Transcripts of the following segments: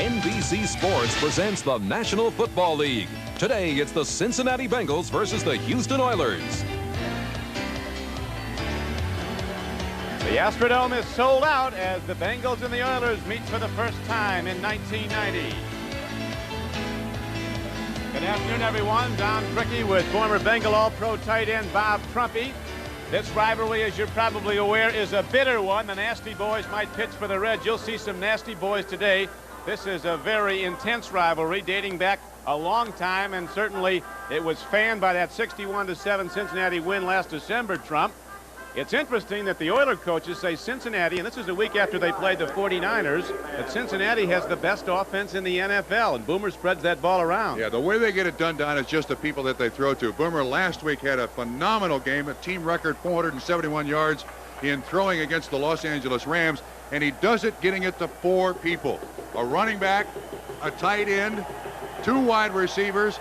NBC Sports presents the National Football League. Today, it's the Cincinnati Bengals versus the Houston Oilers. The Astrodome is sold out as the Bengals and the Oilers meet for the first time in 1990. Good afternoon, everyone. Don Criqui with former Bengal All-Pro tight end Bob Trumpy. This rivalry, as you're probably aware, is a bitter one. The Nasty Boys might pitch for the Reds. You'll see some Nasty Boys today. This is a very intense rivalry dating back a long time, and certainly it was fanned by that 61-7 Cincinnati win last December, Trump. It's interesting that the Oiler coaches say Cincinnati, and this is a week after they played the 49ers, that Cincinnati has the best offense in the NFL, and Boomer spreads that ball around. Yeah, the way they get it done, Don, is just the people that they throw to. Boomer last week had a phenomenal game, a team record 471 yards in throwing against the Los Angeles Rams, and he does it getting it to 4 people. A running back, a tight end, 2 wide receivers.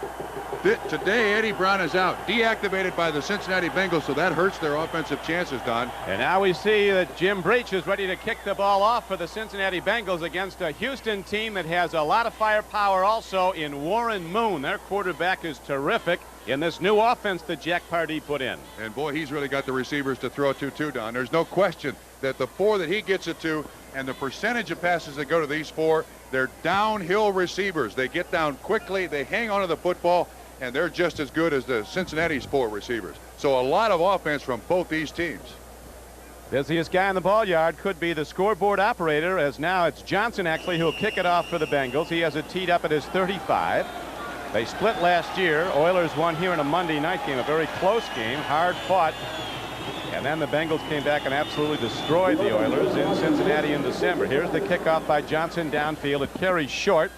Today, Eddie Brown is out, deactivated by the Cincinnati Bengals, so that hurts their offensive chances, Don. And now we see that Jim Breach is ready to kick the ball off for the Cincinnati Bengals against a Houston team that has a lot of firepower also in Warren Moon. Their quarterback is terrific in this new offense that Jack Pardee put in. And boy, he's really got the receivers to throw to too, Don. There's no question that the 4 that he gets it to and the percentage of passes that go to these 4, they're downhill receivers. They get down quickly, they hang onto the football, and they're just as good as the Cincinnati's 4 receivers. So a lot of offense from both these teams. Busiest guy in the ball yard could be the scoreboard operator, as now it's Johnson actually who'll kick it off for the Bengals. He has it teed up at his 35. They split last year. Oilers won here in a Monday night game, a very close game, hard fought. And then the Bengals came back and absolutely destroyed the Oilers in Cincinnati in December. Here's the kickoff by Johnson downfield. It carries short.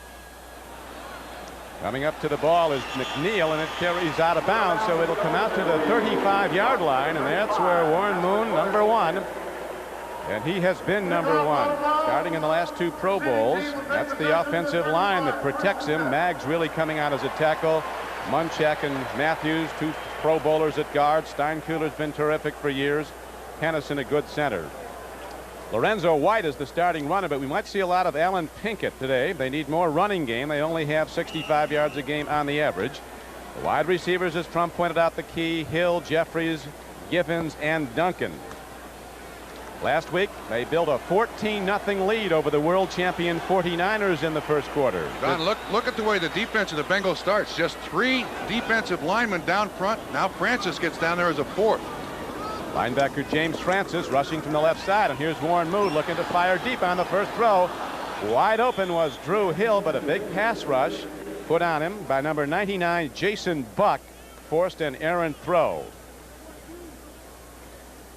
Coming up to the ball is McNeil, and it carries out of bounds, so it'll come out to the 35-yard line, and that's where Warren Moon, number 1, and he has been number 1 starting in the last 2 Pro Bowls. That's the offensive line that protects him. Maggs really coming out as a tackle. Munchak and Matthews, 2 Pro Bowlers at guard. Steinkuhler's been terrific for years. Kennison a good center. Lorenzo White is the starting runner, but we might see a lot of Alan Pinkett today. They need more running game. They only have 65 yards a game on the average. The wide receivers, as Trump pointed out, the key: Hill, Jeffries, Givens, and Duncan. Last week, they built a 14-0 lead over the world champion 49ers in the first quarter. Don, look at the way the defense of the Bengals starts. Just 3 defensive linemen down front. Now Francis gets down there as a 4th. Linebacker James Francis rushing from the left side, and here's Warren Moon looking to fire deep on the first throw. Wide open was Drew Hill, but a big pass rush put on him by number 99 Jason Buck forced an errant throw.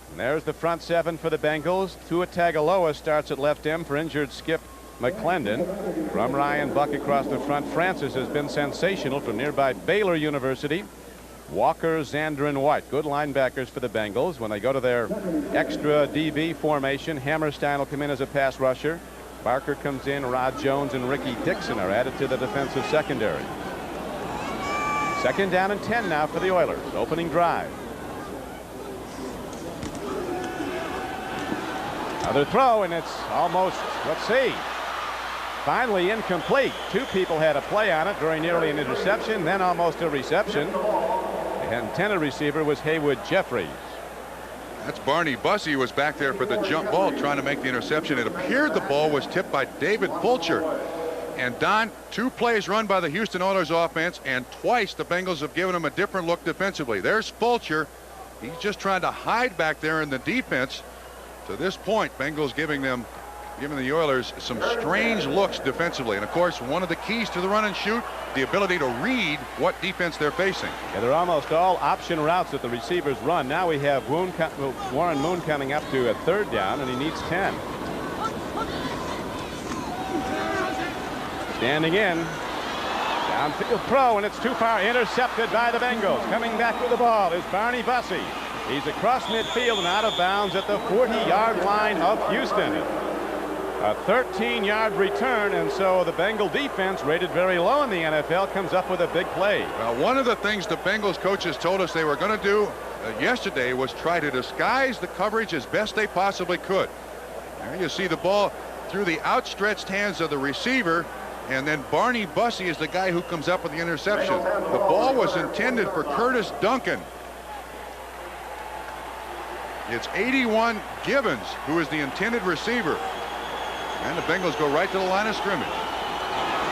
And there's the front 7 for the Bengals. Tua Tagovailoa starts at left end for injured Skip McClendon. From Ryan, Buck across the front. Francis has been sensational from nearby Baylor University. Walker, Zander, and White, good linebackers for the Bengals. When they go to their extra DB formation, Hammerstein will come in as a pass rusher. Barker comes in. Rod Jones and Ricky Dixon are added to the defensive secondary. 2nd down and 10 now for the Oilers. Opening drive. Another throw, and it's almost, let's see, finally incomplete. 2 people had a play on it, very nearly an interception, then almost a reception. The antenna receiver was Haywood Jeffries. That's Barney Bussey, who was back there for the jump ball trying to make the interception. It appeared the ball was tipped by David Fulcher. And Don, 2 plays run by the Houston Oilers offense, and twice the Bengals have given him a different look defensively. There's Fulcher. He's just trying to hide back there in the defense. To this point, Bengals giving the Oilers some strange looks defensively. And of course, one of the keys to the run and shoot, the ability to read what defense they're facing. Yeah, they're almost all option routes that the receivers run. Now we have Warren Moon coming up to a 3rd down, and he needs 10. Standing in. Downfield throw, and it's too far. Intercepted by the Bengals. Coming back with the ball is Barney Bussey. He's across midfield and out of bounds at the 40-yard line of Houston. A 13-yard return, and so the Bengal defense, rated very low in the NFL, comes up with a big play. Well, one of the things the Bengals coaches told us they were going to do yesterday was try to disguise the coverage as best they possibly could. There you see the ball through the outstretched hands of the receiver, And then Barney Bussey is the guy who comes up with the interception. The ball was intended for Curtis Duncan. It's 81 Gibbons who is the intended receiver. And the Bengals go right to the line of scrimmage.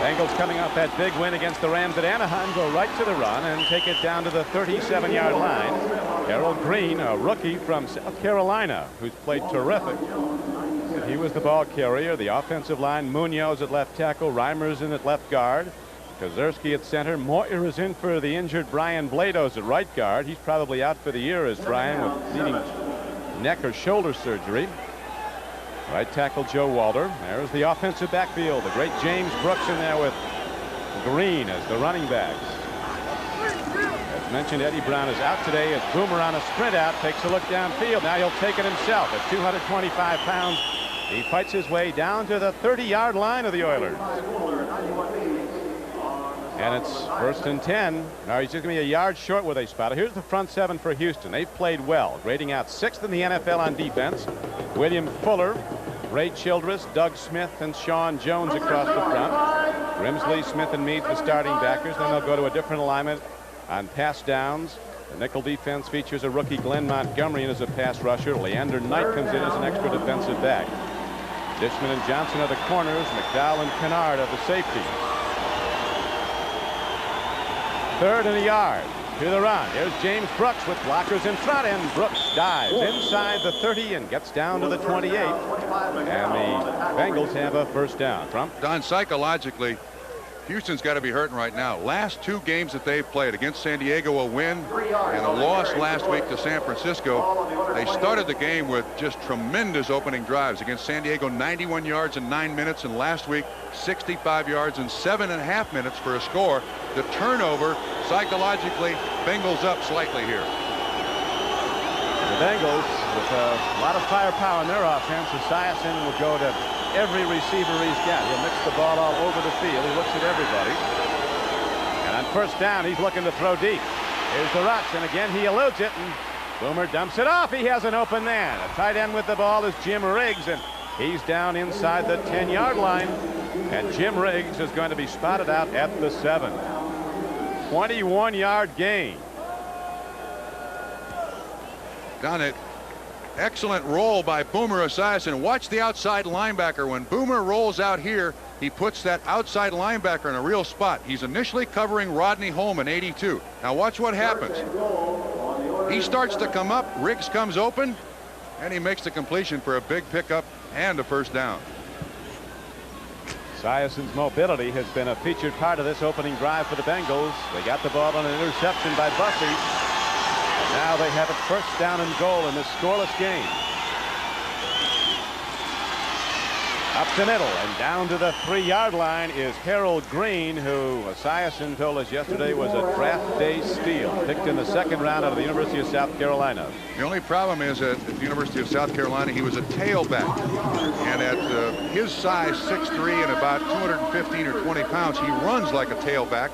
Bengals coming off that big win against the Rams at Anaheim go right to the run and take it down to the 37-yard line. Harold Green, a rookie from South Carolina, who's played terrific. He was the ball carrier. The offensive line, Munoz at left tackle, Reimers in at left guard, Kozerski at center. Moyer is in for the injured Brian Blados at right guard. He's probably out for the year as Brian with needing neck or shoulder surgery. Right tackle Joe Walter. There's the offensive backfield. The great James Brooks in there with Green as the running backs. As mentioned, Eddie Brown is out today as Boomer on a sprint out takes a look downfield. Now he'll take it himself at 225 pounds. He fights his way down to the 30-yard line of the Oilers. And it's 1st and 10. Now he's just going to be a yard short where they spot it. Here's the front seven for Houston. They've played well, grading out 6th in the NFL on defense. William Fuller, Ray Childress, Doug Smith, and Sean Jones across the front. Grimsley, Smith, and Meade the starting backers. Then they'll go to a different alignment on pass downs. The nickel defense features a rookie Glenn Montgomery as a pass rusher. Leander Knight comes in as an extra defensive back. Dishman and Johnson are the corners. McDowell and Kennard are the safeties. 3rd and a yard to the run. Here's James Brooks with blockers in front, and Brooks dives inside the 30 and gets down to the 28. And the Bengals have a 1st down. Trump. Don, psychologically, Houston's got to be hurting right now. Last 2 games that they've played, against San Diego a win and a loss last week to San Francisco. They started the game with just tremendous opening drives. Against San Diego, 91 yards in 9 minutes, and last week 65 yards in 7.5 minutes for a score. The turnover, psychologically, Bengals up slightly here. The Bengals with a lot of firepower in their offense. Esiason will go to every receiver he's got. He'll mix the ball all over the field. He looks at everybody. And on 1st down, he's looking to throw deep. Here's the rush, and again he eludes it, and Boomer dumps it off. He has an open man. A tight end with the ball is Jim Riggs, and he's down inside the 10-yard line. And Jim Riggs is going to be spotted out at the 7. 21-yard gain. Done it. Excellent roll by Boomer Esiason. Watch the outside linebacker. When Boomer rolls out here, he puts that outside linebacker in a real spot. He's initially covering Rodney Holman, 82. Now watch what happens. He starts to come up. Riggs comes open, and he makes the completion for a big pickup and a 1st down. Esiason's mobility has been a featured part of this opening drive for the Bengals. They got the ball on an interception by Bussey. Now they have it 1st down and goal in this scoreless game. Up the middle and down to the 3-yard line is Harold Green, who Esiason told us yesterday was a draft day steal, picked in the 2nd round out of the University of South Carolina. The only problem is that at the University of South Carolina, he was a tailback, and at his size, 6'3" and about 215 or 20 pounds, he runs like a tailback,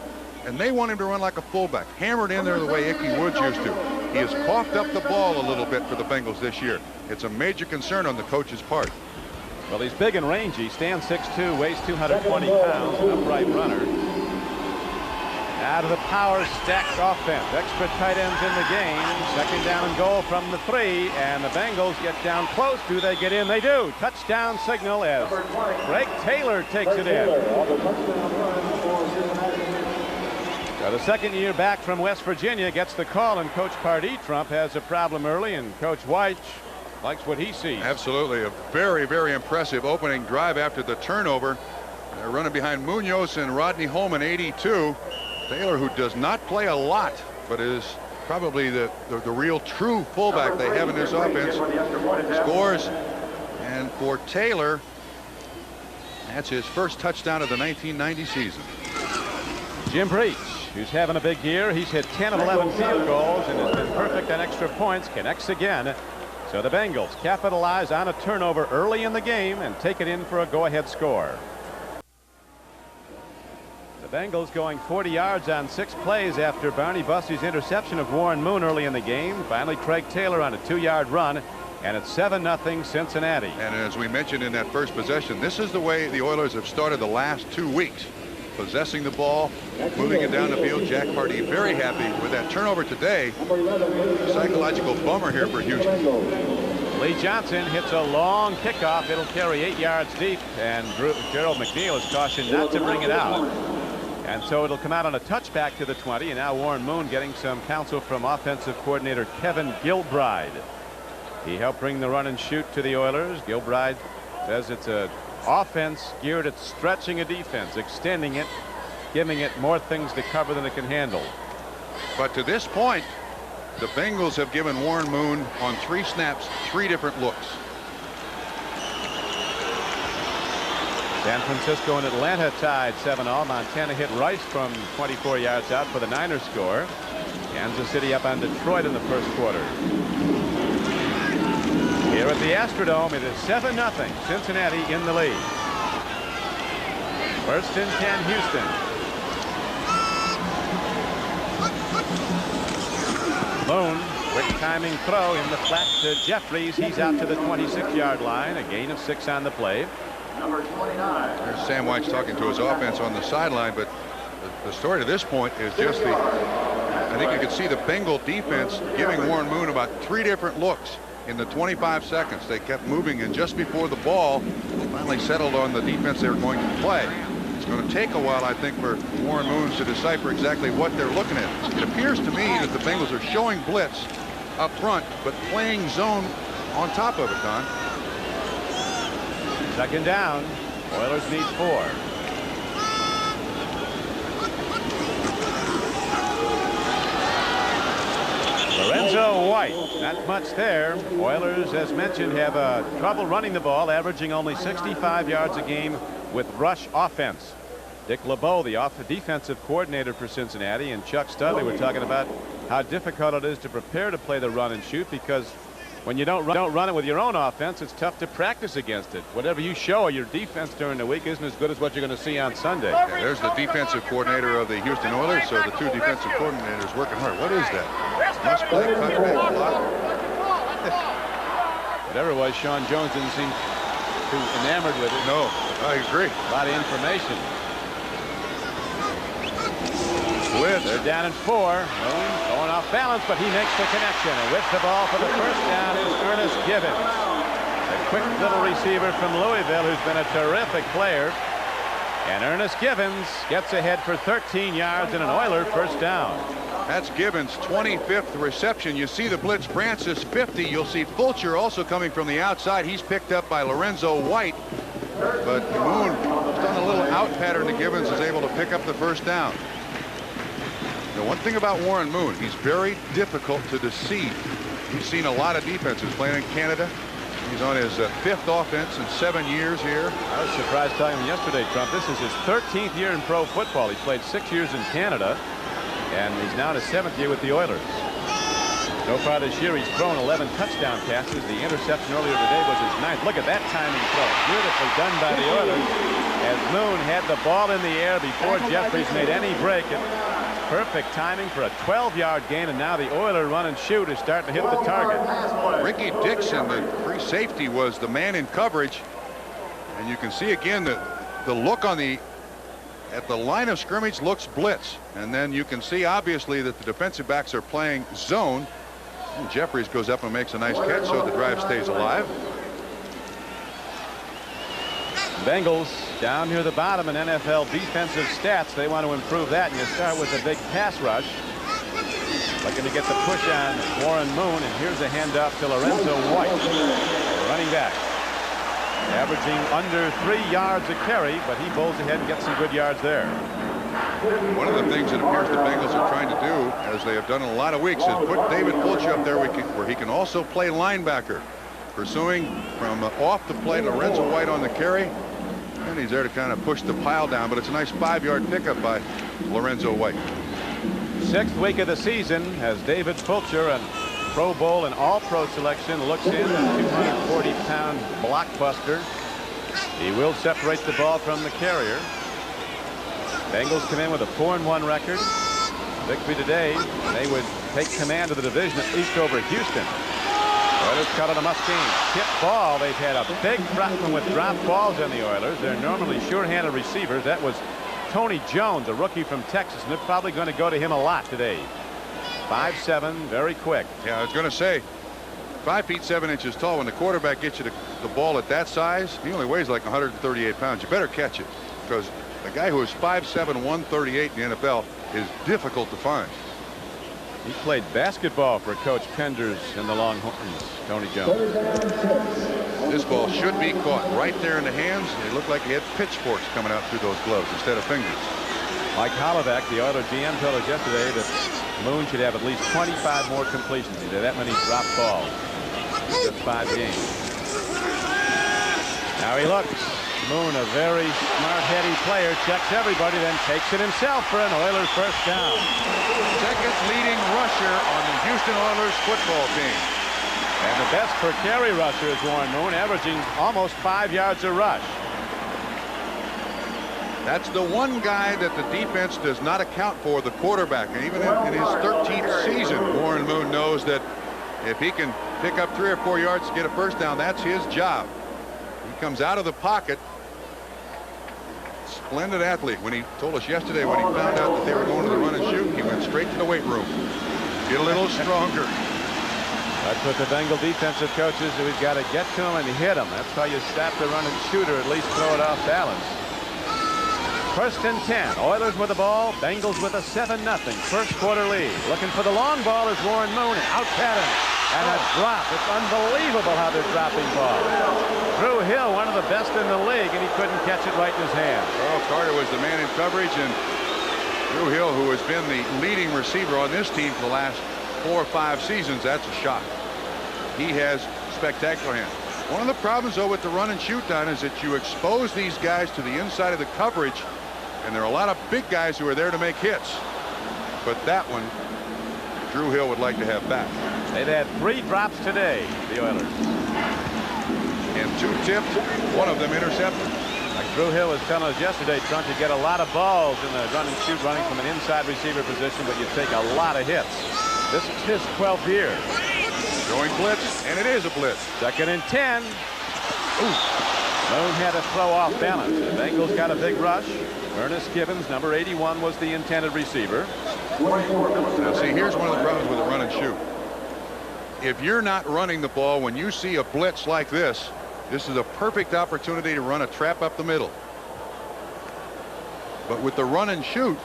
and they want him to run like a fullback, hammered in there the way Ickey Woods used to. He has coughed up the ball a little bit for the Bengals this year. It's a major concern on the coach's part. Well, he's big and rangy. Stands 6'2", weighs 220 pounds, an upright runner. Now to the power stacked offense. Extra tight ends in the game. 2nd down and goal from the 3, and the Bengals get down close. Do they get in? They do. Touchdown signal as Greg Taylor takes it in. So the 2nd year back from West Virginia gets the call, and Coach Pardee Trump has a problem early, and Coach White likes what he sees. Absolutely. A very, very impressive opening drive after the turnover. They're running behind Munoz and Rodney Holman, 82. Taylor, who does not play a lot, but is probably the real true fullback they have in this offense, scores. And for Taylor, that's his 1st touchdown of the 1990 season. Jim Breach, who's having a big year. He's hit 10 of 11 field goals and has been perfect on extra points. Connects again. So the Bengals capitalize on a turnover early in the game and take it in for a go-ahead score. The Bengals going 40 yards on 6 plays after Barney Bussey's interception of Warren Moon early in the game. Finally, Craig Taylor on a 2-yard run And it's 7-0 Cincinnati. And as we mentioned in that first possession, this is the way the Oilers have started the last 2 weeks. Possessing the ball, moving it down the field. Jack Hardy very happy with that turnover today. Psychological bummer here for Houston. Lee Johnson hits a long kickoff. It'll carry 8 yards deep, and Gerald McNeil is cautioned not to bring it out. And so it'll come out on a touchback to the 20. And now Warren Moon getting some counsel from offensive coordinator Kevin Gilbride. He helped bring the run and shoot to the Oilers. Gilbride says it's an offense geared at stretching a defense, extending it, giving it more things to cover than it can handle. But to this point, the Bengals have given Warren Moon on 3 snaps 3 different looks. San Francisco and Atlanta tied 7-all. Montana hit Rice from 24 yards out for the Niners score. Kansas City up on Detroit in the first quarter. Here at the Astrodome, it is 7-0 Cincinnati in the lead. First and 10 Houston. Moon, quick timing throw in the flat to Jeffries. He's out to the 26-yard line. A gain of 6 on the play. Number 29. There's Sam White talking to his offense on the sideline, but the story to this point is just I think you could see the Bengal defense giving Warren Moon about 3 different looks in the 25 seconds. They kept moving, and just before the ball finally settled on the defense they were going to play. It's going to take a while, I think, for Warren Moon to decipher exactly what they're looking at. It appears to me that the Bengals are showing blitz up front, but playing zone on top of it, Don. Second down. Oilers need 4. Lorenzo White, not much there. Oilers, as mentioned, have trouble running the ball, averaging only 65 yards a game with rush offense. Dick LeBeau, the defensive coordinator for Cincinnati, and Chuck Studley were talking about how difficult it is to prepare to play the run and shoot, because when you don't run it with your own offense, it's tough to practice against it. Whatever you show your defense during the week isn't as good as what you're going to see on Sunday. Yeah, there's the defensive coordinator of the Houston Oilers, so the 2 defensive coordinators working hard. What is that? Must play cutback block. Whatever it was, Sean Jones didn't seem too enamored with it. No, I agree. A lot of information. Blitz. They're down in 4. Moon going off balance, but he makes the connection. And with the ball for the first down is Ernest Gibbons. A quick little receiver from Louisville who's been a terrific player. And Ernest Gibbons gets ahead for 13 yards and an Oiler first down. That's Gibbons' 25th reception. You see the blitz. Francis 50. You'll see Fulcher also coming from the outside. He's picked up by Lorenzo White. But Moon has done a little out pattern to Gibbons, is able to pick up the first down. The one thing about Warren Moon, he's very difficult to deceive. He's seen a lot of defenses playing in Canada. He's on his 5th offense in 7 years here. I was surprised telling him yesterday, Trump, this is his 13th year in pro football. He played 6 years in Canada, and he's now in his 7th year with the Oilers. So far this year, he's thrown 11 touchdown passes. The interception earlier today was his 9th. Look at that timing throw. Beautifully done by the Oilers, as Moon had the ball in the air before Jeffries made any break. Perfect timing for a 12-yard gain, and now the Oiler run and shoot is starting to hit the target. Ricky Dixon, the free safety, was the man in coverage, and you can see again that the look on at the line of scrimmage looks blitz, and then you can see obviously that the defensive backs are playing zone, and Jeffries goes up and makes a nice catch, so the drive stays alive. Bengals down near the bottom in NFL defensive stats. They want to improve that, and you start with a big pass rush. Looking to get the push on Warren Moon, and here's a handoff to Lorenzo White, running back. Averaging under 3 yards a carry, but he bowls ahead and gets some good yards there. One of the things it appears the Bengals are trying to do, as they have done in a lot of weeks, is put David Fulcher up there where he can also play linebacker. Pursuing from off the play, Lorenzo White on the carry, and he's there to kind of push the pile down, but it's a nice 5-yard pickup by Lorenzo White. 6th week of the season as David Fulcher, a Pro Bowl and All-Pro selection, looks in, a 240-pound blockbuster. He will separate the ball from the carrier. Bengals come in with a 4-1 record. Victory today, they would take command of the division, at least over Houston. Oilers cut on a Muskane. Tip ball. They've had a big problem with drop balls in the Oilers. They're normally sure-handed receivers. That was Tony Jones, a rookie from Texas, and they're probably going to go to him a lot today. 5'7", very quick. Yeah, I was going to say, 5 feet 7 inches tall. When the quarterback gets you the ball at that size, he only weighs like 138 pounds. You better catch it, because a guy who is 5'7", 138 in the NFL is difficult to find. He played basketball for Coach Penders in the Longhorns, Tony Jones. This ball should be caught right there in the hands. It looked like he had pitchforks coming out through those gloves instead of fingers. Mike Hollaback, the Oilers GM, told us yesterday that Moon should have at least 25 more completions. He did that many drop balls in just 5 games. Now he looks. Moon, a very smart, heady player, checks everybody, then takes it himself for an Oilers first down. Second leading rusher on the Houston Oilers football team. And the best per carry rusher is Warren Moon, averaging almost 5 yards a rush. That's the one guy that the defense does not account for, the quarterback. And even in his 13th season, Warren Moon knows that if he can pick up 3 or 4 yards to get a first down, that's his job. He comes out of the pocket. Splendid athlete. When he told us yesterday, when he found out that they were going to the run and shoot, he went straight to the weight room. Get a little stronger. That's what the Bengal defensive coaches, we've got to get to him and hit him. That's how you stop the run and shoot, or at least throw it off balance. First and 10. Oilers with the ball. Bengals with a 7-0 first quarter lead. Looking for the long ball is Warren Moon. Out pattern. And a drop. It's unbelievable how they're dropping balls. Drew Hill, one of the best in the league, and he couldn't catch it right in his hand. Earl Carter was the man in coverage, and Drew Hill, who has been the leading receiver on this team for the last 4 or 5 seasons, that's a shot. He has spectacular hands. One of the problems, though, with the run and shoot down is that you expose these guys to the inside of the coverage, and there are a lot of big guys who are there to make hits. But that one, Drew Hill would like to have back. They've had 3 drops today, the Oilers. And 2 tipped, one of them intercepted. Like Drew Hill was telling us yesterday, Trump, you get a lot of balls in the run and shoot running from an inside receiver position, but you take a lot of hits. This is his 12th year. Going blitz, and it is a blitz. Second and 10. Moon had to throw off balance. The Bengals got a big rush. Ernest Gibbons, number 81, was the intended receiver. Now, see, here's one of the problems with the run and shoot. If you're not running the ball, when you see a blitz like this is a perfect opportunity to run a trap up the middle. But with the run and shoot,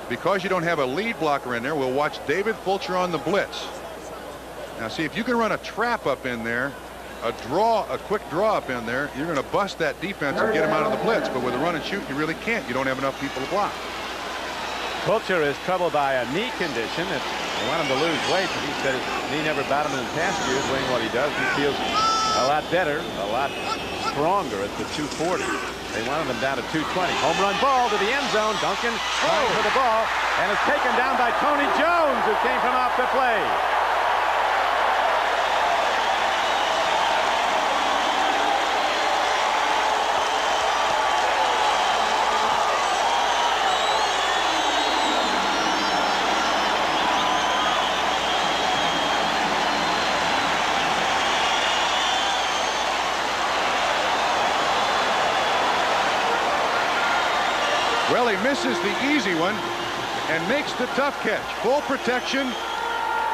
because you don't have a lead blocker in there, we'll watch David Fulcher on the blitz. Now, see, if you can run a trap up in there, a quick draw up in there, you're going to bust that defense and get him out of the blitz. But with a run and shoot, you really can't. You don't have enough people to block. Fulcher is troubled by a knee condition. They want him to lose weight, but he said his knee never bothered him in past years. Doing what he does, he feels a lot better, a lot stronger at the 240. They wanted him down to 220. Home run ball to the end zone. Duncan trying for the ball, and it's taken down by Tony Jones, who came from off the play. Well, he misses the easy one and makes the tough catch. Full protection.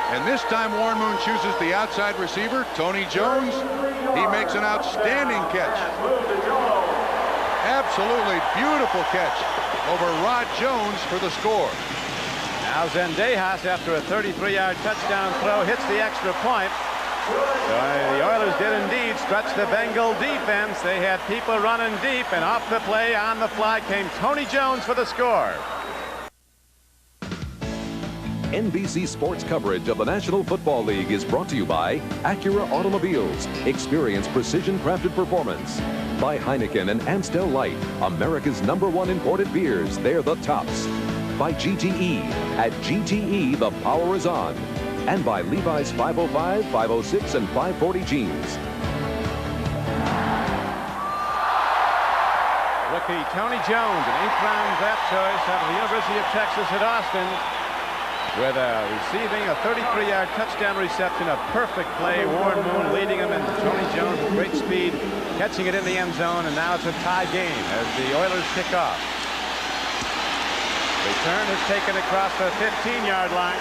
And this time Warren Moon chooses the outside receiver, Tony Jones. He makes an outstanding catch. Absolutely beautiful catch over Rod Jones for the score. Now Zendejas, after a 33-yard touchdown throw, hits the extra point. So the Oilers did indeed stretch the Bengal defense. They had people running deep, and off the play, on the fly, came Tony Jones for the score. NBC Sports coverage of the National Football League is brought to you by Acura Automobiles. Experience precision-crafted performance. By Heineken and Amstel Light, America's #1 imported beers. They're the tops. By GTE. At GTE, the power is on. And by Levi's 505, 506, and 540 jeans. Rookie Tony Jones, an 8th round draft choice out of the University of Texas at Austin. with receiving a 33-yard touchdown reception, a perfect play. Warren Moon leading him, and Tony Jones with great speed catching it in the end zone, and now it's a tie game as the Oilers kick off. Return is taken across the 15-yard line.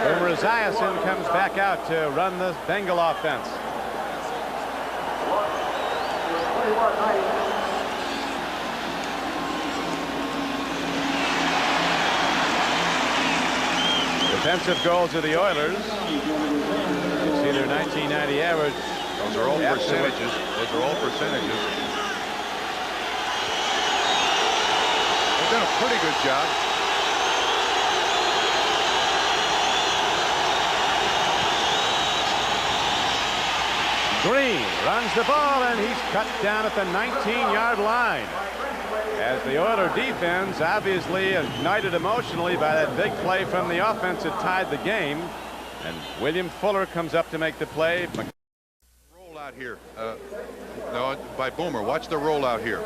Boomer Esiason comes back out to run the Bengal offense. Defensive goals of the Oilers. You see their 1990 average. Those are all percentages. Those are all percentages. They've done a pretty good job. Green runs the ball, and he's cut down at the 19-yard line. As the Oiler defense, obviously ignited emotionally by that big play from the offense that tied the game. And William Fuller comes up to make the play. Rollout here. No, by Boomer. Watch the rollout here.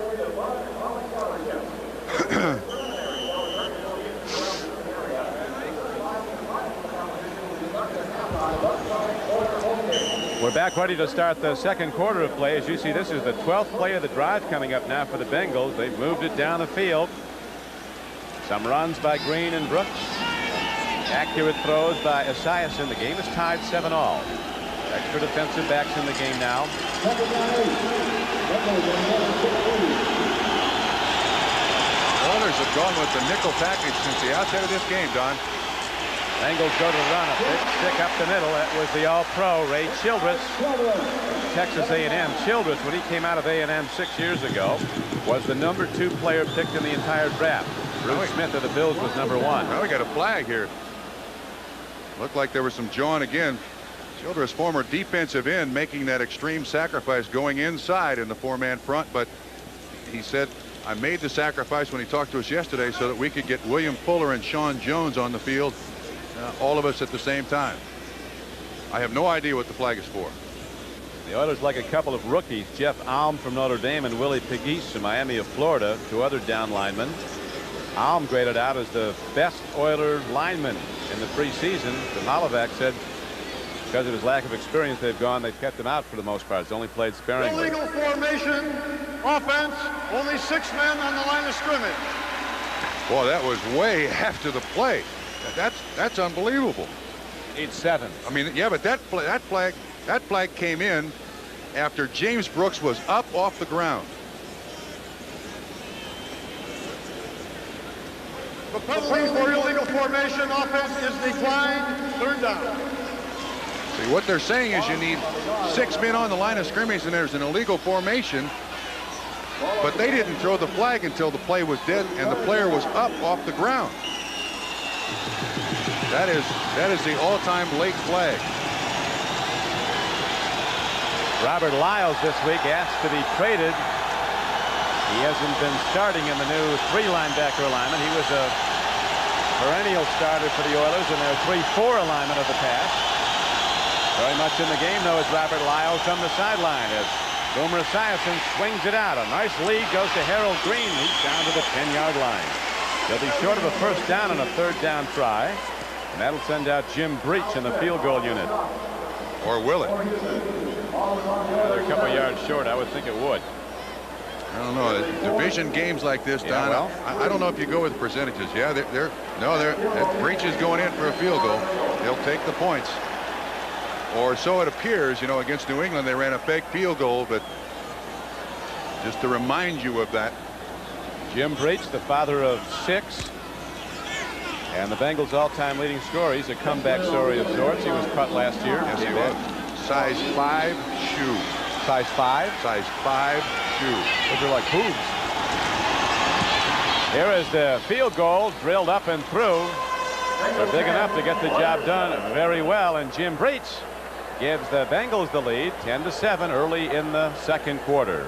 We're back ready to start the second quarter of play. As you see, this is the 12th play of the drive coming up now for the Bengals. They've moved it down the field. Some runs by Green and Brooks. Accurate throws by Esiason. The game is tied 7-all. Extra defensive backs in the game now. Oilers have gone with the nickel package since the outset of this game, Don. Bengals go to run a big stick up the middle. That was the all-pro Ray Childress, Texas A&M. Childress, when he came out of A&M 6 years ago, was the #2 player picked in the entire draft. Bruce Smith of the Bills was #1. Now we got a flag here. Looked like there was some jawing again. Childress, former defensive end, making that extreme sacrifice going inside in the four-man front, but he said, I made the sacrifice when he talked to us yesterday so that we could get William Fuller and Sean Jones on the field. All of us at the same time. I have no idea what the flag is for. The Oilers like a couple of rookies, Jeff Alm from Notre Dame and Willie Pegues from Miami of Florida, two other down linemen. Alm graded out as the best Oiler lineman in the preseason. The Malovac said because of his lack of experience they've kept him out for the most part. He's only played sparingly. Illegal formation, offense, only 6 men on the line of scrimmage. Boy, that was way after the play. That's unbelievable. 8-7. I mean, yeah, but that flag came in after James Brooks was up off the ground. The penalty for illegal formation, offense is declined. Third down. See, what they're saying is you need 6 men on the line of scrimmage and there's an illegal formation. But they didn't throw the flag until the play was dead and the player was up off the ground. That is the all-time late flag. Robert Lyles this week asked to be traded. He hasn't been starting in the new 3-linebacker alignment. He was a perennial starter for the Oilers in their 3-4 alignment of the past. Very much in the game, though, is Robert Lyles from the sideline as Boomer Esiason swings it out. A nice lead goes to Harold Green. He's down to the 10-yard line. They'll be short of a first down on a third down try. And that'll send out Jim Breach in the field goal unit. Or will it? They're a couple yards short. I would think it would. I don't know. Division games like this, Don. Yeah, well, I don't know if you go with percentages. Yeah, if Breach is going in for a field goal, they'll take the points. Or so it appears. You know, against New England, they ran a fake field goal, but just to remind you of that. Jim Breach, the father of 6. And the Bengals' all-time leading scorer. He's a comeback story of sorts. He was cut last year. Yes, he was. Size 5 shoe. Size 5? Size 5 shoe. Those are like boobs. Here is the field goal drilled up and through. They're big enough to get the job done very well. And Jim Breach gives the Bengals the lead 10-7 early in the second quarter.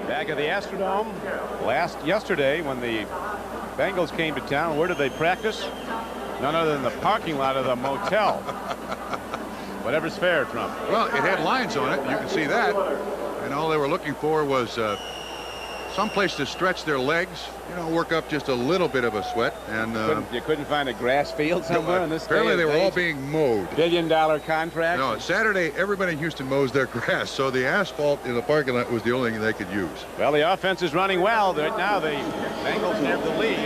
Back at the Astrodome yesterday when the Bengals came to town, where did they practice? None other than the parking lot of the motel. Whatever's fair, Trump. Well, it had lines on it. You can see that. And all they were looking for was someplace to stretch their legs, you know, work up just a little bit of a sweat. And you couldn't find a grass field somewhere in this apparently day they and were all age? being mowed. $1 billion contract. No, Saturday everybody in Houston mows their grass, so the asphalt in the parking lot was the only thing they could use. Well, the offense is running well. Right now the Bengals have the lead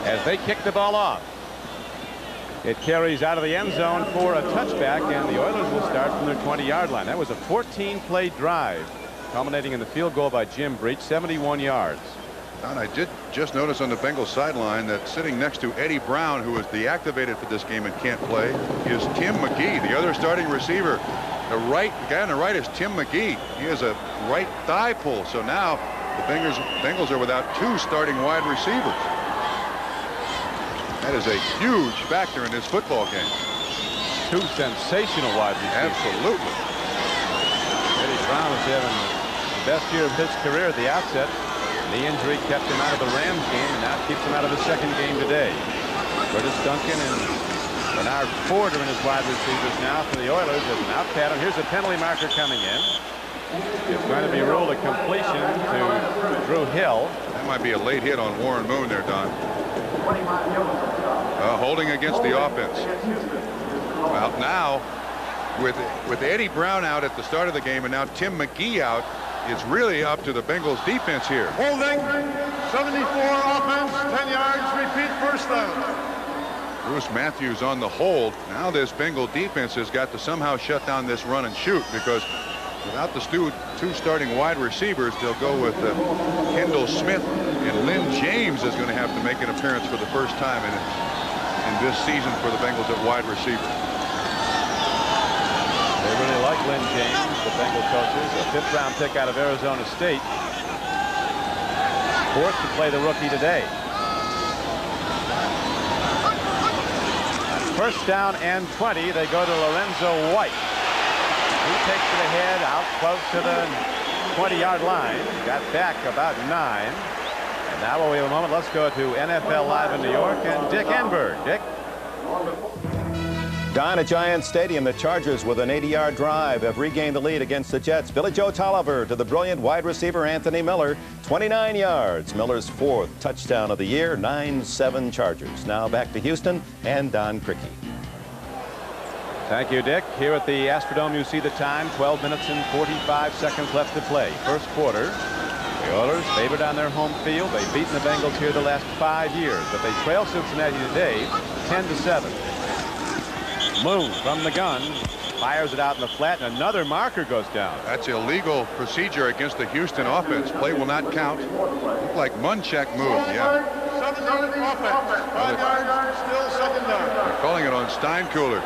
as they kick the ball off. It carries out of the end zone for a touchback, and the Oilers will start from their 20-yard line. That was a 14-play drive, culminating in the field goal by Jim Breach, 71 yards. And I did just notice on the Bengals sideline that sitting next to Eddie Brown, who was deactivated for this game and can't play, is Tim McGee, the other starting receiver. The guy on the right is Tim McGee. He has a right thigh pull, so now the Bengals are without 2 starting wide receivers. That is a huge factor in this football game. 2 sensational wide receivers. Absolutely. Eddie Brown was having the best year of his career at the outset. The injury kept him out of the Rams game, and now keeps him out of his second game today. Curtis Duncan and Bernard Ford are in his wide receivers now for the Oilers as an out pattern. Here's a penalty marker coming in. It's going to be ruled a completion to Drew Hill. That might be a late hit on Warren Moon there, Don. Holding against the offense. Well, now with Eddie Brown out at the start of the game and now Tim McGee out, it's really up to the Bengals defense here. Holding, 74 offense, 10 yards, repeat first down. Bruce Matthews on the hold. Now this Bengal defense has got to somehow shut down this run and shoot, because without the 2 starting wide receivers, they'll go with Kendall Smith, and Lynn James is going to have to make an appearance for the first time in this season for the Bengals at wide receiver. They really like Lynn James, the Bengal coaches. A 5th-round pick out of Arizona State. 4th to play the rookie today. First down and 20. They go to Lorenzo White. He takes it ahead, out close to the 20-yard line. Got back about 9. And now while we have a moment, let's go to NFL Live in New York and Dick Enberg. Dick? Don, at Giants Stadium, the Chargers with an 80-yard drive have regained the lead against the Jets. Billy Joe Tolliver to the brilliant wide receiver Anthony Miller, 29 yards. Miller's 4th touchdown of the year, 9-7 Chargers. Now back to Houston and Don Criqui. Thank you, Dick. Here at the Astrodome, you see the time, 12 minutes and 45 seconds left to play. First quarter. The Oilers favored on their home field. They've beaten the Bengals here the last 5 years, but they trail Cincinnati today 10-7. Moon from the gun, fires it out in the flat, and another marker goes down. That's illegal procedure against the Houston offense. Play will not count. Looked like Munchak moved. Yeah. 7-yard offense. 5 yards, still second down. They're calling it on Steinkühler.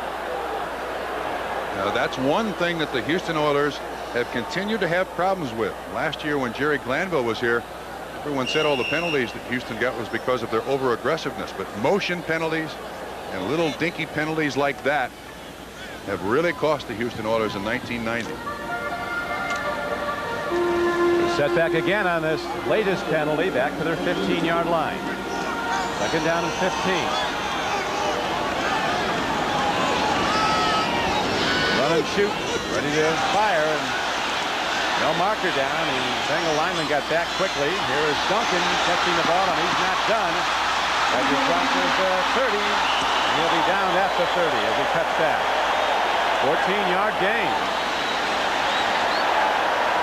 Now that's one thing that the Houston Oilers have continued to have problems with. Last year when Jerry Glanville was here, everyone said all the penalties that Houston got was because of their over-aggressiveness, but motion penalties and little dinky penalties like that have really cost the Houston Oilers in 1990. Set back again on this latest penalty, back to their 15-yard line. Second down and 15. Run and shoot, ready to fire, and no marker down. The Bengal lineman got back quickly. Here is Duncan catching the ball, and he's not done. As he crosses 30, and he'll be down after 30 as he cuts back. 14-yard gain.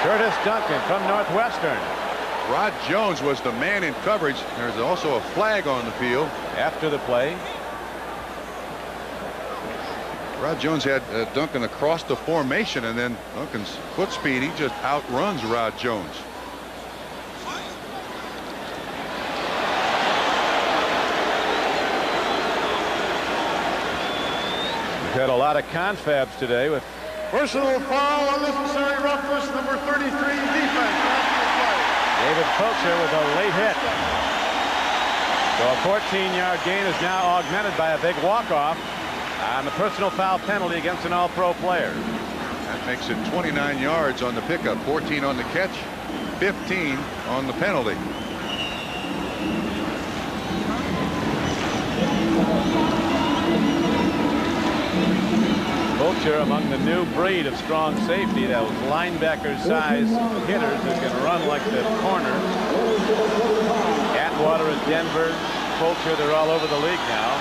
Curtis Duncan from Northwestern. Rod Jones was the man in coverage. There's also a flag on the field. After the play. Rod Jones had Duncan across the formation, and then Duncan's foot speed, he just outruns Rod Jones. We've had a lot of confabs today with Personal foul, unnecessary roughness, number 33, defense. David Fulcher with a late hit. So a 14-yard gain is now augmented by a big walk-off on the personal foul penalty against an all-pro player. That makes it 29 yards on the pickup, 14 on the catch, 15 on the penalty. Fulcher among the new breed of strong safety, those linebacker-size hitters who can run like the corners. Atwater at Denver, Fulcher, they're all over the league now.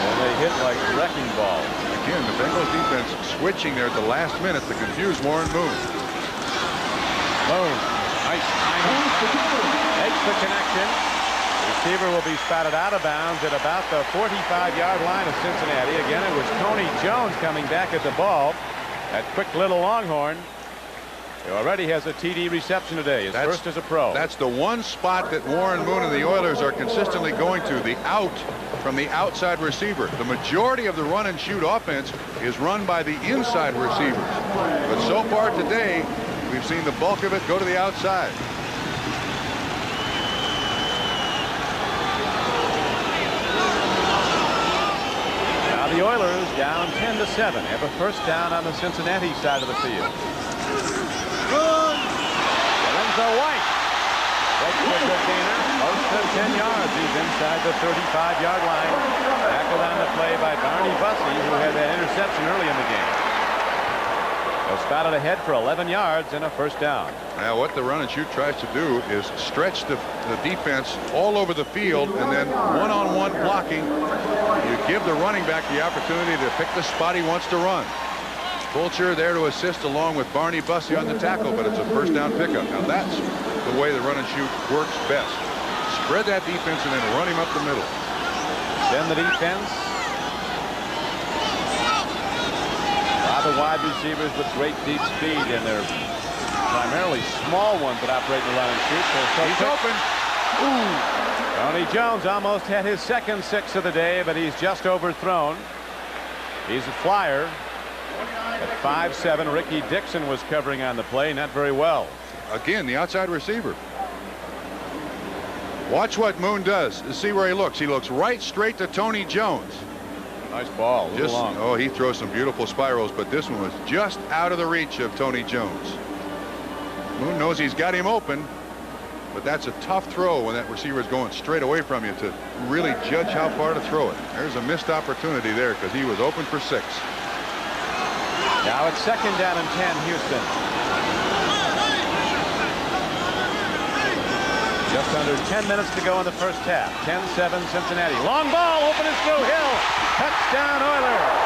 And they hit like wrecking balls. Again, the Bengals defense switching there at the last minute to confuse Warren Moon. Moon, nice timing, makes the connection. Receiver will be spotted out of bounds at about the 45-yard line of Cincinnati. Again, it was Tony Jones coming back at the ball. That quick little Longhorn, who already has a TD reception today. His first as a pro. That's the one spot that Warren Moon and the Oilers are consistently going to, the out from the outside receiver. The majority of the run and shoot offense is run by the inside receivers. But so far today, we've seen the bulk of it go to the outside. The Oilers down 10-7, have a first down on the Cincinnati side of the field. Lorenzo White breaks a good gainer, most of 10 yards. He's inside the 35-yard line. Tackled on the play by Barney Bussey, who had that interception early in the game. They'll spot it ahead for 11 yards and a first down. Now what the run and shoot tries to do is stretch the defense all over the field, and then one-on-one blocking. You give the running back the opportunity to pick the spot he wants to run. Fulcher there to assist along with Barney Bussey on the tackle, but it's a first down pickup. Now that's the way the run and shoot works best. Spread that defense and then run him up the middle. Then the defense. A lot of wide receivers with great deep speed, and they're primarily small ones that operate in the run and shoot. He's open. Ooh. Tony Jones almost had his second 6 of the day, but he's just overthrown. He's a flyer at 5'7". Ricky Dixon was covering on the play, not very well. Again, the outside receiver. Watch what Moon does. See where he looks. He looks right straight to Tony Jones. Nice ball. Just, oh, he throws some beautiful spirals, but this one was just out of the reach of Tony Jones. Moon knows he's got him open, but that's a tough throw when that receiver is going straight away from you to really judge how far to throw it. There's a missed opportunity there because he was open for 6. Now it's second down and 10, Houston. Just under 10 minutes to go in the first half. 10-7 Cincinnati. Long ball, open is through Hill. Touchdown Oilers.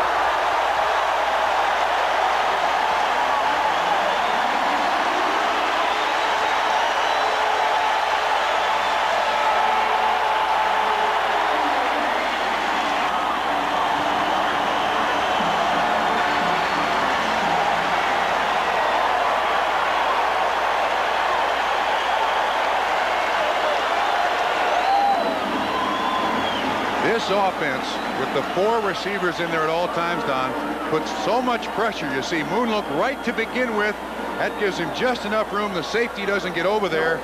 This offense, with the 4 receivers in there at all times, Don, puts so much pressure. You see Moon look right to begin with. That gives him just enough room. The safety doesn't get over there.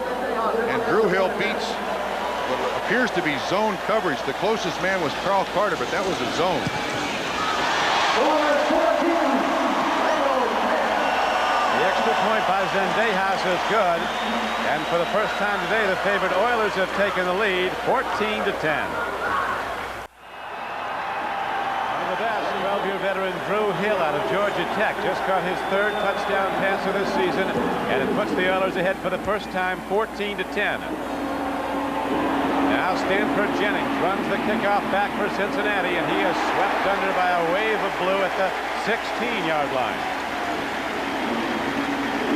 And Drew Hill beats what appears to be zone coverage. The closest man was Carl Carter, but that was a zone. The extra point by Zendejas is good. And for the first time today, the favorite Oilers have taken the lead 14-10. Veteran Drew Hill out of Georgia Tech just caught his 3rd touchdown pass of this season, and it puts the Oilers ahead for the first time 14-10. Now Stanford Jennings runs the kickoff back for Cincinnati, and he is swept under by a wave of blue at the 16-yard line.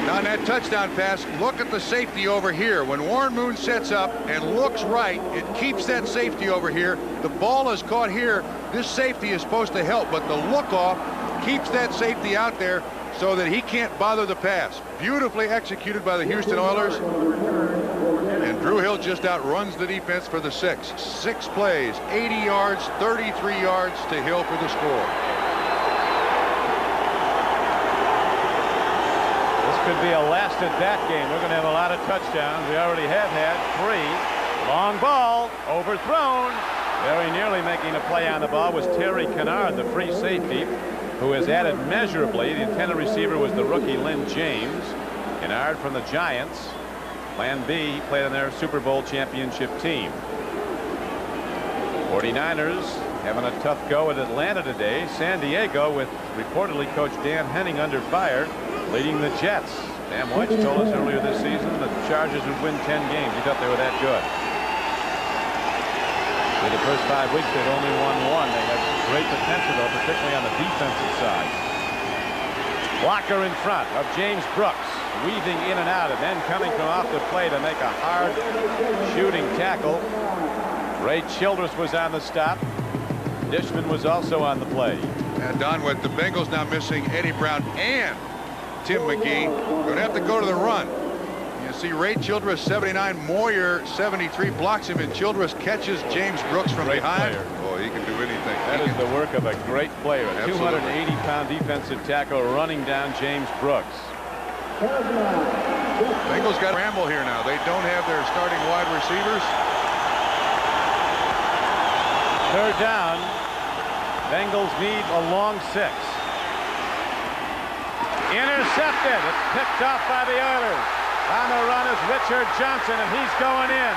On that touchdown pass, look at the safety over here. When Warren Moon sets up and looks right, it keeps that safety over here. The ball is caught here. This safety is supposed to help, but the look off keeps that safety out there so that he can't bother the pass. Beautifully executed by the Houston Oilers. And Drew Hill just outruns the defense for the 6. 6 plays, 80 yards, 33 yards to Hill for the score. Could be a last at that game. We're going to have a lot of touchdowns. We already have had 3. Long ball overthrown. Very nearly making a play on the ball was Terry Kennard, the free safety, who has added measurably. The intended receiver was the rookie Lynn James. Kennard from the Giants. Plan B, he played on their Super Bowl championship team. 49ers having a tough go at Atlanta today. San Diego, with reportedly Coach Dan Henning under fire, leading the Jets. Dan White told us earlier this season the Chargers would win 10 games. He thought they were that good. In the first 5 weeks, they've only won 1. They have great potential, though, particularly on the defensive side. Blocker in front of James Brooks, weaving in and out, and then coming from off the play to make a hard shooting tackle. Ray Childress was on the stop. Dishman was also on the play. And Don, with the Bengals now missing Eddie Brown and Tim McGee, going to have to go to the run. You see Ray Childress 79, Moyer 73, blocks him, and Childress catches James Brooks from behind. Player. Oh, he can do anything. That is the work of a great player. A 280-pound defensive tackle running down James Brooks. Bengals got to ramble here now. They don't have their starting wide receivers. Third down. Bengals need a long 6. Intercepted. It's picked off by the Oilers. On the run is Richard Johnson, and he's going in.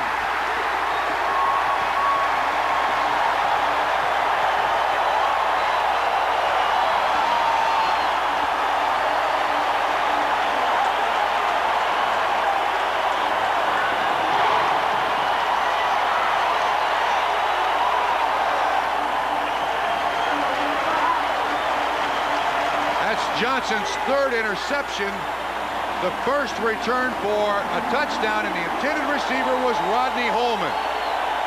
Johnson's third interception, the first return for a touchdown, and the intended receiver was Rodney Holman.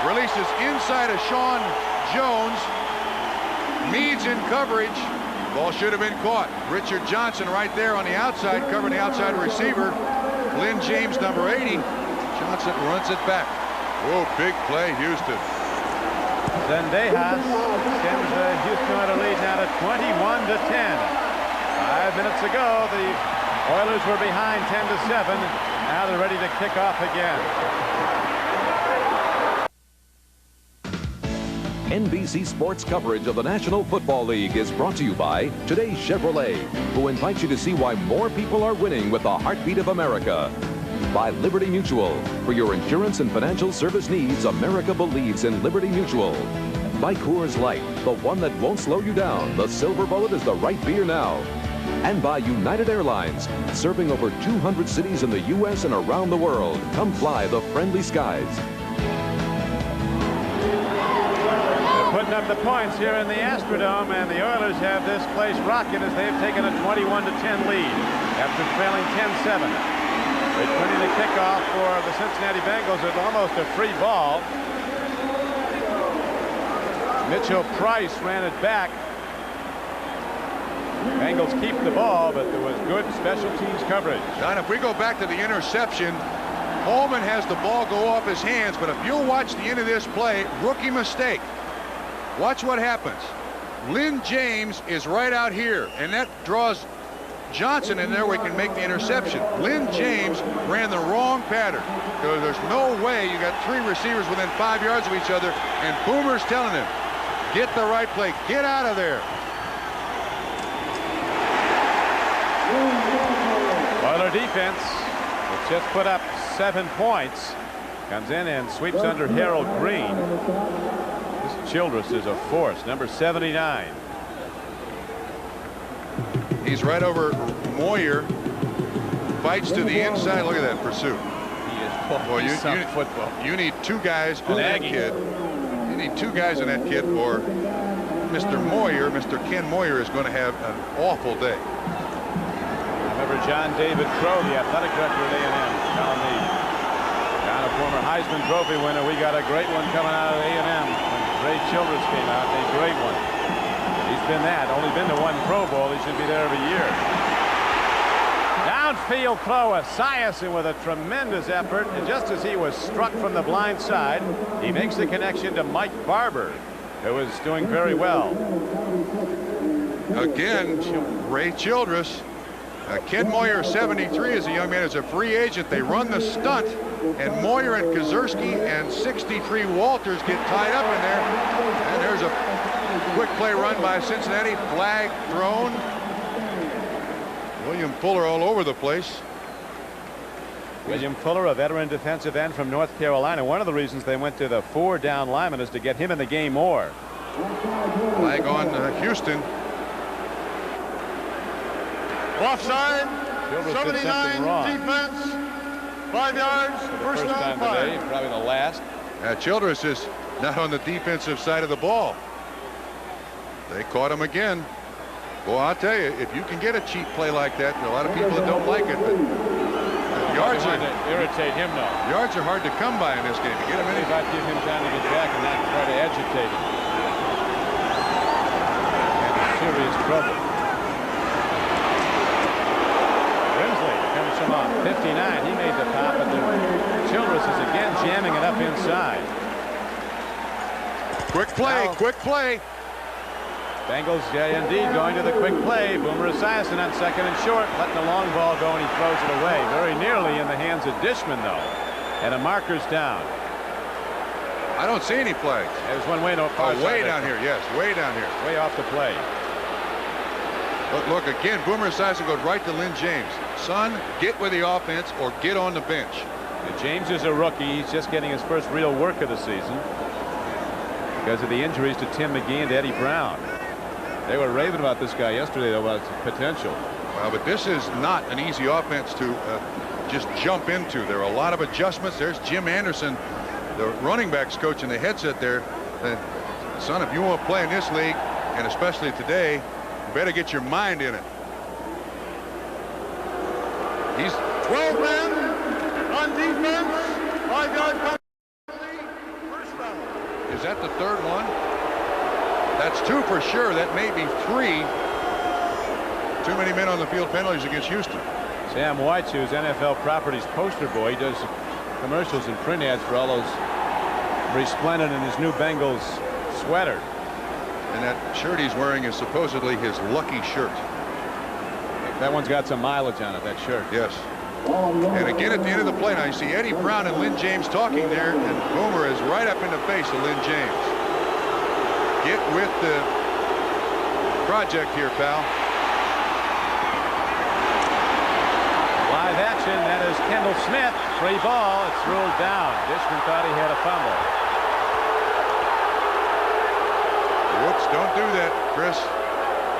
Releases inside of Sean Jones. Meads in coverage. Ball should have been caught. Richard Johnson right there on the outside, covering the outside receiver. Lynn James, number 80. Johnson runs it back. Whoa, big play, Houston. Zendejas sends Houston at a lead now to 21-10. 5 minutes ago, the Oilers were behind 10-7. Now they're ready to kick off again. NBC Sports coverage of the National Football League is brought to you by Today's Chevrolet, who invites you to see why more people are winning with the heartbeat of America. By Liberty Mutual. For your insurance and financial service needs, America believes in Liberty Mutual. By Coors Light, the one that won't slow you down. The Silver Bullet is the right beer now. And by United Airlines, serving over 200 cities in the U.S. and around the world. Come fly the friendly skies. They're putting up the points here in the Astrodome, and the Oilers have this place rocking as they've taken a 21-10 lead after trailing 10-7. Returning the kickoff for the Cincinnati Bengals with almost a free ball. Mitchell Price ran it back. Bengals keep the ball, but there was good special teams coverage. Don, if we go back to the interception, Holman has the ball go off his hands, but if you'll watch the end of this play, rookie mistake. Watch what happens. Lynn James is right out here, and that draws Johnson in there where he can make the interception. Lynn James ran the wrong pattern. So there's no way you got 3 receivers within 5 yards of each other, and Boomer's telling him, get the right play, get out of there. Oiler defense, which just put up 7 points, comes in and sweeps under Harold Green. This Childress is a force, number 79. He's right over Moyer. Fights to the inside. Look at that pursuit. He is football. You need 2 guys on that kid. You need 2 guys on that kid, or Mr. Moyer, Mr. Ken Moyer, is going to have an awful day. Remember John David Crow, the athletic director at A&M, telling me, John, a former Heisman Trophy winner, we got a great one coming out of A&M. When Ray Childress came out, a great one. He's been that. Only been to 1 Pro Bowl. He should be there every year. Downfield throw, Esiason with a tremendous effort, and just as he was struck from the blind side, he makes the connection to Mike Barber, who is doing very well. Again, Ray Childress. Ken Moyer, 73, is a young man, is a free agent. They run the stunt, and Moyer and Kazurski and 63 Walters get tied up in there. And there's a quick play run by Cincinnati. Flag thrown. William Fuller all over the place. William Fuller, a veteran defensive end from North Carolina. One of the reasons they went to the 4 down lineman is to get him in the game more. Flag on Houston. Offside. Childress did 79 something wrong. defense. 5 yards. For the First first down, time today, 5. probably the last. Childress is not on the defensive side of the ball. They caught him again. Well, I'll tell you, if you can get a cheap play like that, there are a lot of people that don't like it, but yards are, to irritate him now. yards are hard to come by in this game. You get him Maybe in. if I'd give him time to get back and not try to agitate him. In serious trouble. Grimsley comes from off 59. He made the pop, but the Childress is again jamming it up inside. Quick play, quick play. Bengals, indeed, going to the quick play. Boomer Esiason on 2nd and short, letting the long ball go, and he throws it away. Very nearly in the hands of Dishman, though. And a marker's down. I don't see any flags. There's one way, no, Way down here, yes, way down here. Way off the play. But look, again, Boomer Esiason goes right to Lynn James. Son, get with the offense or get on the bench. And James is a rookie. He's just getting his first real work of the season because of the injuries to Tim McGee and Eddie Brown. They were raving about this guy yesterday, though, about his potential. Well, but this is not an easy offense to just jump into. There are a lot of adjustments. There's Jim Anderson, the running backs coach, in the headset there. Son, if you want to play in this league, and especially today, you better get your mind in it. He's 12 men on defense. 5-yard penalty. First down. Is that the third one? That's 2 for sure. That may be 3. Too many men on the field penalties against Houston. Sam White, who's NFL Properties poster boy, he does commercials and print ads for all those resplendent in his new Bengals sweater. And that shirt he's wearing is supposedly his lucky shirt. That one's got some mileage on it, that shirt. Yes. And again at the end of the play, now you see Eddie Brown and Lynn James talking there, and Boomer is right up in the face of Lynn James. Get with the project here, pal. Live action. That is Kendall Smith. Free ball. It's ruled down. Dishman thought he had a fumble. Whoops, don't do that, Chris.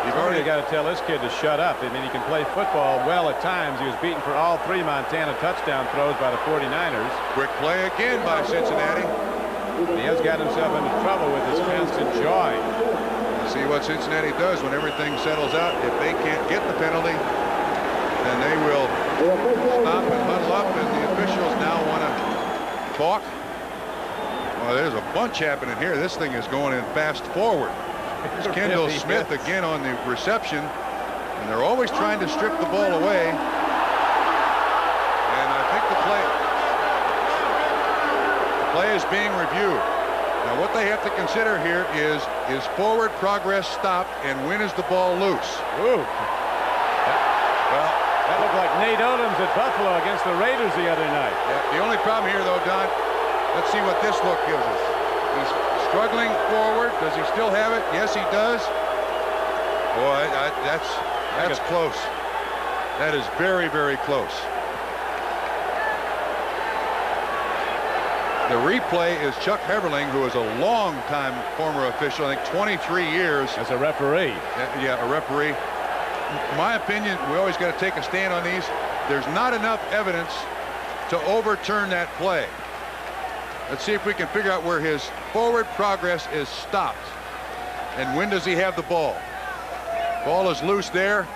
You've already got to tell this kid to shut up. I mean, he can play football well at times. He was beaten for all 3 Montana touchdown throws by the 49ers. Quick play again by Cincinnati. He has got himself into trouble with his constant jawing. See what Cincinnati does when everything settles out. If they can't get the penalty, then they will stop and huddle up, and the officials now want to talk. Well, there's a bunch happening here. This thing is going in fast forward. There's Kendall Smith again on the reception, and they're always trying to strip the ball away. And I think the play is being reviewed. Now what they have to consider here is forward progress stopped, and when is the ball loose? Ooh. Well, that looked like Nate Odoms at Buffalo against the Raiders the other night. Yeah, the only problem here, though, Don, let's see what this look gives us. He's struggling forward. Does he still have it? Yes, he does. Boy, that's close. That is very, very close. The replay is Chuck Heverling, who is a long-time former official, I think 23 years. As a referee. Yeah, a referee. In my opinion, we always got to take a stand on these. There's not enough evidence to overturn that play. Let's see if we can figure out where his forward progress is stopped. And when does he have the ball? Ball is loose there.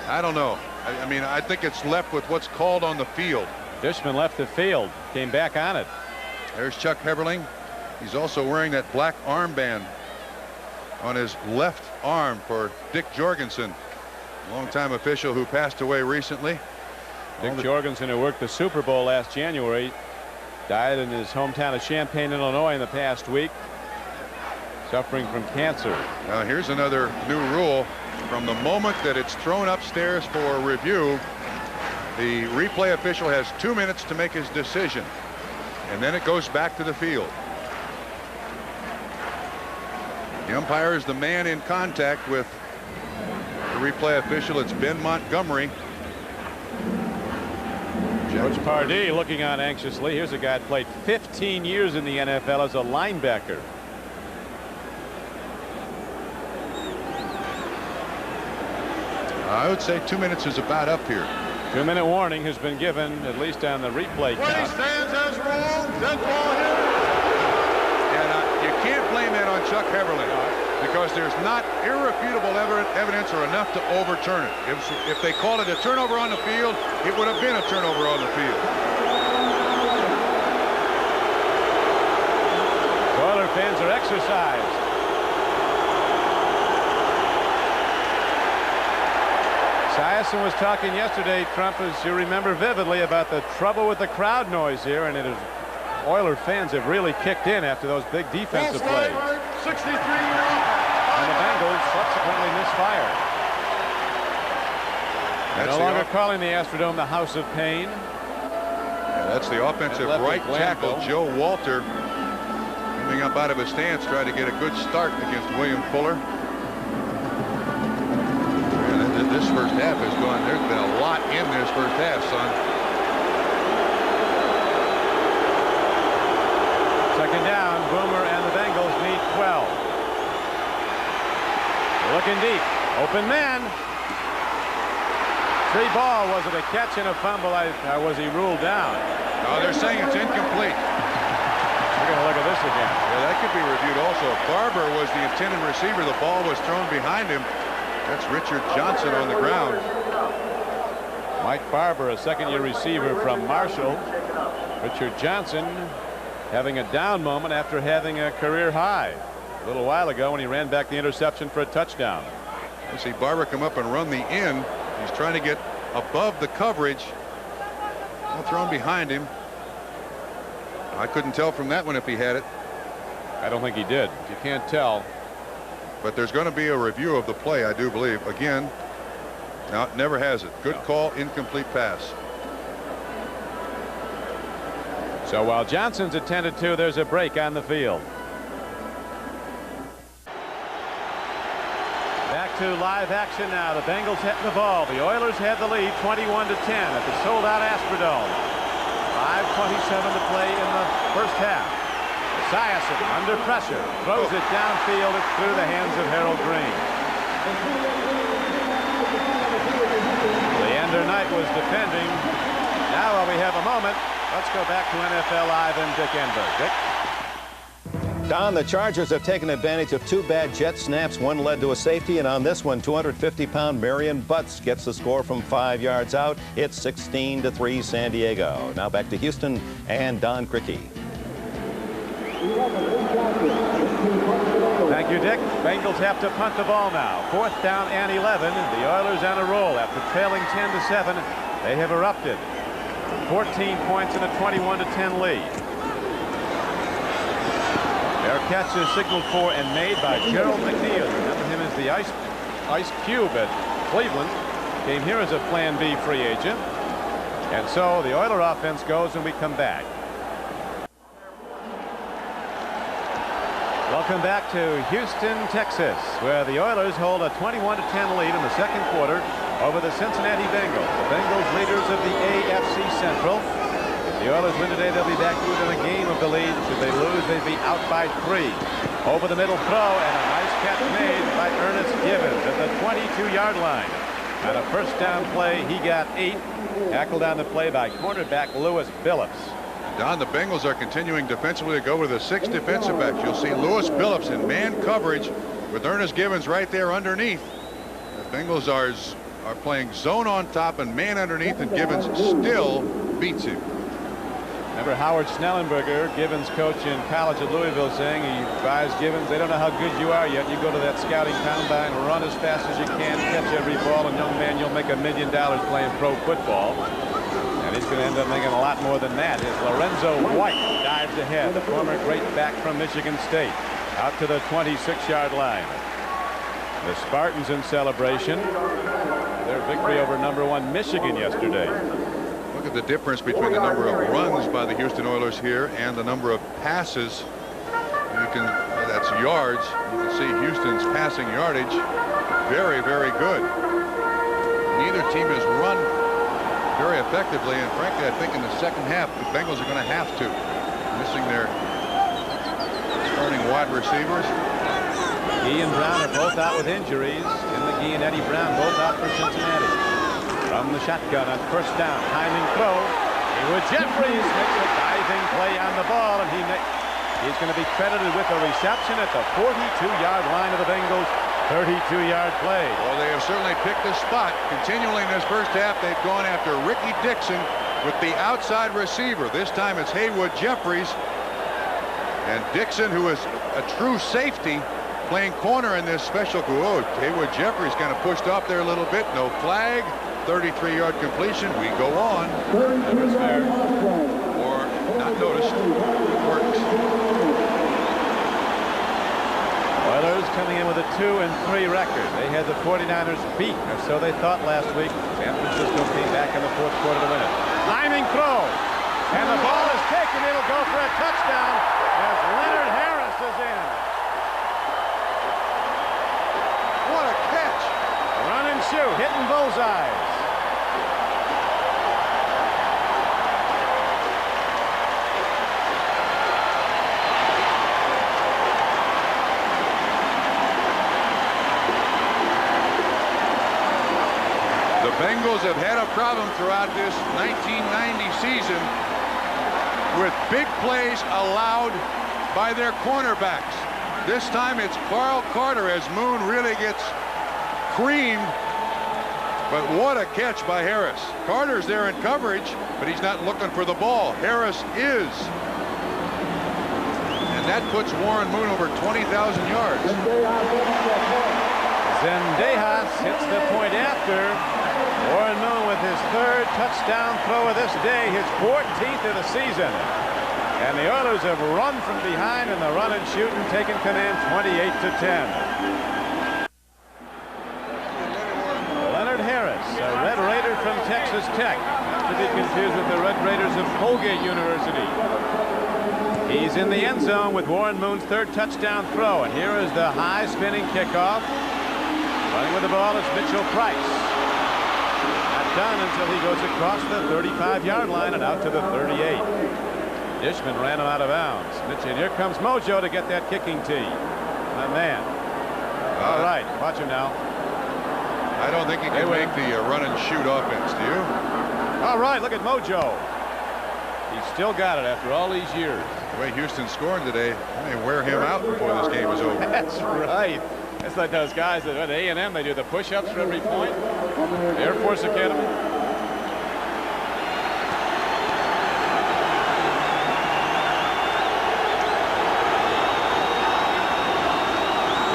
I don't know. I mean, I think it's left with what's called on the field. Dishman left the field, came back on it. There's Chuck Heverling. He's also wearing that black armband on his left arm for Dick Jorgensen, longtime official who passed away recently. Dick Jorgensen, who worked the Super Bowl last January, died in his hometown of Champaign, Illinois in the past week, suffering from cancer. Now here's another new rule. From the moment that it's thrown upstairs for review, the replay official has 2 minutes to make his decision, and then it goes back to the field. The umpire is the man in contact with the replay official. It's Ben Montgomery. George Pardee looking on anxiously. Here's a guy that played 15 years in the NFL as a linebacker. I would say 2 minutes is about up here. 2-minute warning has been given, at least on the replay Play count. stands as ruled. Dead ball hit. And you can't blame that on Chuck Heverly because there's not irrefutable evidence or enough to overturn it. If they called it a turnover on the field, it would have been a turnover on the field. Oiler fans are exercised. Esiason was talking yesterday, Trump, as you remember vividly, about the trouble with the crowd noise here, and it is Oiler fans have really kicked in after those big defensive plays. 63-year-old. And the Bengals subsequently misfired. No longer calling the Astrodome the House of Pain. Yeah, that's the offensive right tackle, Joe Walter, coming up out of his stance, trying to get a good start against William Fuller. And this first half has gone. There's been a lot in this first half, son. Second down, Boomer and the Bengals need 12. Looking deep, open man. Free ball. Was it a catch and a fumble? Was he ruled down? No, they're saying it's incomplete. We're going to look at this again. Yeah, that could be reviewed also. Barber was the intended receiver. The ball was thrown behind him. That's Richard Johnson on the ground. Mike Barber, a second-year receiver from Marshall. Richard Johnson having a down moment after having a career high a little while ago when he ran back the interception for a touchdown. You see Barber come up and run the end. He's trying to get above the coverage. Ball thrown behind him. I couldn't tell from that one if he had it. I don't think he did. You can't tell. But there's going to be a review of the play, I do believe. Again, no, never has it. Good call, incomplete pass. So while Johnson's attended to, there's a break on the field. Back to live action now. The Bengals had the ball. The Oilers had the lead 21-10 at the sold-out Astrodome. 5:27 to play in the first half. Esiason under pressure throws it downfield. It's through the hands of Harold Green. Leander Knight was defending. Now while we have a moment, let's go back to NFL Live and Dick Enberg. Dick? Don, the Chargers have taken advantage of two bad jet snaps. One led to a safety, and on this one, 250-pound Marion Butts gets the score from 5 yards out. It's 16-3 San Diego. Now back to Houston and Don Criqui. Thank you, Dick. Bengals have to punt the ball now. 4th down and 11. The Oilers on a roll after trailing 10-7. They have erupted. 14 points in a 21-10 lead. Their catch is signaled for and made by Gerald McNeil. Remember him as the Ice Cube at Cleveland. Came here as a Plan B free agent. And so the Oiler offense goes and we come back. Welcome back to Houston, Texas, where the Oilers hold a 21-10 lead in the second quarter over the Cincinnati Bengals. The Bengals leaders of the AFC Central. If the Oilers win today, they'll be back within a game of the lead. Should they lose, they'd be out by 3. Over the middle throw, and a nice catch made by Ernest Givens at the 22-yard line. On a first down play, he got 8. Tackled on the play by cornerback Lewis Billups. Don, the Bengals are continuing defensively to go with the 6 defensive backs. You'll see Lewis Billups in man coverage with Ernest Givens right there underneath. The Bengals are playing zone on top and man underneath, and Givens still beats him. Remember Howard Snellenberger, Givens' coach in college at Louisville, saying he advised Givens, they don't know how good you are yet. You go to that scouting combine, run as fast as you can, catch every ball, and young man, you'll make $1 million playing pro football. And he's going to end up making a lot more than that. As Lorenzo White dives ahead, the former great back from Michigan State, out to the 26-yard line. The Spartans in celebration. Their victory over #1 Michigan yesterday. Look at the difference between the number of runs by the Houston Oilers here and the number of passes. That's yards. You can see Houston's passing yardage very, very good. Neither team has run very effectively, and frankly, I think in the second half, the Bengals are going to have to. Missing their starting wide receivers. McGee and Brown are both out with injuries. Tim McGee and Eddie Brown both out for Cincinnati. From the shotgun on first down, timing throw. Haywood Jeffries makes a diving play on the ball, and he's going to be credited with a reception at the 42-yard line of the Bengals. 32-yard play. Well, they have certainly picked a spot. Continually in this first half, they've gone after Ricky Dixon with the outside receiver. This time it's Haywood Jeffries. And Dixon, who is a true safety, playing corner in this special. Oh, Haywood Jeffries kind of pushed off there a little bit. No flag. 33-yard completion. We go on. That was fair. Or not noticed. Works. Oilers coming in with a 2-3 record. They had the 49ers beat, or so they thought last week. San Francisco came back in the fourth quarter to win it. Timing throw. And the ball is taken. It'll go for a touchdown as Leonard Harris is in. What a catch. Run and shoot. Hitting bullseyes. The Bengals have had a problem throughout this 1990 season with big plays allowed by their cornerbacks. This time it's Carl Carter as Moon really gets creamed. But what a catch by Harris. Carter's there in coverage, but he's not looking for the ball. Harris is. And that puts Warren Moon over 20,000 yards. Zendejas hits the point after. Warren Moon with his third touchdown throw of this day, his 14th of the season. And the Oilers have run from behind in the run and shoot and taken command 28-10. Leonard Harris, a Red Raider from Texas Tech, not to be confused with the Red Raiders of Colgate University. He's in the end zone with Warren Moon's third touchdown throw. And here is the high spinning kickoff. Running with the ball is Mitchell Price. Done until he goes across the 35-yard line and out to the 38. Dishman ran him out of bounds. And here comes Mojo to get that kicking tee. My man. All right, watch him now. I don't think he can make the run and shoot offense, do you? All right, look at Mojo. He's still got it after all these years. The way Houston's scoring today, they may wear him out before this game is over. That's right. It's like those guys at A&M, they do the push-ups for every point. Air Force Academy.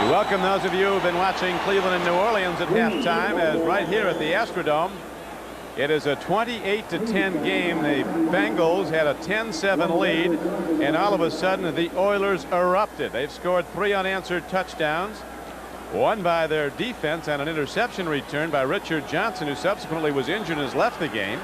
We welcome those of you who have been watching Cleveland and New Orleans at halftime, as right here at the Astrodome. It is a 28-10 game. The Bengals had a 10-7 lead, and all of a sudden the Oilers erupted. They've scored 3 unanswered touchdowns. One by their defense and an interception return by Richard Johnson, who subsequently was injured and has left the game.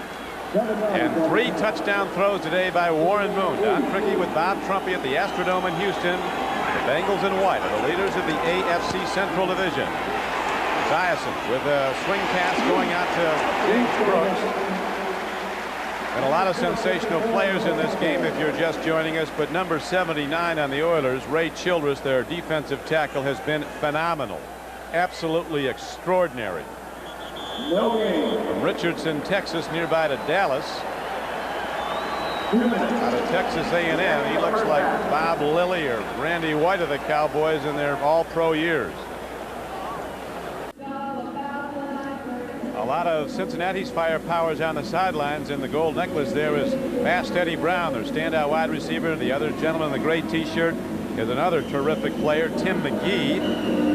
And 3 touchdown throws today by Warren Moon. Don Criqui with Bob Trumpy at the Astrodome in Houston. The Bengals in white are the leaders of the AFC Central Division. Esiason with a swing pass going out to James Brooks. And a lot of sensational players in this game if you're just joining us, but number 79 on the Oilers, Ray Childress, their defensive tackle, has been phenomenal. Absolutely extraordinary. From Richardson, Texas, nearby to Dallas. Out of Texas A&M, he looks like Bob Lilly or Randy White of the Cowboys in their all-pro years. A lot of Cincinnati's firepowers on the sidelines, and the gold necklace there is Fast Eddie Brown, their standout wide receiver. The other gentleman in the gray T-shirt is another terrific player, Tim McGee.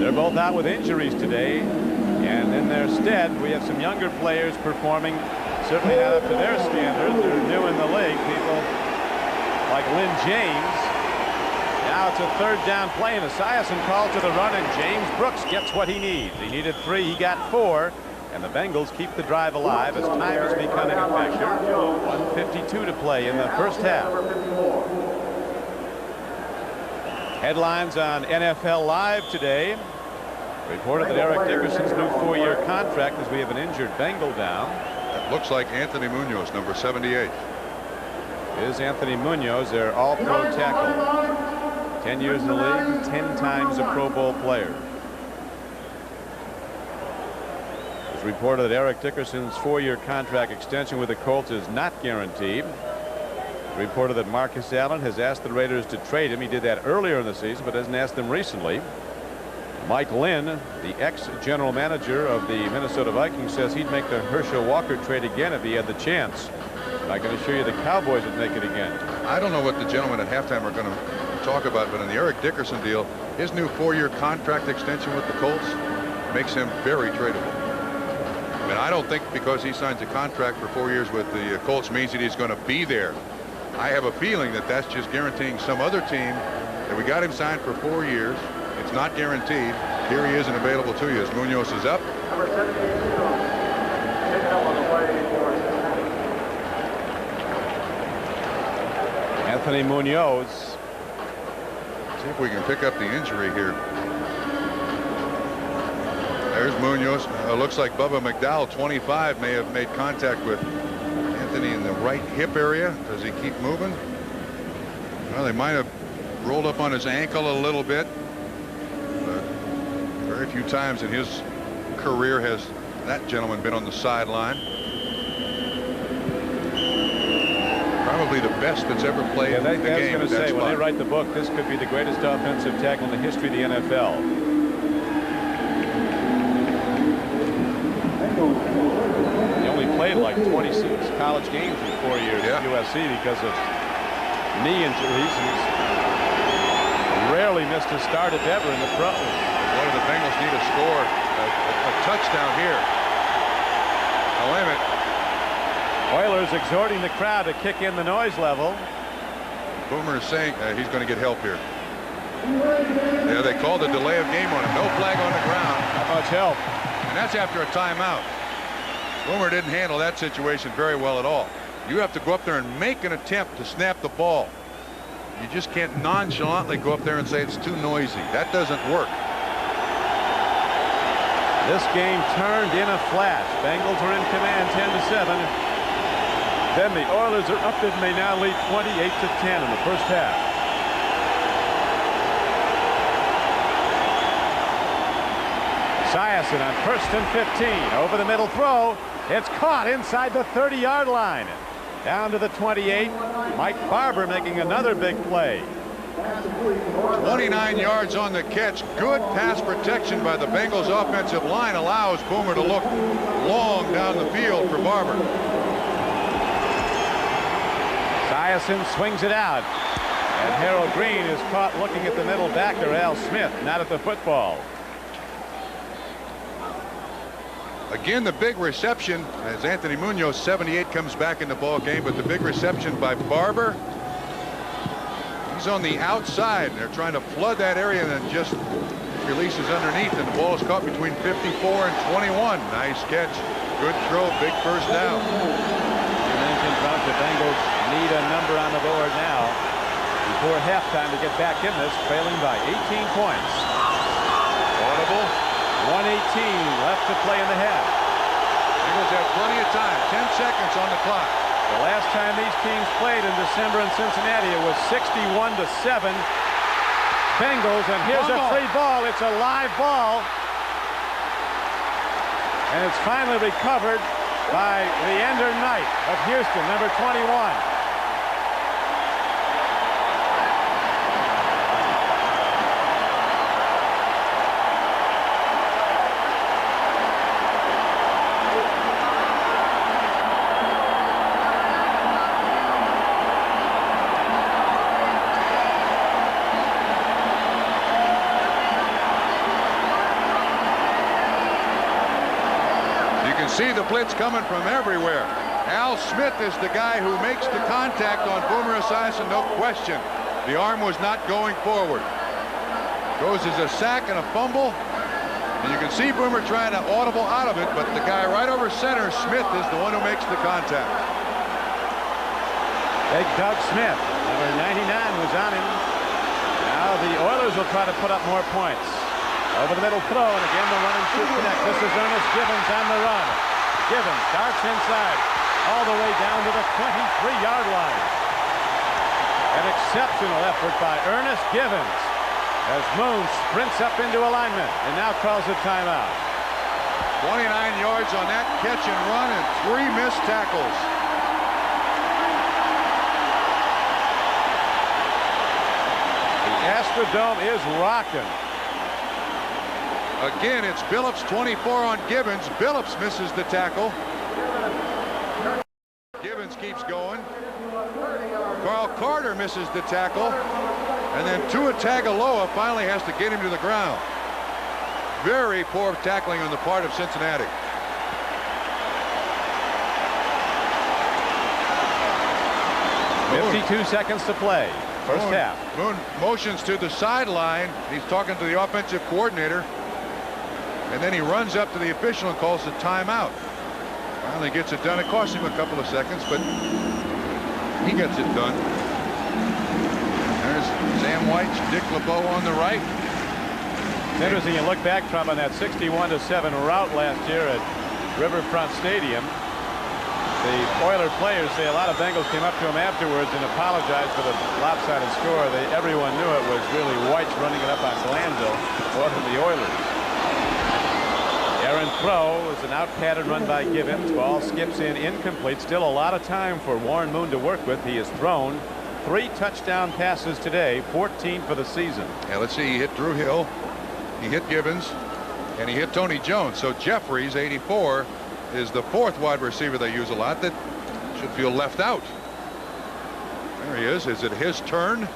They're both out with injuries today, and in their stead, we have some younger players performing, certainly not up to their standards. They're new in the league, people like Lynn James. Now it's a third down play, and Esiason calls to the run, and James Brooks gets what he needs. He needed 3, he got 4. And the Bengals keep the drive alive as time is becoming a factor. 1:52 to play in the first half. Headlines on NFL Live today reported that Eric Dickerson's new 4-year contract, as we have an injured Bengal down. That looks like Anthony Munoz, number 78. Is Anthony Munoz, their all-pro tackle. 10 years in the league, 10 times a Pro Bowl player. It's reported that Eric Dickerson's 4-year contract extension with the Colts is not guaranteed. Reported that Marcus Allen has asked the Raiders to trade him. He did that earlier in the season, but hasn't asked them recently. Mike Lynn, the ex-general manager of the Minnesota Vikings, says he'd make the Herschel Walker trade again if he had the chance. And I can assure you the Cowboys would make it again. I don't know what the gentlemen at halftime are going to talk about, but in the Eric Dickerson deal, his new 4-year contract extension with the Colts makes him very tradable. I mean, I don't think because he signs a contract for 4 years with the Colts means that he's going to be there. I have a feeling that that's just guaranteeing some other team that we got him signed for 4 years. It's not guaranteed. Here he is and available to you as Munoz is up. Number 78, taken up on the play for Cincinnati. Anthony Munoz. See if we can pick up the injury here. There's Munoz. Looks like Bubba McDowell, 25, may have made contact with Anthony in the right hip area. Does he keep moving? Well, they might have rolled up on his ankle a little bit. But very few times in his career has that gentleman been on the sideline. Probably the best that's ever played in the game. I was going to say, when they write the book, this could be the greatest offensive tackle in the history of the NFL. He only played like 26 college games in 4 years at USC because of knee injuries. He's rarely missed a start if ever in the pros. Boy, the Bengals need to score a touchdown here. Now, wait a minute. Oilers exhorting the crowd to kick in the noise level. Boomer is saying he's going to get help here. Yeah, they called a delay of game on him. No flag on the ground. How much help? And that's after a timeout. Boomer didn't handle that situation very well at all. You have to go up there and make an attempt to snap the ball. You just can't nonchalantly go up there and say it's too noisy. That doesn't work. This game turned in a flash. Bengals are in command 10-7. Then the Oilers are up and may now lead 28-10 in the first half. Esiason on 1st and 15. Over the middle throw. It's caught inside the 30-yard line. Down to the 28. Mike Barber making another big play. 29 yards on the catch. Good pass protection by the Bengals offensive line allows Boomer to look long down the field for Barber. Esiason swings it out. And Harold Green is caught looking at the middle backer, Al Smith, not at the football. Again, the big reception as Anthony Munoz, 78, comes back in the ball game, but the big reception by Barber. He's on the outside. They're trying to flood that area and then just releases underneath, and the ball is caught between 54 and 21. Nice catch. Good throw. Big first down. You mentioned about the Bengals need a number on the board now before halftime to get back in this, trailing by 18 points. Audible. 1:18 left to play in the half. Bengals have plenty of time. 10 seconds on the clock. The last time these teams played in December in Cincinnati, it was 61-7. Bengals, and here's a free ball. It's a live ball. And it's finally recovered by the Ender Knight of Houston, number 21. See the blitz coming from everywhere. Al Smith is the guy who makes the contact on Boomer Esiason, no question. The arm was not going forward. Goes as a sack and a fumble. And you can see Boomer trying to audible out of it, but the guy right over center, Smith, is the one who makes the contact. Big Doug Smith, number 99, was on him. Now the Oilers will try to put up more points. Over the middle throw, and again the run and shoot connect. This is Ernest Givens on the run. Givens darts inside all the way down to the 23-yard line. An exceptional effort by Ernest Givens as Moon sprints up into alignment and now calls a timeout. 29 yards on that catch and run and 3 missed tackles. The Astrodome is rocking. Again, it's Billups 24 on Givens. Billups misses the tackle. Givens keeps going. Carl Carter misses the tackle. And then Tua Tagovailoa finally has to get him to the ground. Very poor tackling on the part of Cincinnati. Moon. 52 seconds to play. First half. Moon motions to the sideline. He's talking to the offensive coordinator. And then he runs up to the official and calls a timeout. Finally gets it done. It cost him a couple of seconds, but he gets it done. There's Sam White, Dick LeBeau on the right. It's interesting you look back, Trump, on that 61-7 rout last year at Riverfront Stadium. The Oiler players say a lot of Bengals came up to him afterwards and apologized for the lopsided score. Everyone knew it was really White's running it up on Glanville more than the Oilers. Aaron throw is an out pattern run by Givens. Ball skips in incomplete. Still a lot of time for Warren Moon to work with. He has thrown 3 touchdown passes today, 14 for the season. Yeah, let's see. He hit Drew Hill. He hit Givens. And he hit Tony Jones. So Jeffries, 84, is the 4th wide receiver they use a lot that should feel left out. There he is. Is it his turn?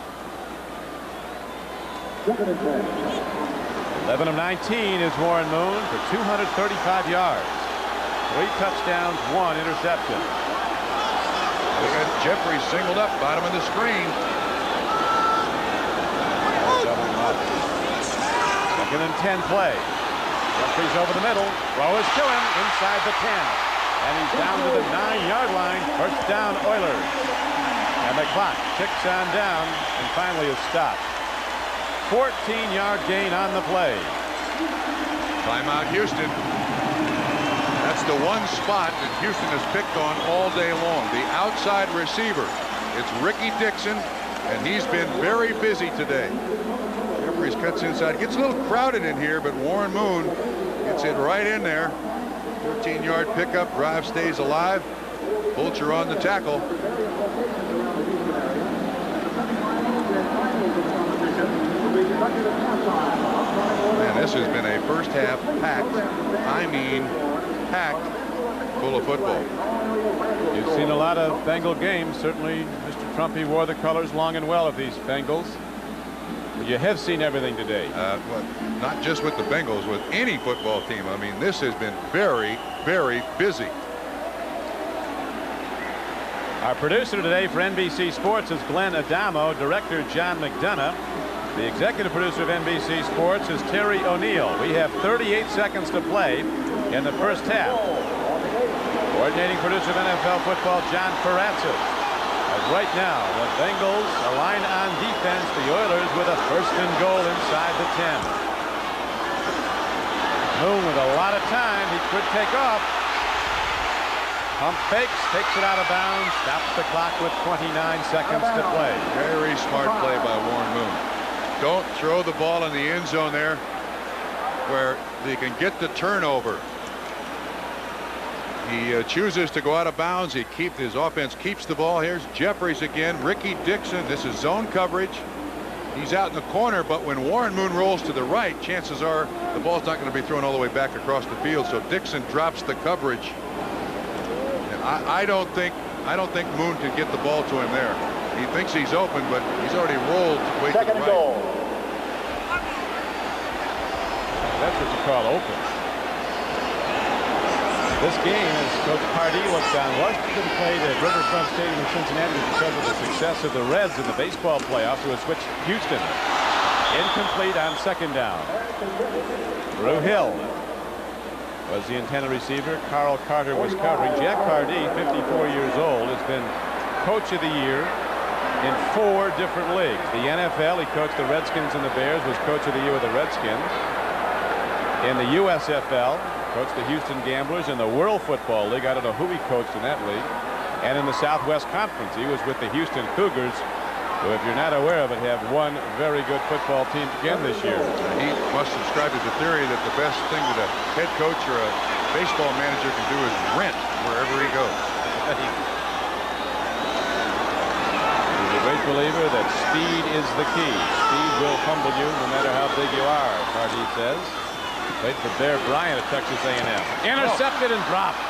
11 of 19 is Warren Moon for 235 yards. 3 touchdowns, 1 interception. We got Jeffries singled up, bottom of the screen. Second and 10 play. Jeffries over the middle. Throw is to him inside the 10. And he's down to the 9-yard line. First down, Oilers. And the clock ticks on down and finally is stopped. 14-yard gain on the play. Timeout, Houston. That's the one spot that Houston has picked on all day long. The outside receiver. It's Ricky Dixon, and he's been very busy today. Jeffries cuts inside. Gets a little crowded in here, but Warren Moon gets it right in there. 13-yard pickup. Drive stays alive. Fulcher on the tackle. Man, this has been a first half packed, I mean packed, full of football. You've seen a lot of Bengal games. Certainly Mr. Trumpy wore the colors long and well of these Bengals. But you have seen everything today. Well, not just with the Bengals, with any football team. I mean, this has been very, very busy. Our producer today for NBC Sports is Glenn Adamo. Director John McDonough. The executive producer of NBC Sports is Terry O'Neill. We have 38 seconds to play in the first half. Coordinating producer of NFL football, John Paratzis. As right now, the Bengals align on defense. The Oilers with a 1st and goal inside the 10. Moon with a lot of time. He could take off. Pump fakes, takes it out of bounds, stops the clock with 29 seconds to play. Very smart play by Warren Moon. Don't throw the ball in the end zone there where they can get the turnover. He chooses to go out of bounds. His offense keeps the ball. Here's Jeffries again. Ricky Dixon. This is zone coverage. He's out in the corner, but when Warren Moon rolls to the right, chances are the ball's not going to be thrown all the way back across the field. So Dixon drops the coverage. And I don't think Moon can get the ball to him there. He thinks he's open, but he's already rolled way to the right. Goal. That's what you call open. This game, as Coach Pardee looks down, Washington played at Riverfront Stadium in Cincinnati because of the success of the Reds in the baseball playoffs, who have switched to Houston. Incomplete on 2nd down. Drew Hill was the intended receiver. Carl Carter was covering. Jack Pardee, 54 years old, has been Coach of the Year in 4 different leagues. The NFL, he coached the Redskins and the Bears, was Coach of the Year with the Redskins. In the USFL, coached the Houston Gamblers. In the World Football League, I don't know who he coached in that league. And in the Southwest Conference, he was with the Houston Cougars who, if you're not aware of it, have one very good football team again this year. He must subscribe to the theory that the best thing that a head coach or a baseball manager can do is rent wherever he goes. He's a great believer that speed is the key. Speed will humble you no matter how big you are, Pardee says. Wait for Bear Bryant at Texas A&M. Intercepted and dropped.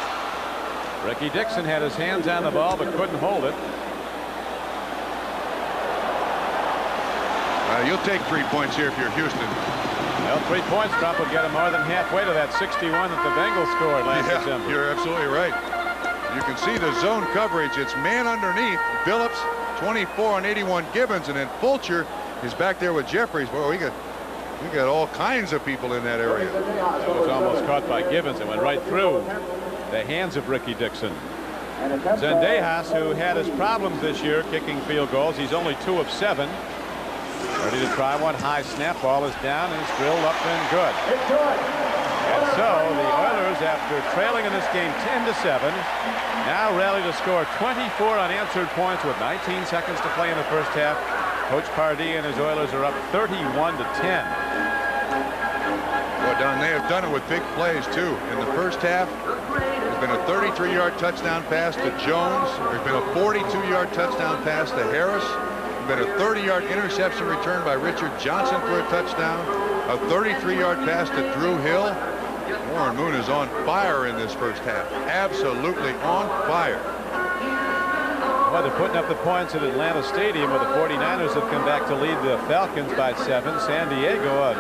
Ricky Dixon had his hands on the ball but couldn't hold it. You'll take 3 points here if you're Houston. Well, 3 points, Trump would get him more than halfway to that 61 that the Bengals scored last December. You're absolutely right. You can see the zone coverage. It's man underneath. Phillips, 24 on 81 Gibbons, and then Fulcher is back there with Jeffries. Boy, we got all kinds of people in that area. It was almost caught by Gibbons and went right through the hands of Ricky Dixon. Zendejas, who had his problems this year kicking field goals, he's only 2 of 7. Ready to try one. High snap. Ball is down and it's drilled up and good. And so the Oilers, after trailing in this game 10-7, now rally to score 24 unanswered points with 19 seconds to play in the first half. Coach Pardee and his Oilers are up 31-10. Well, Don, they have done it with big plays too. In the first half, there's been a 33-yard touchdown pass to Jones. There's been a 42-yard touchdown pass to Harris. Been a 30-yard interception return by Richard Johnson for a touchdown. A 33-yard pass to Drew Hill. Warren Moon is on fire in this first half. Absolutely on fire. Well, they're putting up the points at Atlanta Stadium, where the 49ers have come back to lead the Falcons by 7. San Diego, an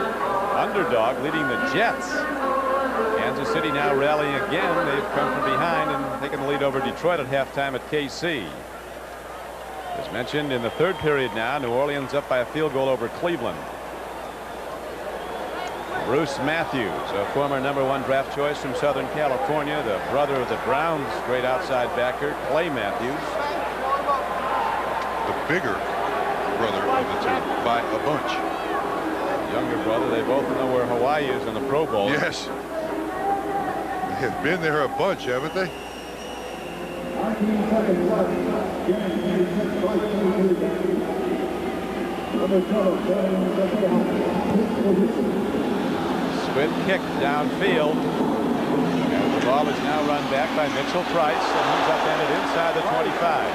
underdog, leading the Jets. Kansas City now rallying again. They've come from behind and taken the lead over Detroit at halftime at KC. As mentioned, in the third period now, New Orleans up by a field goal over Cleveland. Bruce Matthews, a former #1 draft choice from Southern California, the brother of the Browns' great outside backer, Clay Matthews. The bigger brother of the two by a bunch. Younger brother, they both know where Hawaii is in the Pro Bowl. Yes. They have been there a bunch, haven't they? Squid kick downfield. And the ball is now run back by Mitchell Price, and he's upended inside the 25.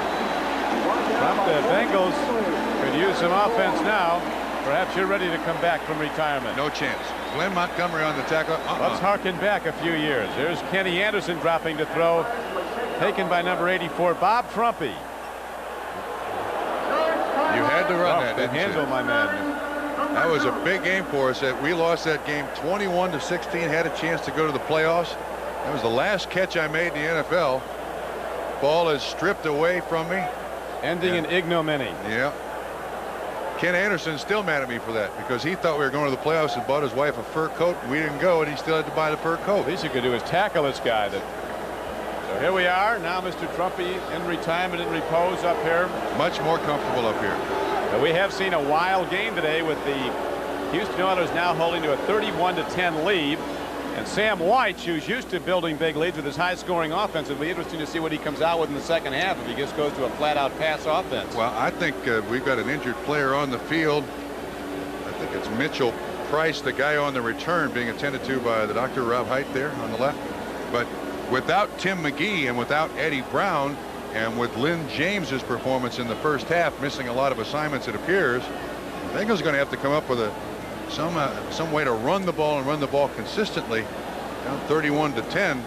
Trump, the Bengals could use some offense now. Perhaps you're ready to come back from retirement. No chance. Glenn Montgomery on the tackle. Let's harken back a few years. There's Kenny Anderson dropping to throw, taken by number 84, Bob Trumpy. You had to run that, didn't handle, you? my man. That was a big game for us. We lost that game 21-16. Had a chance to go to the playoffs. That was the last catch I made in the NFL. Ball is stripped away from me. Ending in ignominy. Yeah. Ken Anderson's still mad at me for that because he thought we were going to the playoffs and bought his wife a fur coat, and we didn't go, and he still had to buy the fur coat. At least you could do is tackle this guy. So here we are now, Mr. Trumpy in retirement and repose up here. Much more comfortable up here. But we have seen a wild game today with the Houston Oilers now holding to a 31-10 lead. And Sam White, who's used to building big leads with his high-scoring offense, it'll be interesting to see what he comes out with in the second half if he just goes to a flat-out pass offense. Well, I think we've got an injured player on the field. I think it's Mitchell Price, the guy on the return, being attended to by the doctor, Rob Height, there on the left. But without Tim McGee and without Eddie Brown and with Lynn James's performance in the first half, missing a lot of assignments, it appears, the Bengals are going to have to come up with some way to run the ball and run the ball consistently. Down 31-10.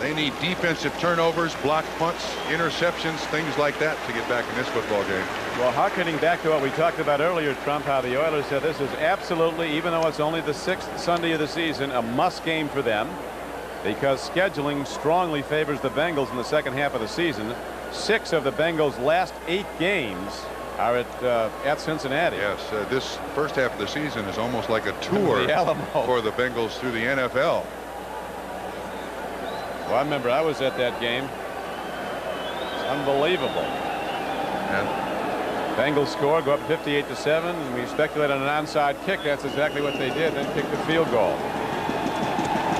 They need defensive turnovers, blocked punts, interceptions, things like that to get back in this football game. Well, harkening back to what we talked about earlier, Trump, how the Oilers said this is absolutely, even though it's only the 6th Sunday of the season, a must game for them because scheduling strongly favors the Bengals in the second half of the season. 6 of the Bengals' last 8 games are at Cincinnati. Yes, this first half of the season is almost like a tour for the Bengals through the NFL. Well, I remember I was at that game. It's unbelievable. And Bengals score, go up 58-7, and we speculate on an onside kick. That's exactly what they did, then kick the field goal.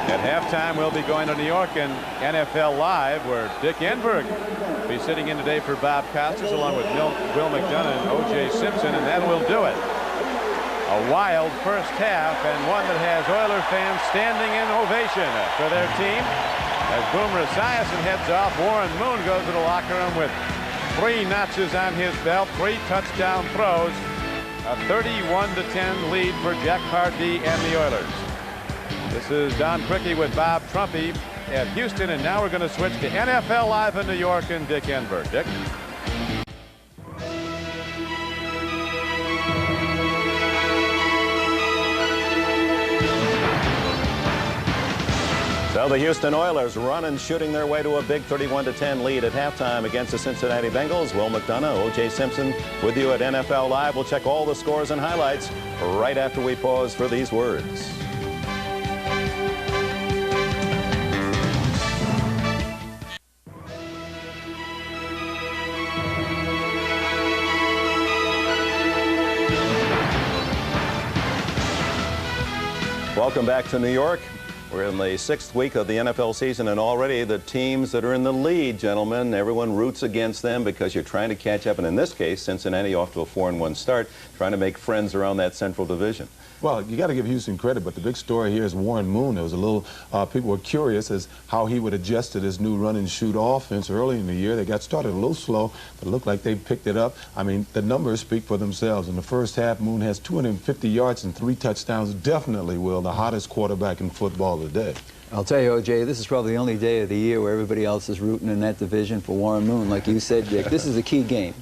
At halftime, we'll be going to New York and NFL Live, where Dick Enberg will be sitting in today for Bob Costas, along with Will McDonough and O.J. Simpson, and that will do it. A wild first half, and one that has Oiler fans standing in ovation for their team. As Boomer Esiason heads off, Warren Moon goes to the locker room with 3 notches on his belt, 3 touchdown throws, a 31-10 lead for Jack Pardee and the Oilers. This is Don Criqui with Bob Trumpy at Houston, and now we're going to switch to NFL Live in New York and Dick Enberg. Dick? So the Houston Oilers running, shooting their way to a big 31-10 lead at halftime against the Cincinnati Bengals. Will McDonough, O.J. Simpson with you at NFL Live. We'll check all the scores and highlights right after we pause for these words. Welcome back to New York. We're in the 6th week of the NFL season, and already the teams that are in the lead, gentlemen, everyone roots against them because you're trying to catch up. And in this case, Cincinnati off to a 4-1 start, trying to make friends around that Central Division. Well, you got to give Houston credit, but the big story here is Warren Moon. There was a little, people were curious as how he would adjust to this new run-and-shoot offense early in the year. They got started a little slow, but it looked like they picked it up. I mean, the numbers speak for themselves. In the first half, Moon has 250 yards and 3 touchdowns. Definitely, Will, the hottest quarterback in football today. I'll tell you, O.J., this is probably the only day of the year where everybody else is rooting in that division for Warren Moon. Like you said, Dick, this is a key game.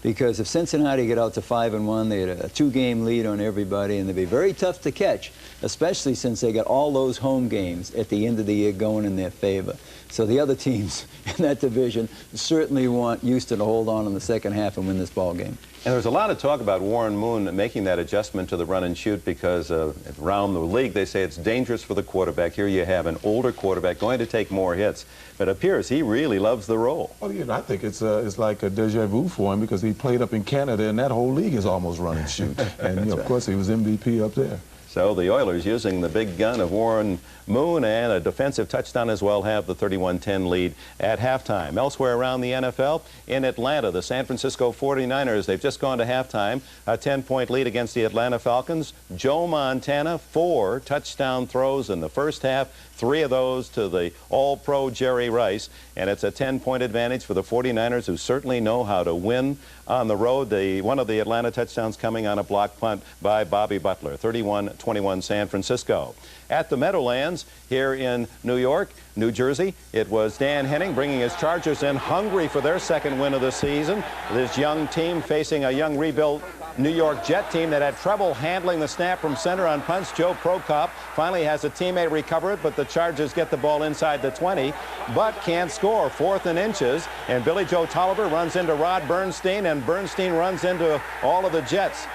Because if Cincinnati get out to 5-1, they had a 2-game lead on everybody, and they'd be very tough to catch, especially since they got all those home games at the end of the year going in their favor. So the other teams in that division certainly want Houston to hold on in the second half and win this ball game. And there's a lot of talk about Warren Moon making that adjustment to the run and shoot because around the league they say it's dangerous for the quarterback. Here you have an older quarterback going to take more hits. But it appears he really loves the role. Oh, yeah, I think it's like a deja vu for him because he played up in Canada and that whole league is almost run and shoot. And, you know, of course, he was MVP up there. So the Oilers, using the big gun of Warren Moon and a defensive touchdown as well, have the 31-10 lead at halftime. Elsewhere around the NFL, in Atlanta, the San Francisco 49ers, they've just gone to halftime, a 10-point lead against the Atlanta Falcons. Joe Montana, 4 touchdown throws in the first half, 3 of those to the All-Pro Jerry Rice, and it's a 10-point advantage for the 49ers, who certainly know how to win on the road. One of the Atlanta touchdowns coming on a block punt by Bobby Butler, 31-21 San Francisco. At the Meadowlands here in New York, New Jersey, it was Dan Henning bringing his Chargers in, hungry for their second win of the season. This young team facing a young rebuilt New York Jet team that had trouble handling the snap from center on punts. Joe Prokop finally has a teammate recover it, but the Chargers get the ball inside the 20, but can't score. 4th and inches, and Billy Joe Tolliver runs into Rod Bernstein, and Bernstein runs into all of the Jets.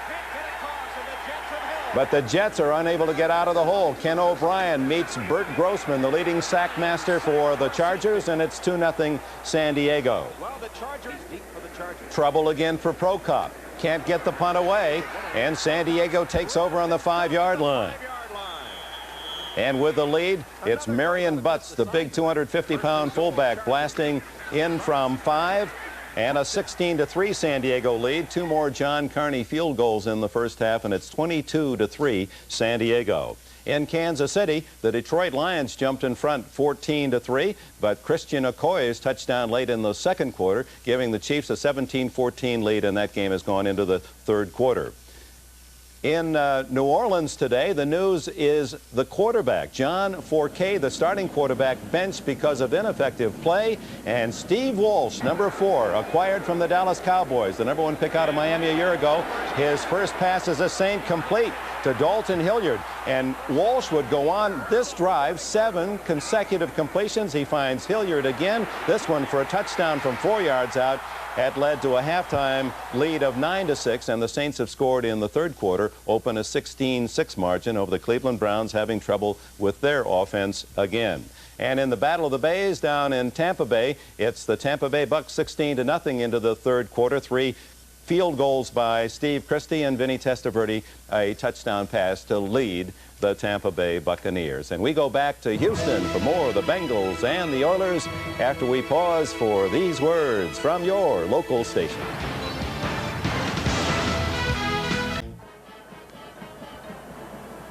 But the Jets are unable to get out of the hole. Ken O'Brien meets Bert Grossman, the leading sack master for the Chargers, and it's 2-0 San Diego. Well, the Chargers deep for the Chargers. Trouble again for Prokop. Can't get the punt away, and San Diego takes over on the 5-yard line. And with the lead, it's Marion Butts, the big 250-pound fullback, blasting in from 5. And a 16-3 San Diego lead. 2 more John Carney field goals in the first half, and it's 22-3 San Diego. In Kansas City, the Detroit Lions jumped in front 14-3, but Christian Okoye's touchdown late in the second quarter, giving the Chiefs a 17-14 lead, and that game has gone into the third quarter. In New Orleans today, the news is the quarterback, John Forquet, the starting quarterback, benched because of ineffective play, and Steve Walsh, number 4, acquired from the Dallas Cowboys, the #1 pick out of Miami a year ago. His first pass as a Saint complete to Dalton Hilliard, and Walsh would go on this drive, 7 consecutive completions. He finds Hilliard again, this one for a touchdown from 4 yards out. That led to a halftime lead of 9-6, and the Saints have scored in the third quarter, open a 16-6 margin over the Cleveland Browns, having trouble with their offense again. And in the Battle of the Bays down in Tampa Bay, it's the Tampa Bay Bucks 16-0 into the third quarter. 3 field goals by Steve Christie and Vinny Testaverde, a touchdown pass to lead the Tampa Bay Buccaneers. And we go back to Houston for more of the Bengals and the Oilers after we pause for these words from your local station.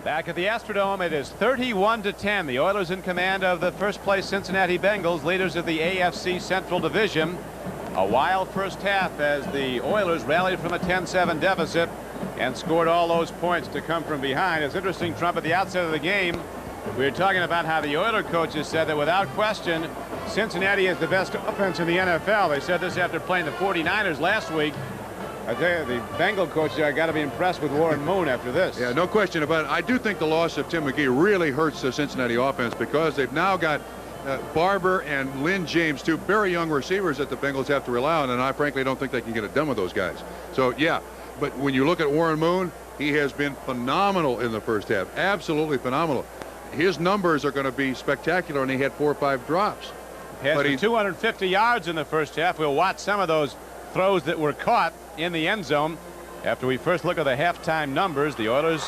Back at the Astrodome, it is 31-10. The Oilers in command of the first place Cincinnati Bengals, leaders of the AFC Central Division. A wild first half as the Oilers rallied from a 10-7 deficit and scored all those points to come from behind. It's interesting, Trump, at the outset of the game, we were talking about how the Oilers coaches said that without question, Cincinnati is the best offense in the NFL. They said this after playing the 49ers last week. I tell you, the Bengal coach there got to be impressed with Warren Moon after this. Yeah, no question about it. I do think the loss of Tim McGee really hurts the Cincinnati offense because they've now got Barber and Lynn James, two very young receivers that the Bengals have to rely on, and I frankly don't think they can get it done with those guys. So, yeah, but when you look at Warren Moon, he has been phenomenal in the first half. Absolutely phenomenal. His numbers are going to be spectacular, and he had 4 or 5 drops. Has 250 yards in the first half. We'll watch some of those throws that were caught in the end zone. After we first look at the halftime numbers, the Oilers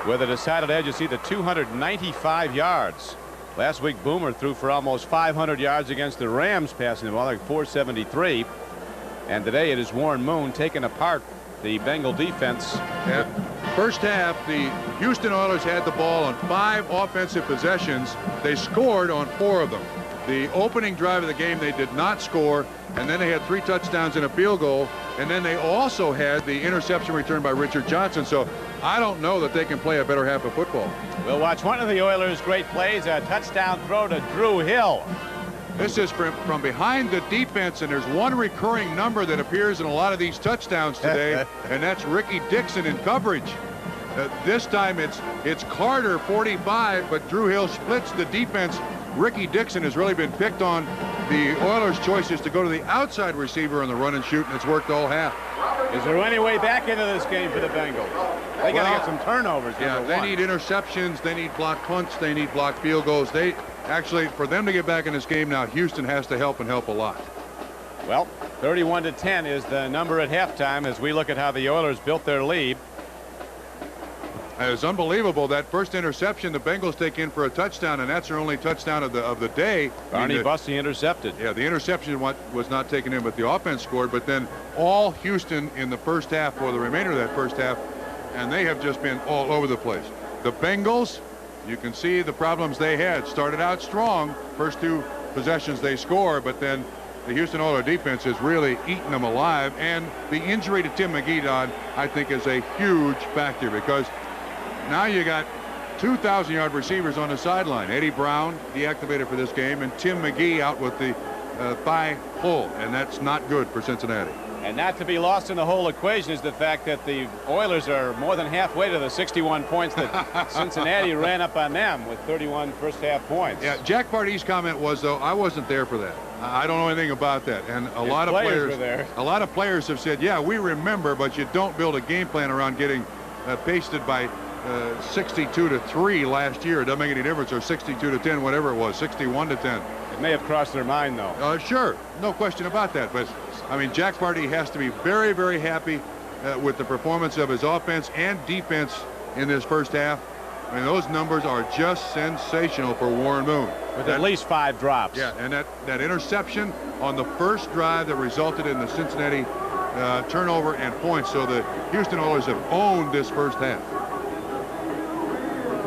with a decided edge. You see the 295 yards. Last week, Boomer threw for almost 500 yards against the Rams, passing the ball like 473. And today it is Warren Moon taking apart the Bengal defense. At first half, the Houston Oilers had the ball on 5 offensive possessions. They scored on 4 of them. The opening drive of the game, they did not score, and then they had 3 touchdowns and a field goal, and then they also had the interception returned by Richard Johnson. So I don't know that they can play a better half of football. We'll watch one of the Oilers' great plays, a touchdown throw to Drew Hill. This is from behind the defense, and there's one recurring number that appears in a lot of these touchdowns today, and that's Ricky Dixon in coverage. This time it's Carter, 45, but Drew Hill splits the defense. Ricky Dixon has really been picked on. The Oilers' choice is to go to the outside receiver on the run and shoot, and it's worked all half. Is there any way back into this game for the Bengals? They got to get some turnovers. Yeah, they need interceptions. They need blocked punts. They need blocked field goals. They actually, for them to get back in this game now, Houston has to help and help a lot. Well, 31-10 is the number at halftime as we look at how the Oilers built their lead. It's unbelievable, that first interception the Bengals take in for a touchdown, and that's their only touchdown of the day. Barney Bussey intercepted. Yeah, the interception was not taken in, but the offense scored. But then all Houston in the first half, or the remainder of that first half, and they have just been all over the place. The Bengals, you can see the problems they had. Started out strong, first 2 possessions they score, but then the Houston Oilers defense has really eaten them alive. And the injury to Tim McGee, Don, I think is a huge factor, because now you got 2,000-yard receivers on the sideline. Eddie Brown deactivated for this game, and Tim McGee out with the thigh pull, and that's not good for Cincinnati. And not to be lost in the whole equation is the fact that the Oilers are more than halfway to the 61 points that Cincinnati ran up on them with 31 first-half points. Yeah, Jack Party's comment was, though, I wasn't there for that. I don't know anything about that. And a lot of players have said, yeah, we remember, but you don't build a game plan around getting pasted by 62-3 last year. It doesn't make any difference, or 62-10, whatever it was, 61-10. It may have crossed their mind, though. Sure, no question about that. But I mean, Jack Party has to be very, very happy with the performance of his offense and defense in this first half. I mean, those numbers are just sensational for Warren Moon. With at least 5 drops. Yeah, and that interception on the first drive that resulted in the Cincinnati turnover and points. So the Houston Oilers have owned this first half.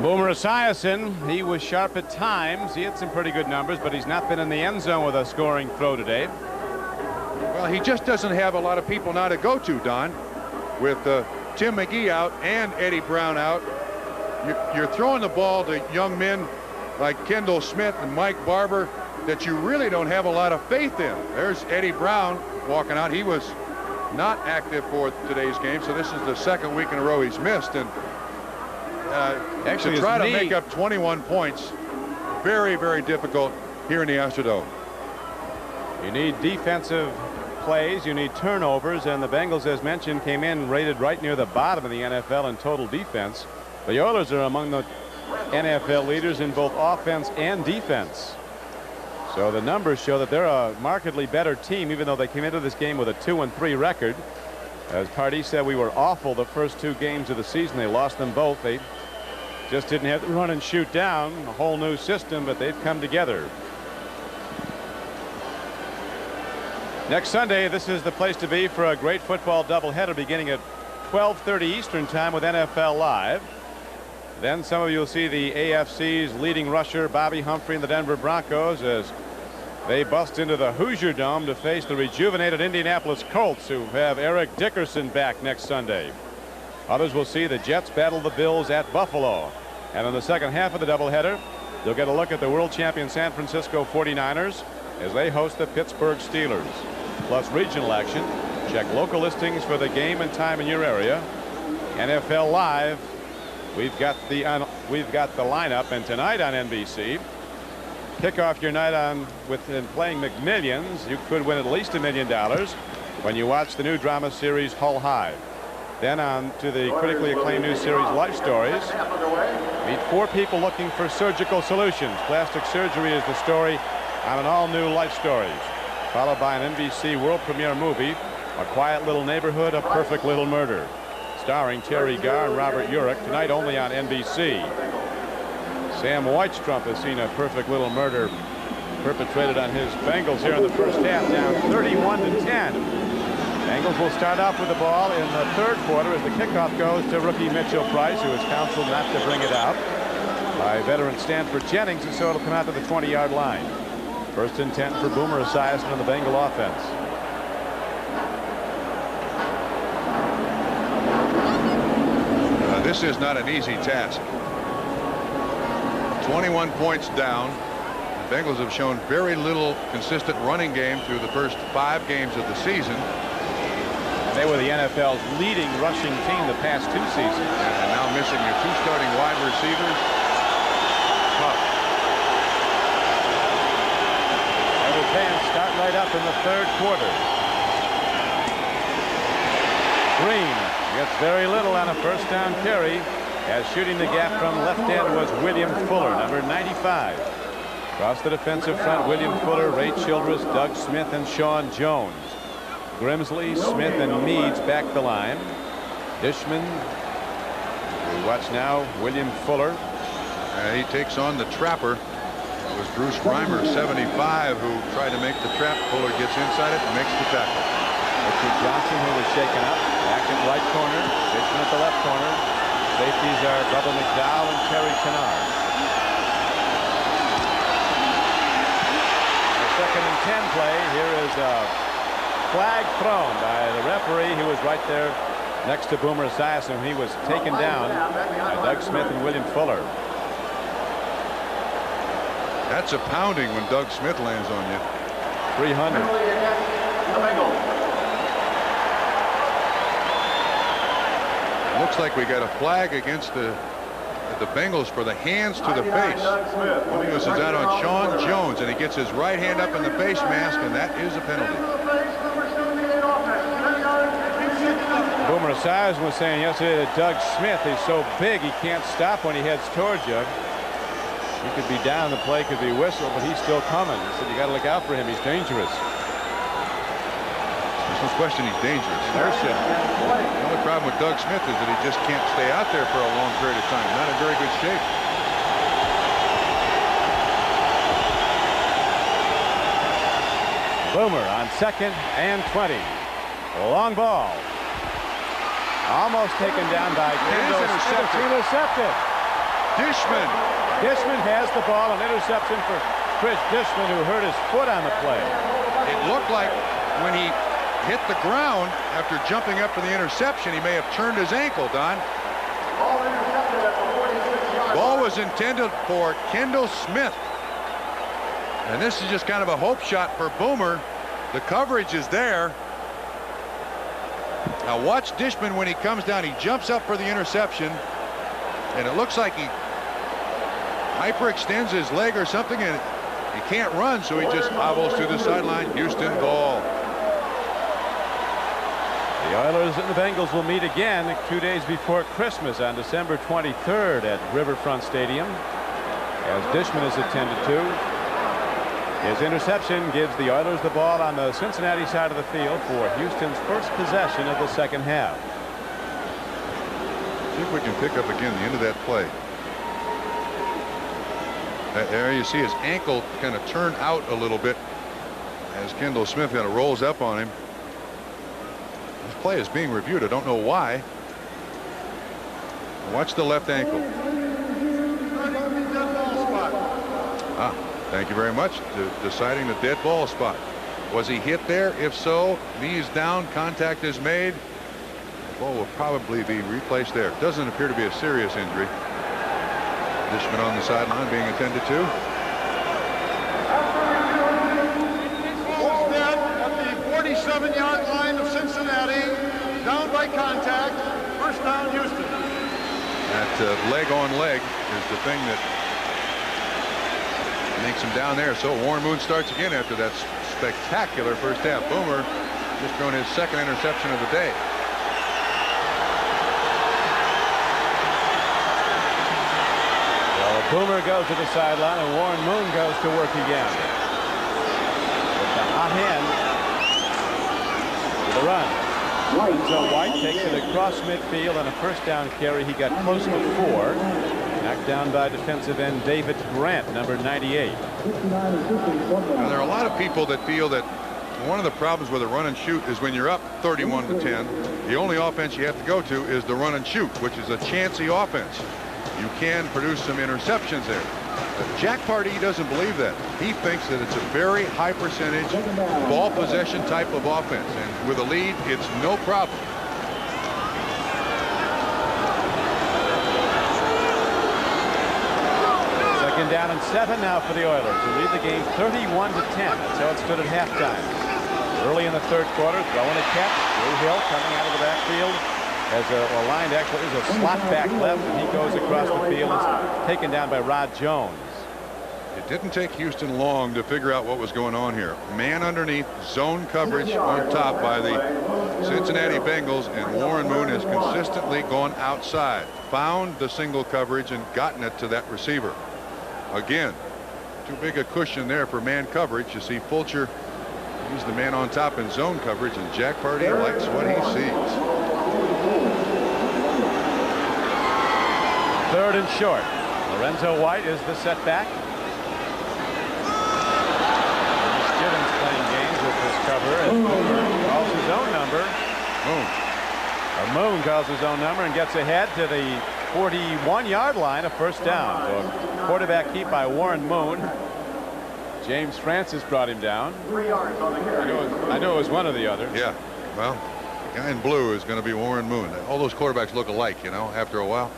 Boomer Esiason, he was sharp at times. He had some pretty good numbers, but he's not been in the end zone with a scoring throw today. Well, he just doesn't have a lot of people now to go to, Don. With Tim McGee out and Eddie Brown out, you're throwing the ball to young men like Kendall Smith and Mike Barber that you really don't have a lot of faith in. There's Eddie Brown walking out. He was not active for today's game, so this is the 2nd week in a row he's missed. And actually, to try to make up 21 points, very, very difficult here in the Astrodome. You need defensive plays, you need turnovers, and the Bengals, as mentioned, came in rated right near the bottom of the NFL in total defense. The Oilers are among the NFL leaders in both offense and defense. So the numbers show that they're a markedly better team, even though they came into this game with a 2-3 record. As Pardee said, we were awful the first 2 games of the season. They lost them both. They just didn't have to run and shoot down. A whole new system, but they've come together. Next Sunday, this is the place to be for a great football doubleheader beginning at 12:30 Eastern Time with NFL Live. Then some of you will see the AFC's leading rusher Bobby Humphrey and the Denver Broncos as they bust into the Hoosier Dome to face the rejuvenated Indianapolis Colts, who have Eric Dickerson back next Sunday. Others will see the Jets battle the Bills at Buffalo. And in the second half of the doubleheader, you'll get a look at the world champion San Francisco 49ers as they host the Pittsburgh Steelers. Plus regional action. Check local listings for the game and time in your area. NFL Live. We've got the lineup, and tonight on NBC, kick off your night on playing McMillions. You could win at least $1 million when you watch the new drama series Hull High. Then on to the critically acclaimed new series Life Stories. Meet 4 people looking for surgical solutions. Plastic surgery is the story on an all-new Life Stories, followed by an NBC world premiere movie, A Quiet Little Neighborhood, A Perfect Little Murder, starring Terry Garr and Robert Urich, tonight only on NBC. Sam Whitestrump has seen A Perfect Little Murder perpetrated on his Bengals here in the first half, down 31-10. Bengals will start off with the ball in the third quarter as the kickoff goes to rookie Mitchell Price, who is counseled not to bring it out by veteran Stanford Jennings, and so it'll come out to the 20-yard line. First and 10 for Boomer Esiason on the Bengal offense. This is not an easy task. 21 points down. The Bengals have shown very little consistent running game through the first 5 games of the season. They were the NFL's leading rushing team the past 2 seasons. And now missing your 2 starting wide receivers. Tough. Bengals fans start right up in the third quarter. Green gets very little on a first down carry, as shooting the gap from left end was William Fuller, number 95. Across the defensive front, William Fuller, Ray Childress, Doug Smith, and Sean Jones. Grimsley, Smith, and Meads back the line. Dishman. We watch now William Fuller. He takes on the trapper. It was Bruce Reimer, 75, who tried to make the trap. Fuller gets inside it and makes the tackle. Richard Johnson, who was shaken up, back in right corner. Dishman at the left corner. Safeties are Bubba McDowell and Terry Kennard. The second and 10 play. Here is a flag thrown by the referee, who was right there next to Boomer Esiason. He was taken down by Doug Smith and William Fuller. That's a pounding when Doug Smith lands on you. 300. Looks like we got a flag against the Bengals for the hands to the face. This is out on Sean Jones, and he gets his right hand up in the face mask, and that is a penalty. Boomer Esiason was saying yesterday that Doug Smith is so big he can't stop when he heads towards you. He could be down, the play could be whistled, but he's still coming. He said you got to look out for him. He's dangerous. There's no question he's dangerous. Inertia. The only problem with Doug Smith is that he just can't stay out there for a long period of time. Not in very good shape. Boomer on 2nd and 20. Long ball. Almost taken down by Kendall. Intercepted. Dishman. Dishman has the ball, an interception for Chris Dishman, who hurt his foot on the play. It looked like when he hit the ground after jumping up for the interception, he may have turned his ankle, Don. Ball was intended for Kendall Smith. And this is just kind of a hope shot for Boomer. The coverage is there. Now watch Dishman when he comes down. He jumps up for the interception, and it looks like he hyperextends his leg or something, and he can't run, so he just hobbles to the sideline. Houston ball. The Oilers and the Bengals will meet again 2 days before Christmas on December 23rd at Riverfront Stadium, as Dishman is attended to. His interception gives the Oilers the ball on the Cincinnati side of the field for Houston's first possession of the second half. See if we can pick up again the end of that play. There you see his ankle kind of turn out a little bit as Kendall Smith kind of rolls up on him. This play is being reviewed. I don't know why. Watch the left ankle. Thank you very much. Deciding the dead ball spot. Was he hit there? If so, knees down, contact is made. The ball will probably be replaced there. Doesn't appear to be a serious injury. Dishman on the sideline being attended to. Olmsted at the 47-yard line of Cincinnati. Down by contact. First down, Houston. That leg on leg is the thing that makes him down there. So Warren Moon starts again after that spectacular first half. Boomer just thrown his second interception of the day. Well, Boomer goes to the sideline and Warren Moon goes to work again. With the hot hand to the run. So White takes it across midfield on a first down carry. He got close to 4. Knocked down by defensive end David Grant, number 98. Now, there are a lot of people that feel that one of the problems with a run and shoot is when you're up 31-10, the only offense you have to go to is the run and shoot, which is a chancy offense. You can produce some interceptions there. But Jack Pardee doesn't believe that. He thinks that it's a very high percentage ball possession type of offense, and with a lead, it's no problem. Second down and 7 now for the Oilers, who lead the game 31-10. That's how it stood at halftime. Early in the third quarter, throwing a catch. Drew Hill coming out of the backfield as a line actually is a slot back left, and he goes across the field and taken down by Rod Jones. It didn't take Houston long to figure out what was going on here. Man underneath, zone coverage on top by the Cincinnati Bengals, and Warren Moon has consistently gone outside, found the single coverage and gotten it to that receiver. Again, too big a cushion there for man coverage. You see Fulcher, he's the man on top in zone coverage, and Jack Pardee likes what he sees. Third and short. Lorenzo White is the setback. Gibbons playing games with this cover as Boomer calls his own number. Moon calls his own number and gets ahead to the 41-yard line, a first down. So a quarterback keep by Warren Moon. James Francis brought him down. 3 yards on the carry. I know it was one or the other. Yeah, well, the guy in blue is going to be Warren Moon. All those quarterbacks look alike, you know, after a while.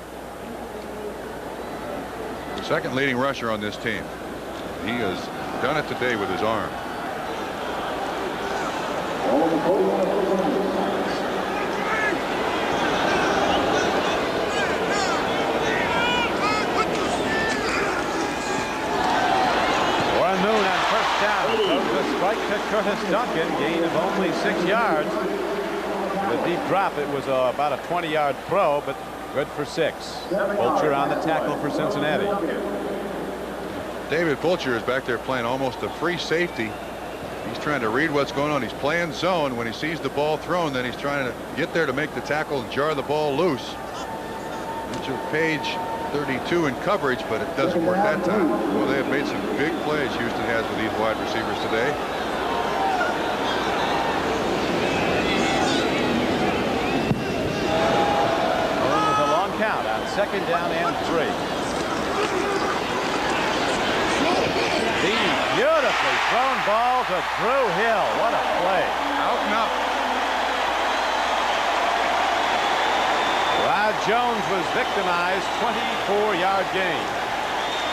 The second leading rusher on this team. He has done it today with his arm. Warren Moon on first down. Throws the strike to Curtis Duncan. Gain of only 6 yards. The deep drop, it was about a 20-yard throw, but good for 6. Fulcher on the tackle for Cincinnati. David Fulcher is back there playing almost a free safety. He's trying to read what's going on. He's playing zone. When he sees the ball thrown, then he's trying to get there to make the tackle and jar the ball loose. Mitchell Page 32 in coverage, but it doesn't work that time. Well, they have made some big plays Houston has with these wide receivers today. With a long count on second down and 3. The beautifully thrown ball to Drew Hill. What a play. Out and up. Rod Jones was victimized. 24-yard gain.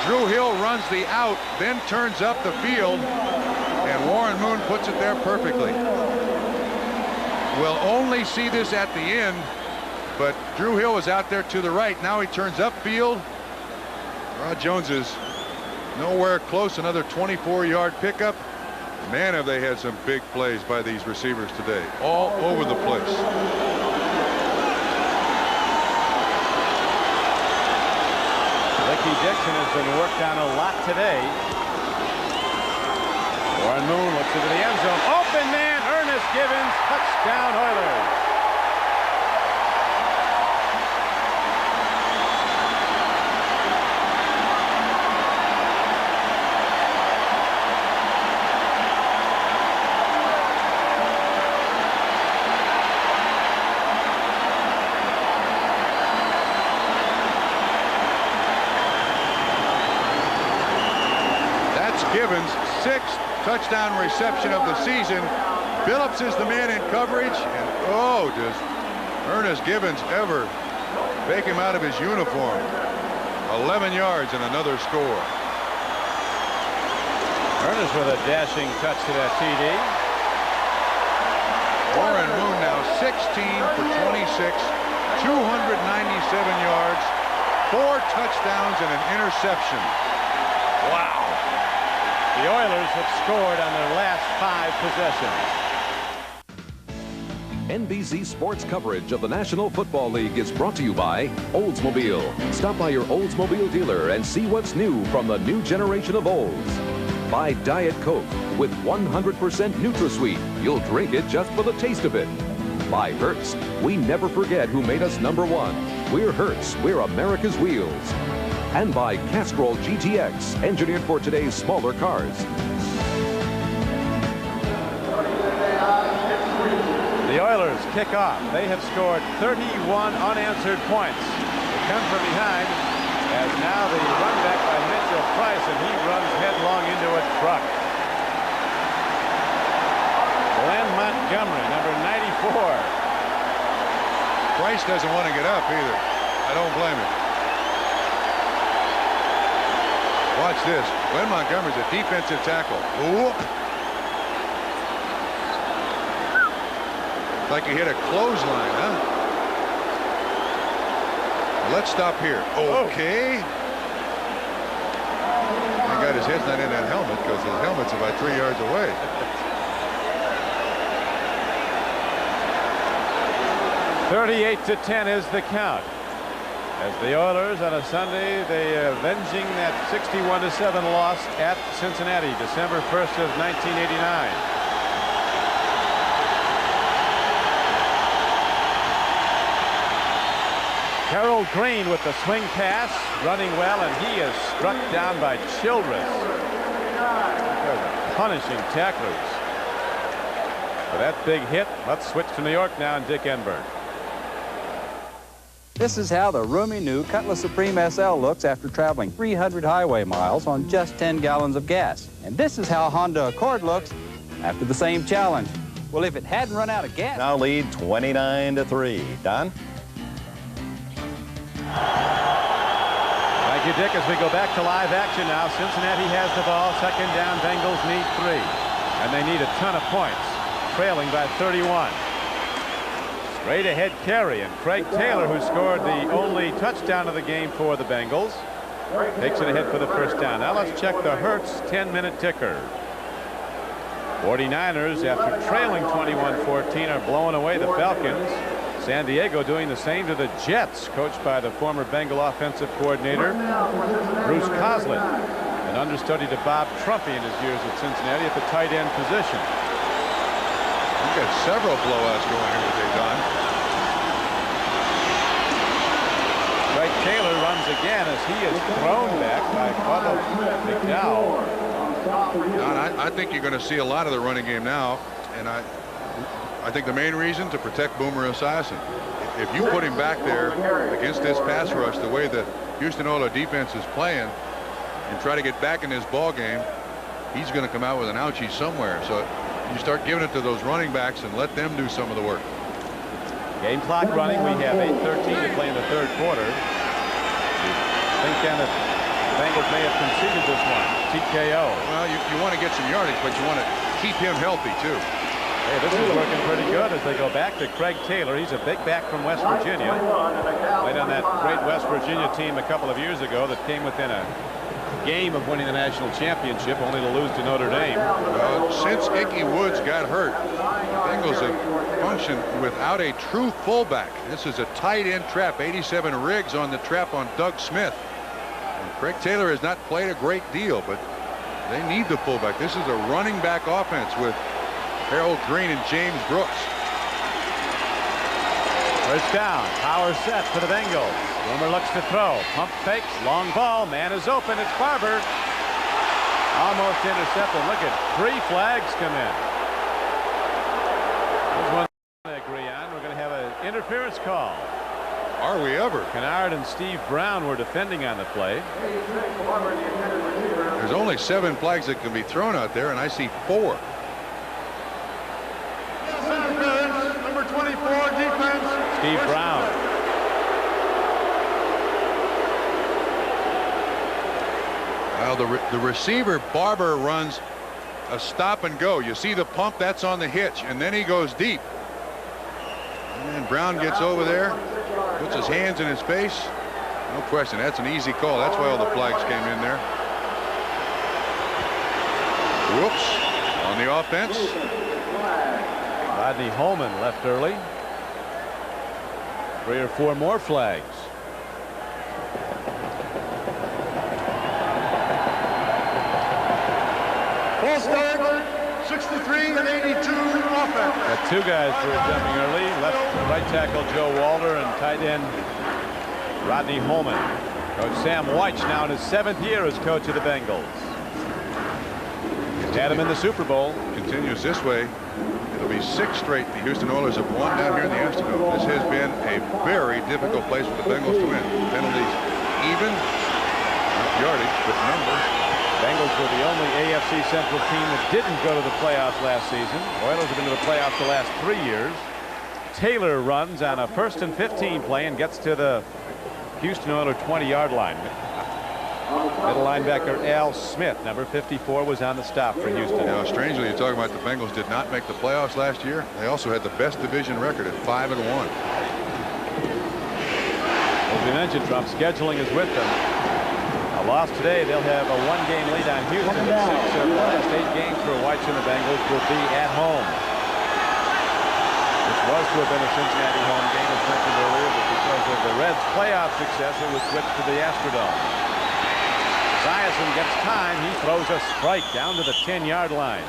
Drew Hill runs the out, then turns up the field, and Warren Moon puts it there perfectly. We'll only see this at the end, but Drew Hill was out there to the right. Now he turns upfield. Rod Jones is nowhere close. Another 24-yard pickup. Man, have they had some big plays by these receivers today, all over the place. Ricky Dixon has been worked on a lot today. gets into the end zone. Open man, Ernest Givens, touchdown Oilers. Givens' 6th touchdown reception of the season. Phillips is the man in coverage, and oh, does Ernest Givens ever fake him out of his uniform. 11 yards and another score. Ernest with a dashing touch to that TD. Warren Moon now 16 for 26, 297 yards, 4 touchdowns and an interception. Wow. The Oilers have scored on their last 5 possessions. NBC Sports coverage of the National Football League is brought to you by Oldsmobile. Stop by your Oldsmobile dealer and see what's new from the new generation of Olds. By Diet Coke with 100% NutraSweet. You'll drink it just for the taste of it. By Hertz. We never forget who made us #1. We're Hertz. We're America's wheels. And by Castrol GTX, engineered for today's smaller cars. The Oilers kick off. They have scored 31 unanswered points. They come from behind as now the run back by Mitchell Price, and he runs headlong into a truck. Glenn Montgomery, number 94. Price doesn't want to get up either. I don't blame him. Watch this. Glenn Montgomery's a defensive tackle. Ooh. Like he hit a clothesline, huh? Well, let's stop here. Okay. Thank God his head's not in that helmet, because his helmet's about 3 yards away. (38-10) is the count. As the Oilers on a Sunday, they are avenging that 61-7 loss at Cincinnati, December 1st of 1989. Harold Green with the swing pass, running well, and he is struck down by Childress. Punishing tacklers. For that big hit, let's switch to New York now and Dick Enberg. This is how the roomy new Cutlass Supreme SL looks after traveling 300 highway miles on just 10 gallons of gas. And this is how Honda Accord looks after the same challenge. Well, if it hadn't run out of gas... Now lead 29-3. Don? Thank you, Dick. As we go back to live action now, Cincinnati has the ball. Second down, Bengals need 3. And they need a ton of points, trailing by 31. Straight ahead carry, and Craig Taylor, who scored the only touchdown of the game for the Bengals, takes it ahead for the first down. Now let's check the Hertz 10-minute ticker. 49ers, after trailing 21-14, are blowing away the Falcons. San Diego doing the same to the Jets, coached by the former Bengal offensive coordinator Bruce Coslin, an understudy to Bob Trumpy in his years at Cincinnati at the tight end position. We've got several blowouts going here today, Don. Craig Taylor runs again as he is thrown back by Bubba McDowell. Don, I think you're going to see a lot of the running game now, and I think the main reason to protect Boomer Esiason. If you put him back there against this pass rush the way the Houston Oilers defense is playing and try to get back in this ball game, he's going to come out with an ouchie somewhere. So you start giving it to those running backs and let them do some of the work. Game clock running. We have 8:13 to play in the third quarter. I think then the Bengals may have conceded this one. TKO. Well, you want to get some yardage, but you want to keep him healthy too. Hey, this is working pretty good as they go back to Craig Taylor. He's a big back from West Virginia. Played on that great West Virginia team a couple of years ago that came within a game of winning the national championship, only to lose to Notre Dame. Since Ickey Woods got hurt, the Bengals have functioned without a true fullback. This is a tight end trap. 87 Riggs on the trap on Doug Smith. And Craig Taylor has not played a great deal, but They need the fullback. This is a running back offense with Harold Green and James Brooks. First down. Power set for the Bengals. Boomer looks to throw. Pump fakes. Long ball. Man is open. It's Barber. Almost intercepted. Look at 3 flags come in. There's one I agree on. We're going to have an interference call. Are we ever? Kennard and Steve Brown were defending on the play. There's only 7 flags that can be thrown out there, and I see 4. Number 24, defense. Steve Brown. Well, the receiver, Barber, runs a stop and go. You see the pump, that's on the hitch, and then he goes deep. And then Brown gets over there, puts his hands in his face. No question, that's an easy call. That's why all the flags came in there. Whoops. On the offense. Rodney Holman left early. 3 or 4 more flags. Full start, 63 and 82 offense. Got 2 guys who are jumping early. Right tackle Joe Walter and tight end Rodney Holman. Coach Sam Weich now in his 7th year as coach of the Bengals. He's had him in the Super Bowl. Continues this way. It'll be 6 straight the Houston Oilers have won down here in the Astrodome. This has been a very difficult place for the Bengals to win. Penalties even, not yardage, but numbers. Bengals were the only AFC Central team that didn't go to the playoffs last season. Oilers have been to the playoffs the last 3 years. Taylor runs on a 1st and 15 play and gets to the Houston Oilers 20-yard line. Middle linebacker Al Smith, number 54, was on the stop for Houston. Now, strangely, you're talking about the Bengals did not make the playoffs last year. They also had the best division record at 5-1. As we mentioned, Trump, scheduling is with them. A loss today, they'll have a 1-game lead on Houston. 6 of the last 8 games for Weich and the Bengals will be at home. This was to have been a Cincinnati home game, as mentioned earlier, but because of the Reds' playoff success, it was switched to the Astrodome. Esiason gets time. He throws a strike down to the 10-yard line.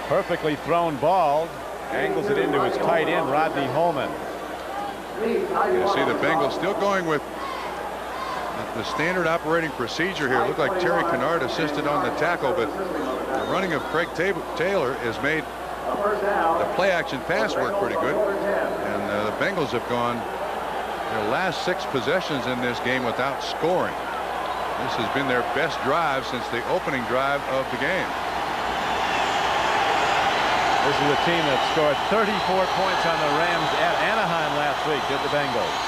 Perfectly thrown ball. Angles it into his tight end, Rodney Holman. You see the Bengals still going with the standard operating procedure here. It looked like Terry Kennard assisted on the tackle, but the running of Craig Taylor has made the play action pass work pretty good. And the Bengals have gone their last 6 possessions in this game without scoring. This has been their best drive since the opening drive of the game. This is a team that scored 34 points on the Rams at Anaheim last week, did the Bengals.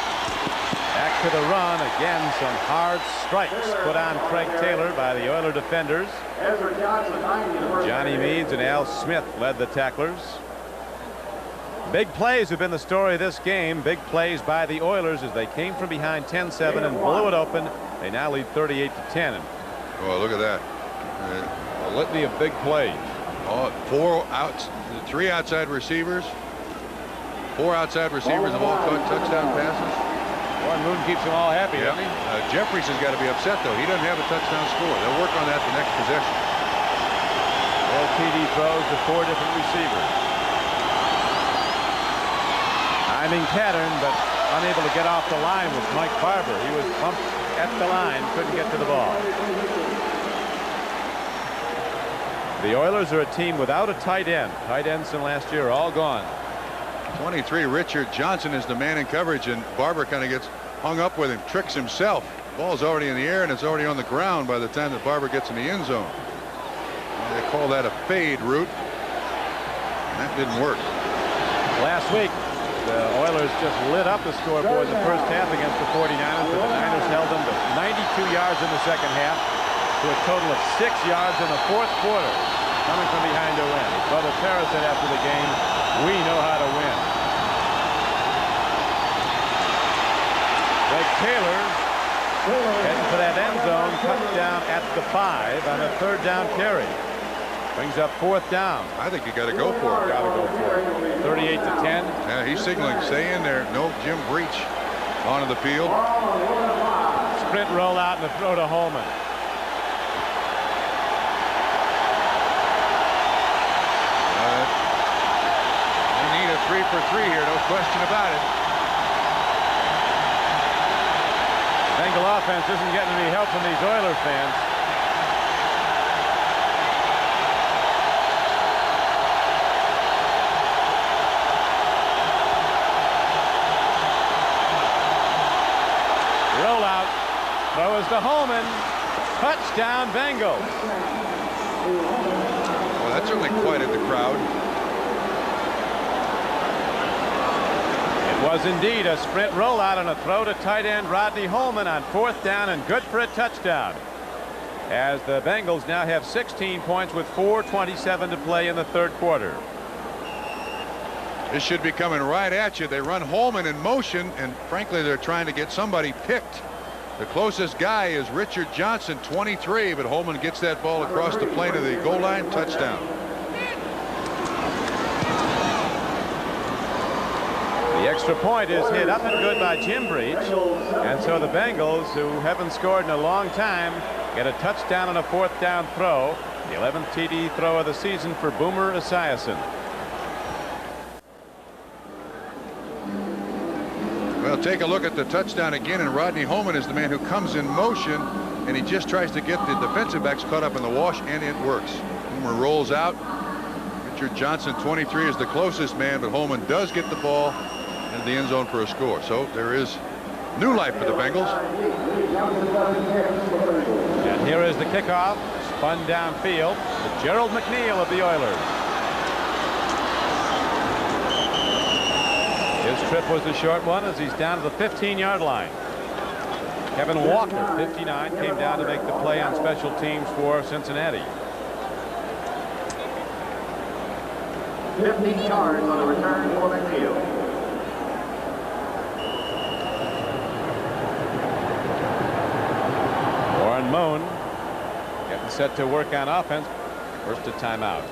Back to the run. Again, some hard strikes put on Craig Taylor by the Oiler defenders. Johnny Meads and Al Smith led the tacklers. Big plays have been the story of this game. Big plays by the Oilers as they came from behind 10-7 and blew it open. They now lead 38-10. Oh, look at that. A litany of big plays. 3 outside receivers. 4 outside receivers have all caught touchdown passes. Warren Moon keeps them all happy, doesn't he? Jeffries has got to be upset, though. He doesn't have a touchdown score. They'll work on that the next possession. LTD throws to 4 different receivers. Timing pattern, but unable to get off the line with Mike Barber. He was pumped at the line, couldn't get to the ball. The Oilers are a team without a tight end. Tight ends from last year are all gone. 23, Richard Johnson is the man in coverage, and Barber kind of gets hung up with him, tricks himself. The ball's already in the air, and it's already on the ground by the time that Barber gets in the end zone. They call that a fade route. And that didn't work. Last week, the Oilers just lit up the scoreboard in the first half against the 49ers, but the Niners held them to 92 yards in the second half to a total of 6 yards in the 4th quarter, coming from behind to win. His brother Terra said after the game, "We know how to win." Craig Taylor heading for that end zone, cut down at the 5 on a 3rd down carry. Brings up 4th down. I think you got to go for it. Got to go for it. 38-10. Yeah, he's signaling, stay in there. No Jim Breach onto the field. Sprint rollout and a throw to Holman. 3 here, no question about it. Bengal offense isn't getting any help from these Oilers fans. Rollout. Throw is to Holman. Touchdown, Bengals. Well, that certainly quieted the crowd. It was indeed a sprint rollout and a throw to tight end Rodney Holman on 4th down and good for a touchdown. As the Bengals now have 16 points with 4:27 to play in the 3rd quarter. This should be coming right at you. They run Holman in motion, and frankly, they're trying to get somebody picked. The closest guy is Richard Johnson, 23, but Holman gets that ball across the plane of the goal line. Touchdown. The extra point is hit up and good by Jim Breach, and so the Bengals, who haven't scored in a long time, get a touchdown on a 4th down throw. The 11th TD throw of the season for Boomer Esiason. Well, take a look at the touchdown again, and Rodney Holman is the man who comes in motion, and he just tries to get the defensive backs caught up in the wash, and it works. Homer rolls out. Richard Johnson, 23, is the closest man, but Holman does get the ball into the end zone for a score. So there is new life for the Bengals. And here is the kickoff, spun downfield to Gerald McNeil of the Oilers. His trip was a short one as he's down to the 15-yard line. Kevin Walker, 59, came down to make the play on special teams for Cincinnati. 15 yards on the return for McNeil. Warren Moon getting set to work on offense. First a timeout.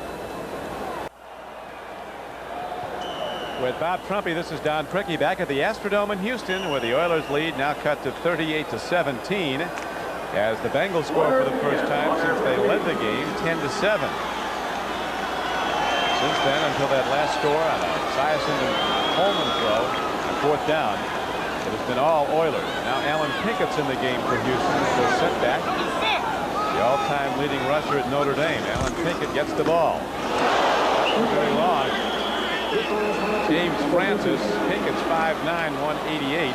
With Bob Trumpy, this is Don Criqui back at the Astrodome in Houston, where the Oilers lead now cut to 38-17 as the Bengals score for the first time since they led the game 10-7. Since then, until that last score on a Esiason and Holman throw on 4th down, it has been all Oilers. Now Alan Pinkett's in the game for Houston for a setback. The all-time leading rusher at Notre Dame. Alan Pinkett gets the ball. Not very long. James Francis, Pinkett's 5'9", 188.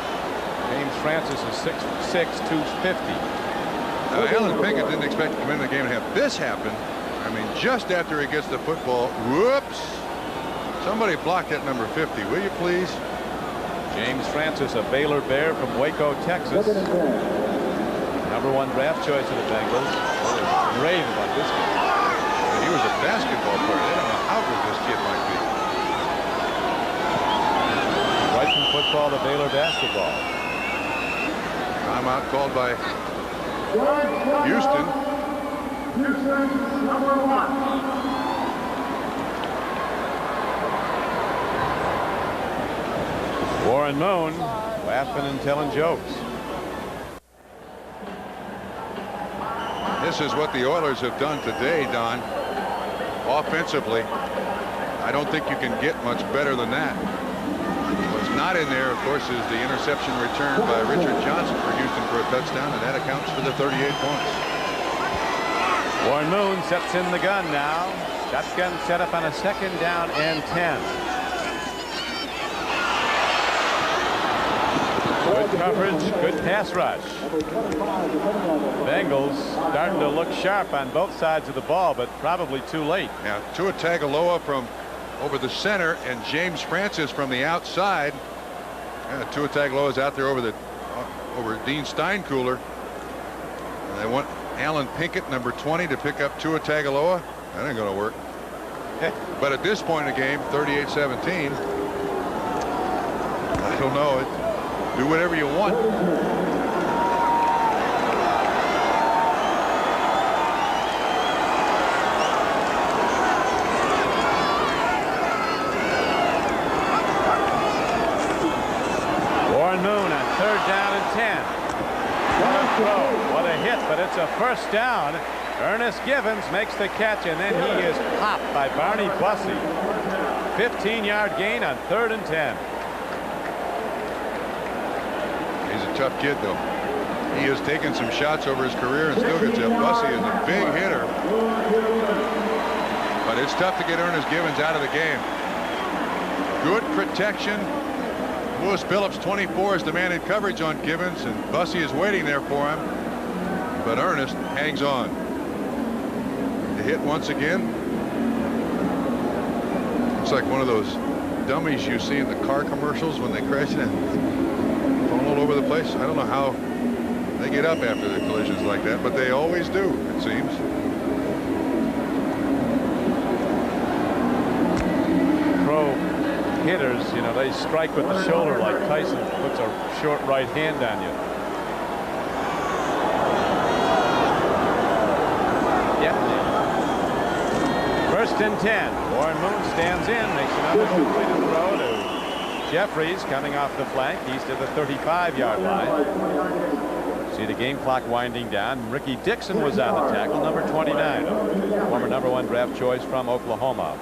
James Francis is 6'6", 250. Alan Pinkett didn't expect to come into the game and have this happen. I mean, just after he gets the football, whoops. Somebody block that number 50, will you please? James Francis, a Baylor Bear from Waco, Texas. #1 draft choice of the Bengals. Rave about this guy. He was a basketball player. They don't know how good this kid might be. Right from football to Baylor basketball. Timeout called by Houston. Houston, #1. Warren Moon laughing and telling jokes. This is what the Oilers have done today, Don. Offensively, I don't think you can get much better than that. What's not in there, of course, is the interception returned by Richard Johnson for Houston for a touchdown, and that accounts for the 38 points. Warren Moon sets in the gun now. Shotgun set up on a 2nd down and 10. Good coverage, good pass rush. Bengals starting to look sharp on both sides of the ball, but probably too late. Now, Tua Tagovailoa from over the center and James Francis from the outside. Tua Tagovailoa is out there over Dean Steinkühler. And they want Alan Pinkett, number 20, to pick up Tua Tagovailoa. That ain't going to work. But at this point in the game, 38-17, I don't know. Do whatever you want. Warren Moon on 3rd down and 10. What a throw. What a hit, but it's a first down. Ernest Givens makes the catch, and then he is popped by Barney Bussey. 15-yard gain on 3rd and 10. He's a tough kid, though. He has taken some shots over his career and still gets up. Bussey is a big hitter. But it's tough to get Ernest Givens out of the game. Good protection. Lewis Phillips, 24, is the man in coverage on Givens, and Bussey is waiting there for him. But Ernest hangs on. The hit once again. It's like one of those dummies you see in the car commercials when they crash and fall all over the place. I don't know how they get up after the collisions like that, but they always do, it seems. Pro hitters, you know, they strike with the shoulder like Tyson puts a short right hand on you. First and 10. Warren Moon stands in, makes another completed throw to Jeffries coming off the flank east of the 35-yard line. See the game clock winding down. Ricky Dixon was on the tackle, number 29, former #1 draft choice from Oklahoma.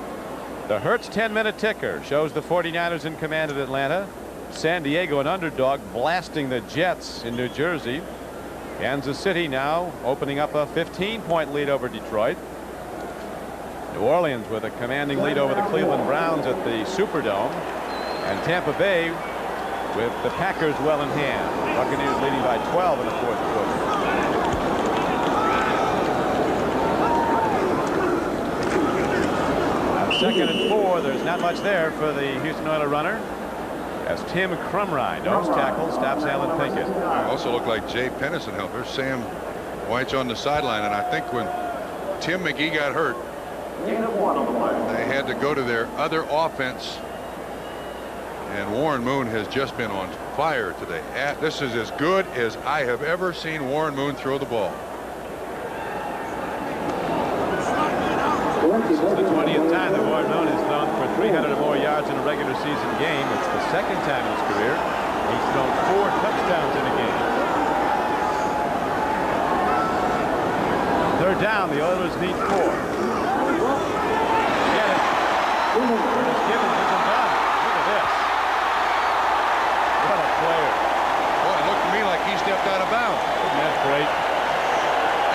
The Hertz 10-minute ticker shows the 49ers in command at Atlanta. San Diego, an underdog, blasting the Jets in New Jersey. Kansas City now opening up a 15-point lead over Detroit. New Orleans with a commanding lead over the Cleveland Browns at the Superdome. And Tampa Bay with the Packers well in hand. Buccaneers leading by 12 in the 4th quarter. On 2nd and 4, there's not much there for the Houston Oilers runner, as Tim Crumrine, nose tackle, stops Alan Pinkett. Also looked like Jay Pennison helped. There's Sam White's on the sideline, and I think when Tim McGee got hurt, they had to go to their other offense, and Warren Moon has just been on fire today. This is as good as I have ever seen Warren Moon throw the ball. This is the 20th time that Warren Moon has thrown for 300 or more yards in a regular season game. It's the 2nd time in his career. He's thrown 4 touchdowns in a game. 3rd down, the Oilers need 4. Ernest Givens isn't done. Look at this. What a player. Boy, it looked to me like he stepped out of bounds. Isn't that great?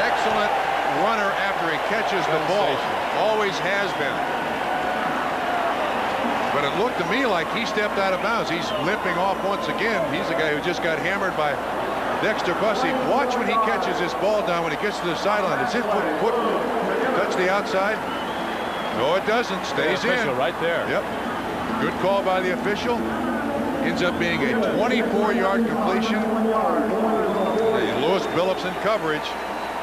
Excellent runner after he catches the ball. Always has been. But it looked to me like he stepped out of bounds. He's limping off once again. He's the guy who just got hammered by Dexter Bussey. Watch when he catches this ball down when he gets to the sideline. Does his foot touch the outside? No, it doesn't. Stays in. Right there. Yep. Good call by the official. Ends up being a 24-yard completion. Lewis Phillips in coverage.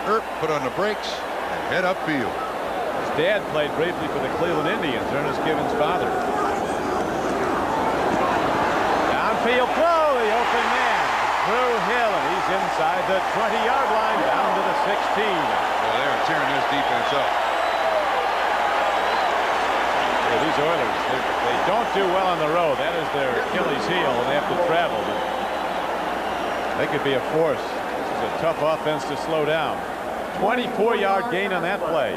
Earp put on the brakes and head upfield. His dad played briefly for the Cleveland Indians, Ernest Givens' father. Downfield throw, the open man through Hill, and he's inside the 20-yard line down to the 16. Well, they're tearing this defense up. Yeah, these Oilers, they don't do well on the road. That is their Achilles heel when they have to travel. But they could be a force. This is a tough offense to slow down. 24-yard gain on that play.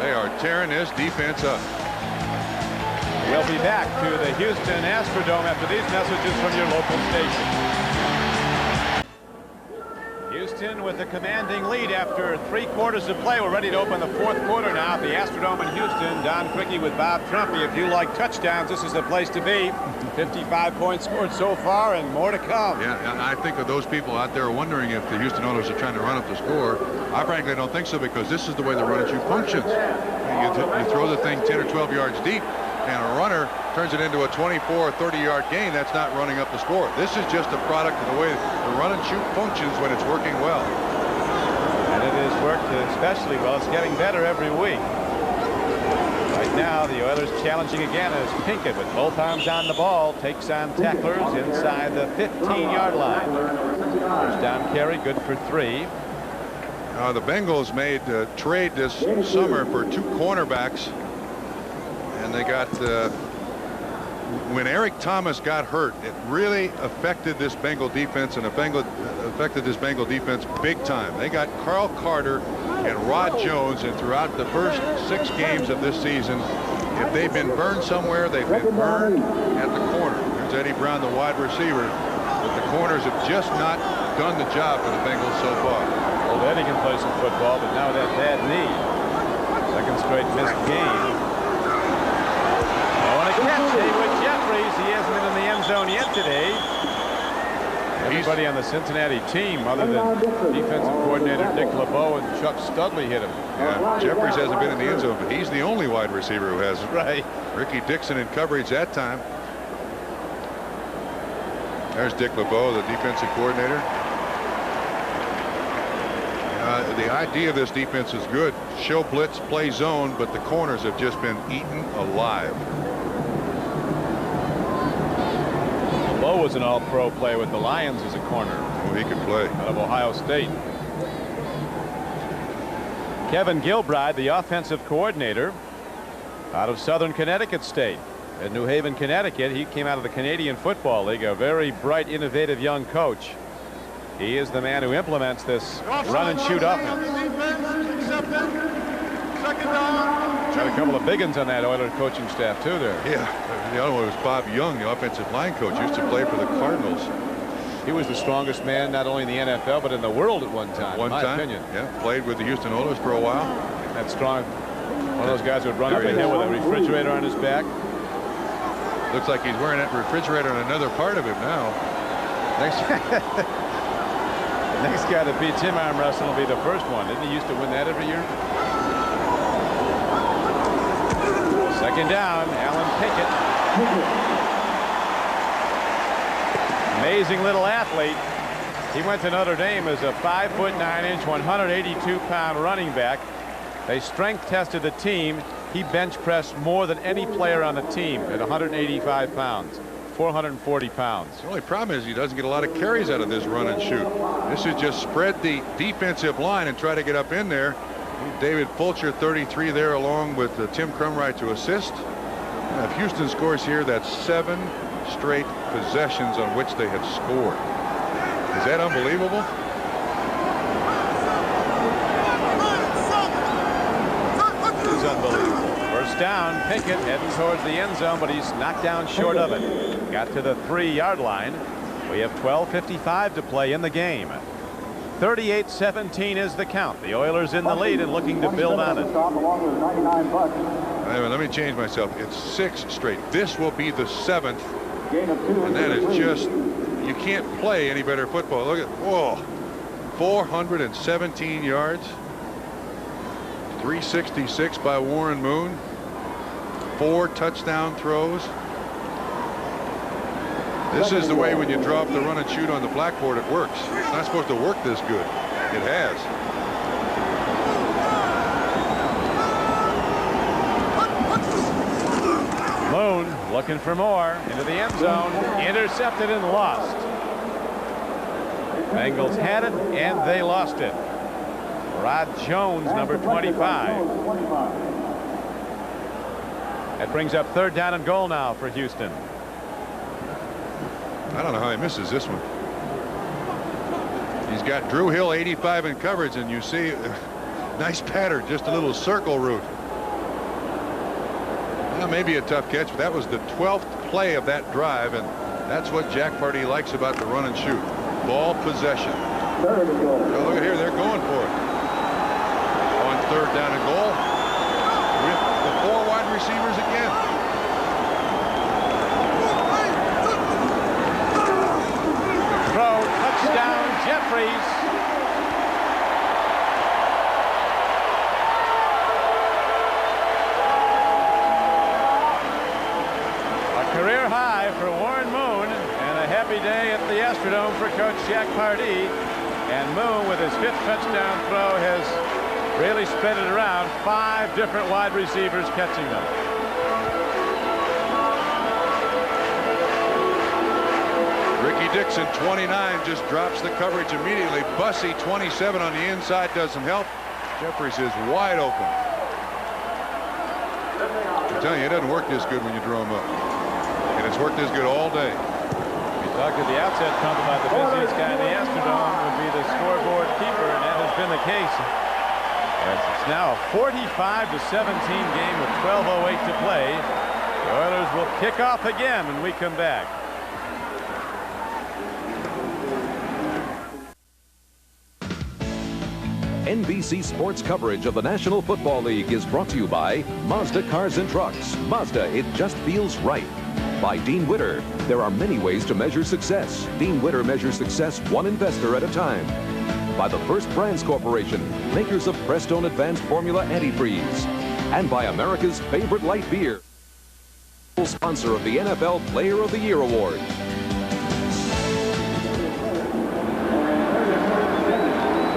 They are tearing this defense up. We'll be back to the Houston Astrodome after these messages from your local station. Houston with a commanding lead after 3 quarters of play. We're ready to open the 4th quarter now at the Astrodome in Houston. Don Criqui with Bob Trumpy. If you like touchdowns, this is the place to be. 55 points scored so far and more to come. Yeah, and I think of those people out there wondering if the Houston Oilers are trying to run up the score. I frankly don't think so, because this is the way the run and shoot functions. You throw the thing 10 or 12 yards deep, and a runner turns it into a 24 or 30-yard gain. That's not running up the score. This is just a product of the way the run and shoot functions when it's working well. And it has worked especially well. It's getting better every week. Right now, the Oilers challenging again as Pinkett with both arms on the ball takes on tacklers inside the 15-yard line. First down carry, good for 3. The Bengals made a trade this summer for 2 cornerbacks. And they got when Eric Thomas got hurt, it really affected this Bengal defense, and affected this Bengal defense big time. They got Carl Carter and Rod Jones, and throughout the first 6 games of this season, if they've been burned somewhere, they've been burned at the corner. There's Eddie Brown, the wide receiver, but the corners have just not done the job for the Bengals so far. Well, Eddie can play some football, but now that bad knee. Second straight missed game. Oh, and a catch with Jeffries. He hasn't been in the end zone yet today. Everybody on the Cincinnati team, other than defensive coordinator Dick LeBeau and Chuck Studley, hit him. Yeah, Jeffries hasn't been in the end zone, but he's the only wide receiver who hasn't. Right. Ricky Dixon in coverage that time. There's Dick LeBeau, the defensive coordinator. The idea of this defense is good. Show blitz, play zone, but the corners have just been eaten alive. LeBeau was an all-pro player with the Lions as a corner. Oh, he could play. Out of Ohio State. Kevin Gilbride, the offensive coordinator, out of Southern Connecticut State. At New Haven, Connecticut, he came out of the Canadian Football League, a very bright, innovative young coach. He is the man who implements this run and shoot offense. Got a couple of big ones on that Oilers coaching staff too there. Yeah, the other one was Bob Young, the offensive line coach, used to play for the Cardinals. He was the strongest man not only in the NFL but in the world at one time. In my opinion. Yeah, played with the Houston Oilers for a while. That strong, one of those guys who would run up a hill with a refrigerator on his back. Looks like he's wearing that refrigerator on another part of him now. Next guy that beats him arm wrestling will be the first one. Didn't he used to win that every year? Second down, Alan Pickett. Amazing little athlete. He went to Notre Dame as a 5'9", 182-pound running back. They strength tested the team. He bench pressed more than any player on the team at 185 pounds. 440 pounds. The only problem is he doesn't get a lot of carries out of this run and shoot. This is just spread the defensive line and try to get up in there. David Fulcher, 33 there, along with Tim Crumright to assist. And if Houston scores here, that's 7 straight possessions on which they have scored. Is that unbelievable? It is unbelievable. First down, Pickett heading towards the end zone, but he's knocked down short of it. Got to the 3-yard line. We have 12:55 to play in the game. 38-17 is the count. The Oilers in the lead and looking to build on it. Let me change myself. It's 6 straight. This will be the 7th. And that is just, you can't play any better football. Look at, whoa, 417 yards. 366 by Warren Moon. 4 touchdown throws. This is the way when you draw up the run and shoot on the blackboard, it works. It's not supposed to work this good. It has. Moon looking for more into the end zone. Intercepted and lost. Bengals had it and they lost it. Rod Jones, number 25. That brings up 3rd down and goal now for Houston. I don't know how he misses this one. He's got Drew Hill 85 in coverage, and you see nice pattern, just a little circle route. Well, maybe a tough catch, but that was the 12th play of that drive, and that's what Jack Pardee likes about the run and shoot. Ball possession. Oh, look at here, they're going for it. On 3rd down and goal with the 4 wide receivers again. Throw, touchdown, Jeffries. A career high for Warren Moon, and a happy day at the Astrodome for Coach Jack Pardee. And Moon, with his 5th touchdown throw, has really spread it around. 5 different wide receivers catching them. Ricky Dixon, 29, just drops the coverage immediately. Bussey, 27 on the inside, doesn't help. Jeffries is wide open. I'm telling you, it doesn't work this good when you draw him up. And it's worked this good all day. We talked at the outset, Trump, about the busiest guy in the Astrodome would be the scoreboard keeper, and that has been the case. It's now a 45-17 game with 12:08 to play. The Oilers will kick off again when we come back. NBC Sports coverage of the National Football League is brought to you by Mazda Cars and Trucks. Mazda, it just feels right. By Dean Witter. There are many ways to measure success. Dean Witter measures success one investor at a time. By the First Brands Corporation, makers of Prestone Advanced Formula Antifreeze. And by America's favorite light beer, sponsor of the NFL Player of the Year Award.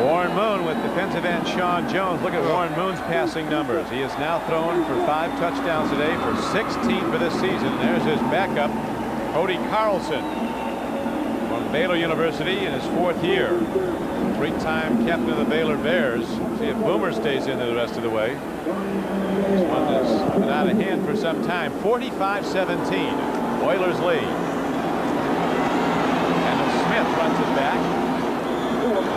Warren Moon with defensive end Sean Jones. Look at Warren Moon's passing numbers. He has now thrown for 5 touchdowns today, for 16 for this season. There's his backup, Cody Carlson, from Baylor University in his 4th year. 3-time captain of the Baylor Bears. See if Boomer stays in there the rest of the way. This one has been out of hand for some time. 45-17. Oilers lead. And Smith runs it back.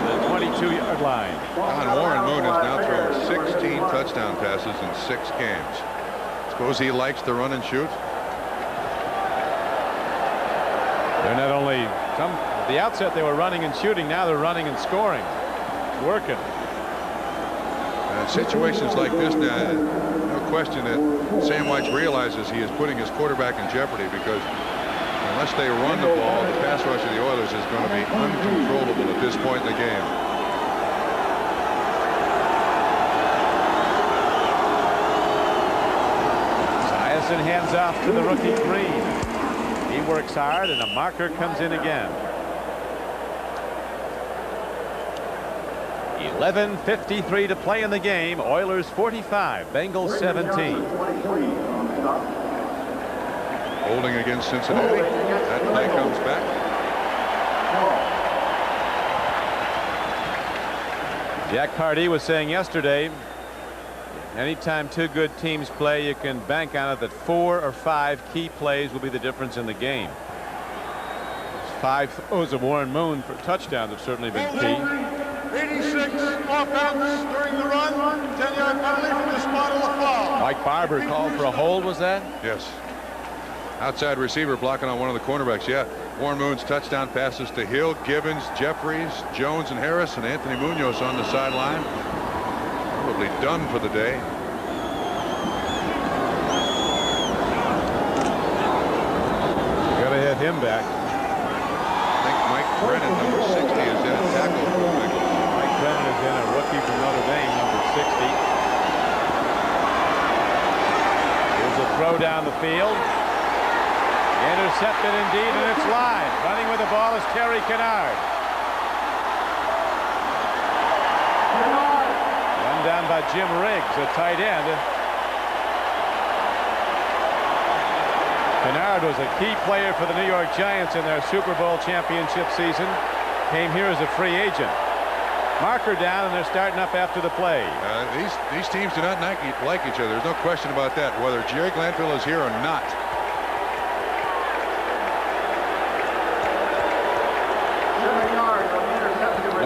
The 22-yard line. Don Warren Moon has now thrown 16 touchdown passes in 6 games. Suppose he likes to run and shoot. They're not only at the outset they were running and shooting. Now they're running and scoring. It's working. In situations like this, now, no question that Sam White realizes he is putting his quarterback in jeopardy, because unless they run the ball, the pass rush of the Oilers is going to be uncontrollable at this point in the game. Esiason hands off to the rookie Green. He works hard, and a marker comes in again. 11:53 to play in the game. Oilers 45, Bengals 17. Holding against Cincinnati. That play comes back. Jack Hardy was saying yesterday, anytime 2 good teams play, you can bank on it that 4 or 5 key plays will be the difference in the game. 5 throws of Warren Moon for touchdowns have certainly been key. 86 offense during the run. 10-yard penalty from the spot of the foul. Mike Barber called for a hold, was that? Yes. Outside receiver blocking on one of the cornerbacks. Yeah. Warren Moon's touchdown passes to Hill, Gibbons, Jeffries, Jones, and Harris, and Anthony Munoz on the sideline. Probably done for the day. Gotta hit him back. I think Mike Brennan, number 60, is in a tackle for the Bengals. Mike Brennan is in, a rookie from Notre Dame, number 60. Here's a throw down the field. Intercepted indeed, and it's live. Running with the ball is Terry Kennard. Run down by Jim Riggs, a tight end. Kennard was a key player for the New York Giants in their Super Bowl championship season. Came here as a free agent. Marker down, and they're starting up after the play. These teams do not like each other. There's no question about that, whether Jerry Glanville is here or not.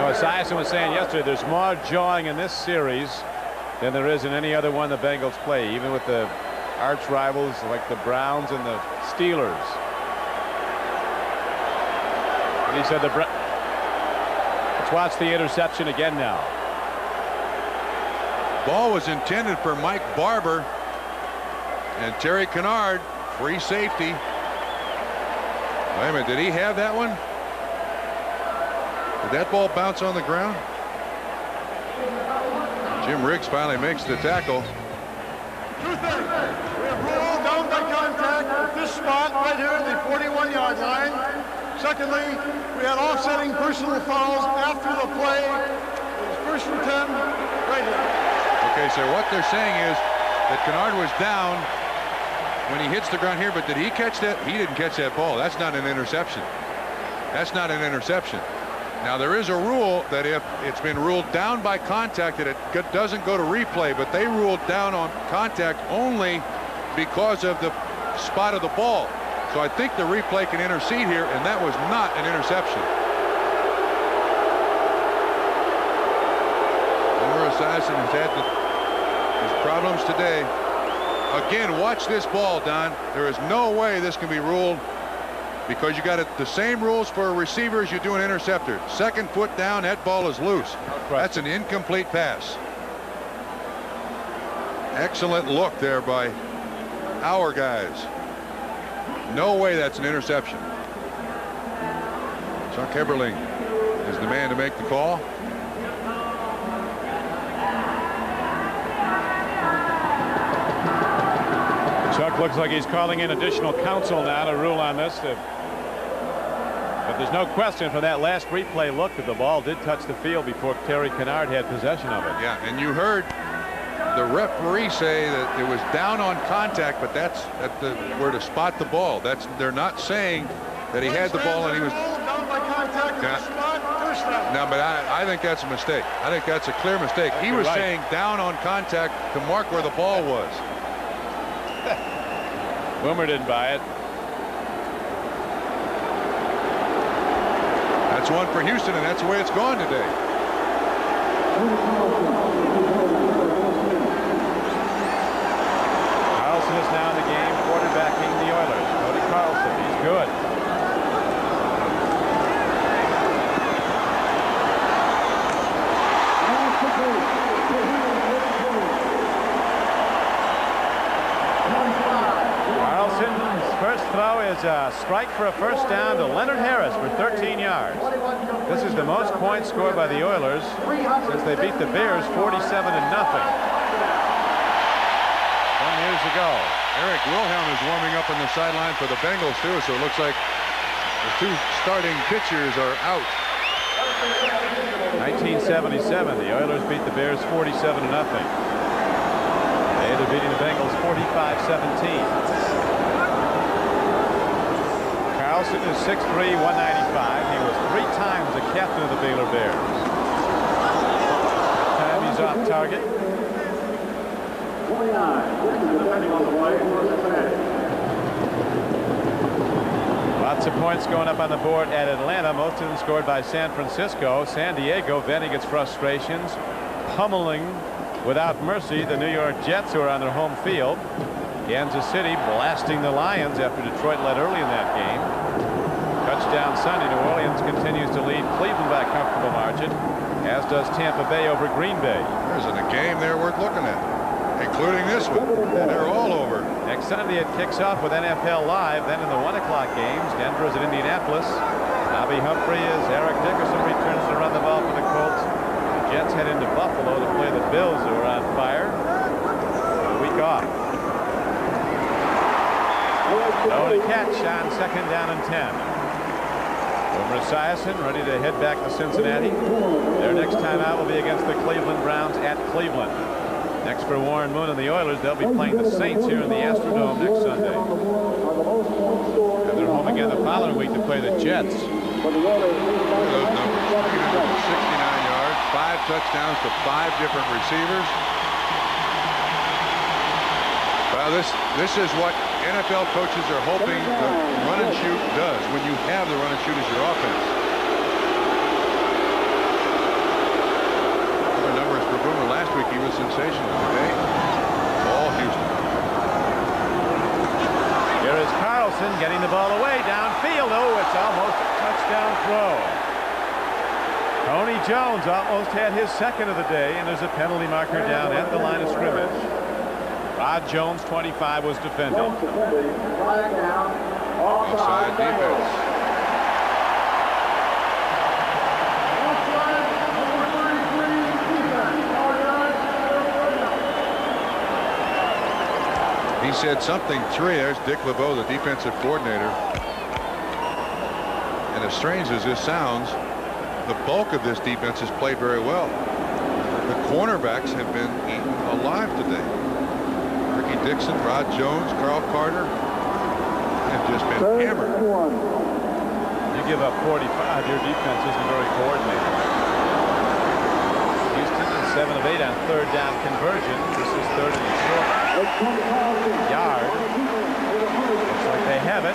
Esiason was saying yesterday there's more jawing in this series than there is in any other one the Bengals play, even with the arch rivals like the Browns and the Steelers. And he said let's watch the interception again now. Ball was intended for Mike Barber, and Terry Kennard, free safety. Wait a minute, did he have that one? Did that ball bounce on the ground? Jim Riggs finally makes the tackle. 2 things. We have ruled down by contact at this spot right here, the 41-yard line. Secondly, we had offsetting personal fouls after the play. It was 1st and 10 right here. Okay, so what they're saying is that Kennard was down when he hits the ground here, but did he catch that? He didn't catch that ball. That's not an interception. That's not an interception. Now, there is a rule that if it's been ruled down by contact, that it doesn't go to replay, but they ruled down on contact only because of the spot of the ball. So I think the replay can intercede here, and that was not an interception. And we're Esiason has had his problems today. Again, watch this ball, Don. There is no way this can be ruled, because you got the same rules for a receiver as you do an interceptor. Second foot down, that ball is loose. That's an incomplete pass. Excellent look there by our guys. No way that's an interception. Chuck Eberling is the man to make the call. Chuck looks like he's calling in additional counsel now to rule on this. But there's no question from that last replay look that the ball did touch the field before Terry Kennard had possession of it. Yeah, and you heard the referee say that it was down on contact, but that's where to spot the ball. They're not saying that he had the ball and he was down by contact. No, but I think that's a mistake. I think that's a clear mistake. He was saying down on contact to mark where the ball was. Boomer didn't buy it. That's one for Houston, and that's the way it's gone today. Carlson is now in the game, quarterbacking the Oilers. Cody Carlson, he's good. Carlson's first throw is a strike for a first down to Leonard Harris for 13 yards. This is the most points scored by the Oilers since they beat the Bears 47-0 some years ago. Eric Wilhelm is warming up on the sideline for the Bengals too, so it looks like the two starting pitchers are out. 1977, the Oilers beat the Bears 47-0. They're beating the Bengals 45-17. Carlson is 6'3", 195. He was 3 times the captain of the Baylor Bears. Time he's off target. Lots of points going up on the board at Atlanta, most of them scored by San Francisco. San Diego venting its frustrations, pummeling without mercy the New York Jets, who are on their home field. Kansas City blasting the Lions after Detroit led early in that game. Touchdown Sunday. New Orleans continues to lead Cleveland by a comfortable margin, as does Tampa Bay over Green Bay. There's a game there worth looking at, including this one. They're all over. Next Sunday it kicks off with NFL Live. Then in the 1 o'clock games, Denver is at Indianapolis. Bobby Humphrey as Eric Dickerson returns to run the ball for the Colts. The Jets head into Buffalo to play the Bills, who are on fire. A week off. No to catch on 2nd down and 10. Boomer Esiason ready to head back to Cincinnati. Their next time out will be against the Cleveland Browns at Cleveland. Next for Warren Moon and the Oilers, they'll be playing the Saints here in the Astrodome next Sunday. And they're home again the following week to play the Jets. Look at those numbers. 369 yards, 5 touchdowns to 5 different receivers. Well, this is what NFL coaches are hoping the run and shoot does when you have the run and shoot as your offense. The numbers for Boomer last week, he was sensational. Today, all Houston. Here is Carlson getting the ball away downfield. Oh, it's almost a touchdown throw. Tony Jones almost had his second of the day, and there's a penalty marker down at the line of scrimmage. Rod Jones, 25, was defended. Offside defense. He said something 3. There's Dick LeBeau, the defensive coordinator. And as strange as this sounds, the bulk of this defense has played very well. The cornerbacks have been eaten alive today. Ricky Dixon, Rod Jones, Carl Carter have just been hammered. You give up 45, your defense isn't very coordinated. Houston is 7 of 8 on 3rd down conversion. This is 3rd and short. Yard. Looks like they have it.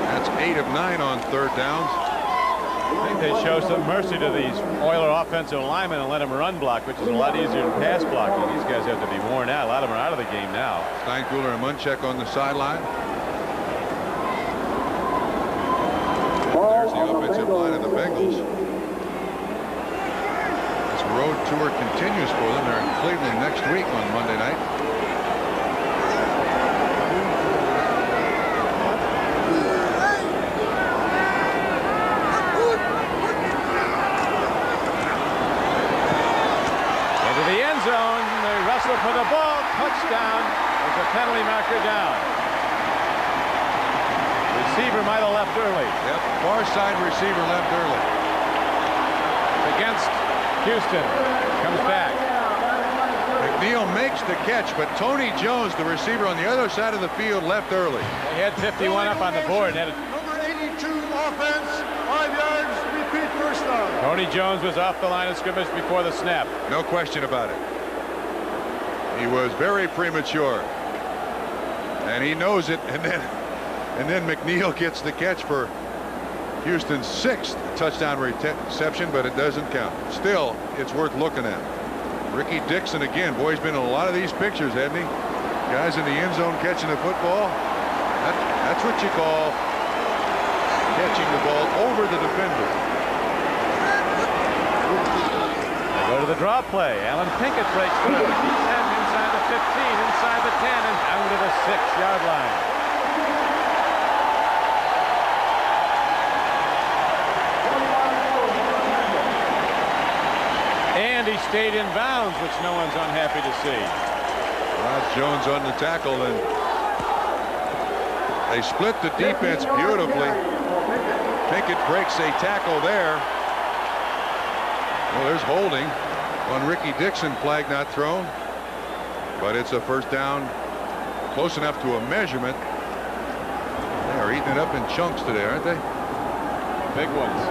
That's 8 of 9 on 3rd downs. I think they show some mercy to these Oiler offensive linemen and let them run block, which is a lot easier than pass blocking. These guys have to be worn out. A lot of them are out of the game now. Steinkuhler and Munchak on the sideline. There's the offensive line of the Bengals. This road tour continues for them. They're in Cleveland next week on Monday night. Into the end zone. They wrestle for the ball. Touchdown. There's a penalty marker down. Receiver might have left early. Yep, far side receiver left early. Against Houston. Comes back. McNeil makes the catch, but Tony Jones, the receiver on the other side of the field, left early. They had 51 up on the board. And Number 82 offense, 5 yards, repeat first down. Tony Jones was off the line of scrimmage before the snap. No question about it. He was very premature. And he knows it, and then McNeil gets the catch for Houston's 6th touchdown reception, but it doesn't count. Still, it's worth looking at. Ricky Dixon again. Boy, he's been in a lot of these pictures, hasn't he? Guys in the end zone catching the football. That's what you call catching the ball over the defender. They go to the draw play. Alan Pinkett breaks through. He's heading inside the 15, inside the 10, and down to the 6-yard line. And he stayed in bounds, which no one's unhappy to see. Rod Jones on the tackle, and they split the defense beautifully. Pinkett breaks a tackle there. Well, there's holding on Ricky Dixon. Flag not thrown, but it's a first down, close enough to a measurement. They are eating it up in chunks today, aren't they? Big ones.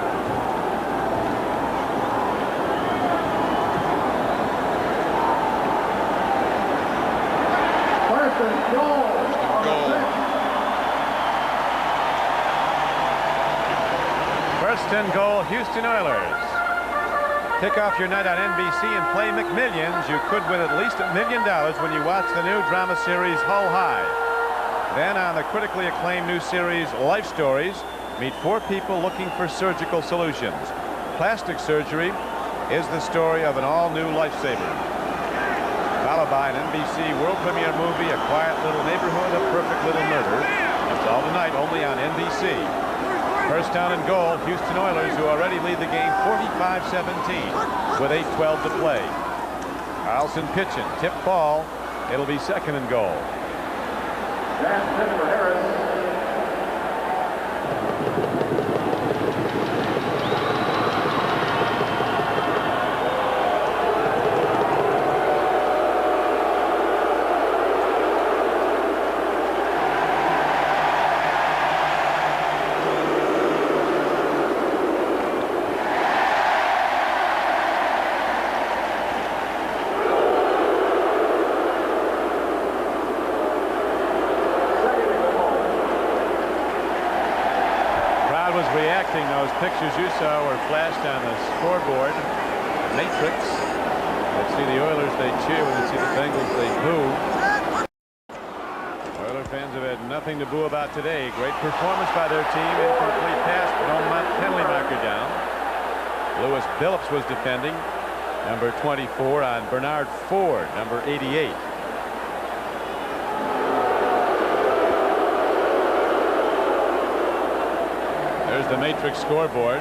First and goal, Houston Oilers. Kick off your night on NBC and play McMillions. You could win at least $1 million when you watch the new drama series Hull High. Then on the critically acclaimed new series Life Stories, meet 4 people looking for surgical solutions. Plastic surgery is the story of an all-new lifesaver. Followed by an NBC world premiere movie, A Quiet Little Neighborhood, A Perfect Little Murder. That's all tonight, only on NBC. First down and goal, Houston Oilers, who already lead the game 45-17 with 8:12 to play. Carlson pitching, tip ball. It'll be second and goal. Those pictures you saw were flashed on the scoreboard. Matrix. Let's see the Oilers, they cheer. When they see the Bengals, they boo. Oiler fans have had nothing to boo about today. Great performance by their team. Incomplete pass, but no penalty marker down. Lewis Billups was defending. Number 24 on Bernard Ford, number 88. There's the Matrix scoreboard.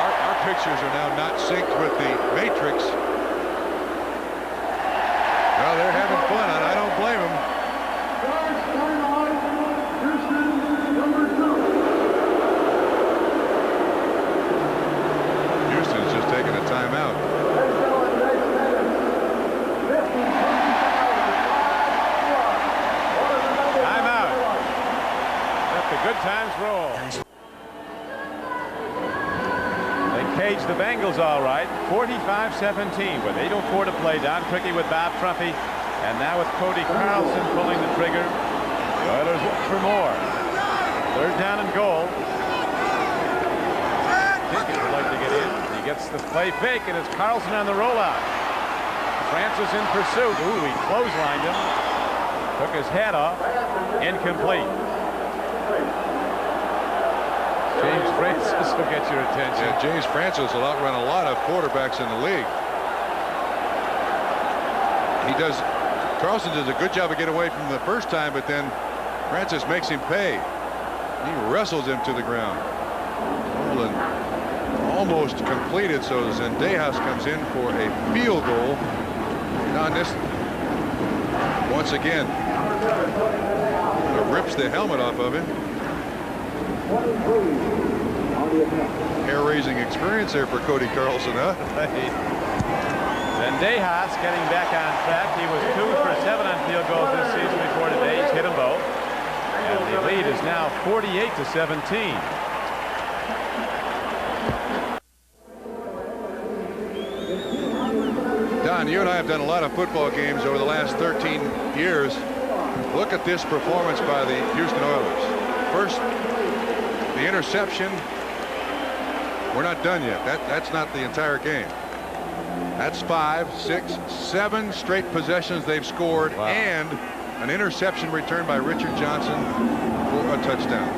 Our pictures are now not synced with the Matrix. Well, they're having fun, and I don't blame them. Houston's just taking a timeout. Timeout. Let the good times roll. They engaged the Bengals all right. 45-17 with 8:04 to play. Don Criqui with Bob Trumpy. And now with Cody Carlson pulling the trigger. The Oilers look for more. 3rd down and goal. Dickens would like to get in. He gets the play fake, and it's Carlson on the rollout. Francis in pursuit. Ooh, he clotheslined him. Took his head off. Incomplete. James Francis will get your attention. Yeah, James Francis will outrun a lot of quarterbacks in the league. He does. Carlson does a good job of getting away from the first time, but then Francis makes him pay. He wrestles him to the ground. Nolan almost completed, so Zendejas comes in for a field goal. And on this, once again, rips the helmet off of him. Hair-raising experience there for Cody Carlson, huh? Zendejas getting back on track. He was 2 for 7 on field goals this season before today. He's hit them both. And the lead is now 48-17. Don, you and I have done a lot of football games over the last 13 years. Look at this performance by the Houston Oilers. First, the interception. We're not done yet. That's not the entire game. That's 5, 6, 7 straight possessions they've scored, wow. And an interception returned by Richard Johnson for a touchdown.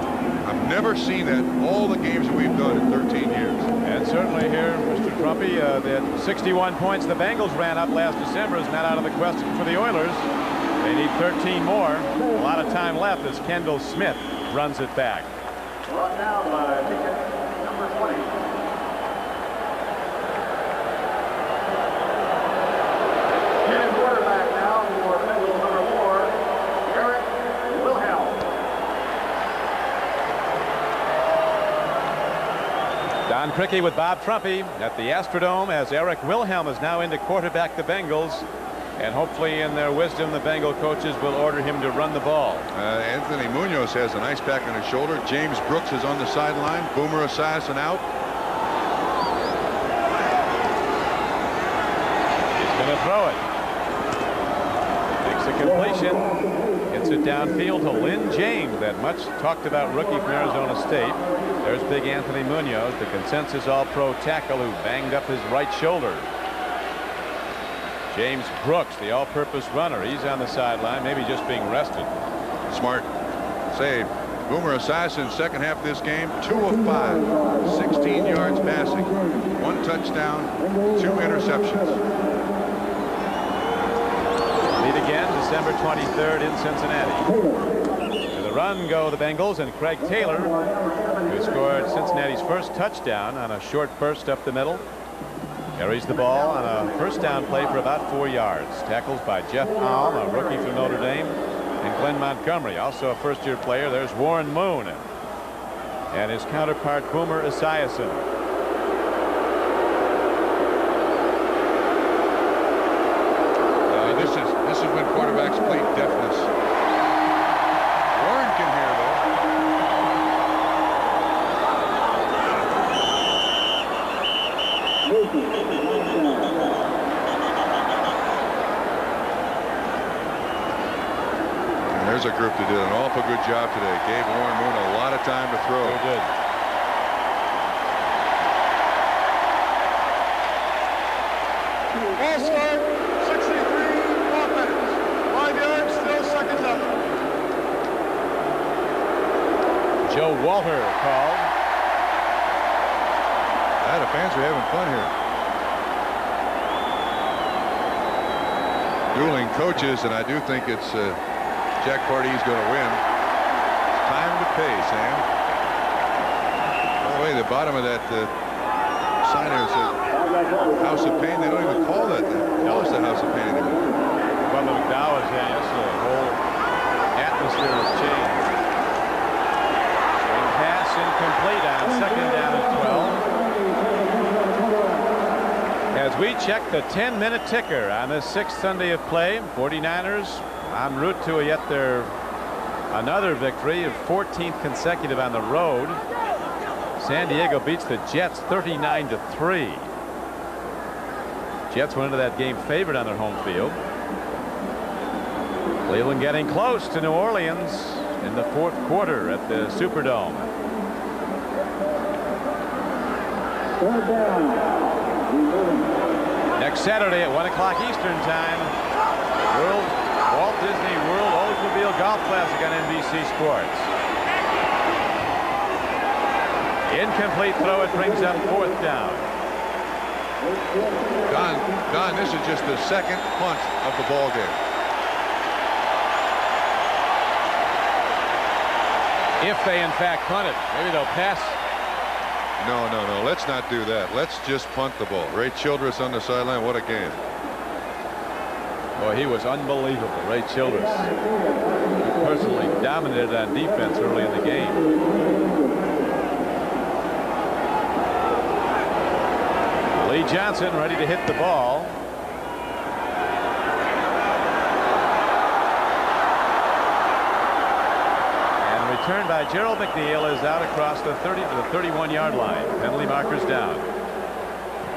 I've never seen that all the games that we've done in 13 years. And certainly here, Mr. Trumpy, that 61 points the Bengals ran up last December is not out of the question for the Oilers. They need 13 more. A lot of time left as Kendall Smith runs it back. Brought down by number 20. Quarterback now for Bengals number 4, Eric Wilhelm. Don Criqui with Bob Trumpy at the Astrodome as Eric Wilhelm is now in to quarterback the Bengals. And hopefully in their wisdom the Bengal coaches will order him to run the ball. Anthony Munoz has an ice pack on his shoulder. James Brooks is on the sideline. Boomer Esiason out. He's going to throw it. Makes a completion. Hits it downfield to Lynn James, that much talked about rookie from Arizona State. There's big Anthony Munoz, the consensus all-pro tackle who banged up his right shoulder. James Brooks, the all-purpose runner. He's on the sideline, maybe just being rested. Smart save. Boomer Esiason, second half of this game, 2 of 5, 16 yards passing, 1 touchdown, 2 interceptions. Lead again, December 23rd in Cincinnati. To the run go the Bengals, and Craig Taylor, who scored Cincinnati's first touchdown on a short burst up the middle. Carries the ball on a first down play for about 4 yards. Tackles by Jeff Alm, a rookie from Notre Dame, and Glenn Montgomery, also a first-year player. There's Warren Moon and his counterpart Boomer Esiason. This is when quarterbacks plead deafness. Warren can hear though. There's a group that did an awful good job today. Gave Warren Moon a lot of time to throw. Very good. Ball start, 63, offense. 5 yards, still second down. Joe Walter called. The fans are having fun here. Dueling coaches, and I do think it's Jack Party's going to win. It's time to pay, Sam. By the way, the bottom of that sign there says House of Pain. They don't even call that. They call us the House of Pain anymore. Bubba McDowell is in. The whole atmosphere has changed. Swing pass incomplete on second down and 12. As we check the 10-minute ticker on this 6th Sunday of play, 49ers en route to yet their another victory of 14th consecutive on the road. San Diego beats the Jets 39-3. Jets went into that game favored on their home field. Cleveland getting close to New Orleans in the fourth quarter at the Superdome. Next Saturday at 1 o'clock Eastern Time, Walt Disney World Oldsmobile Golf Classic on NBC Sports. Incomplete throw. It brings up fourth down. Don, this is just the second punt of the ball game. If they in fact punt it, maybe they'll pass. No. Let's not do that. Let's just punt the ball. Ray Childress on the sideline. What a game. Boy, he was unbelievable. Ray Childress personally dominated on defense early in the game. Lee Johnson ready to hit the ball. And returned by Gerald McNeil is out across the 30 to the 31-yard line. Penalty markers down.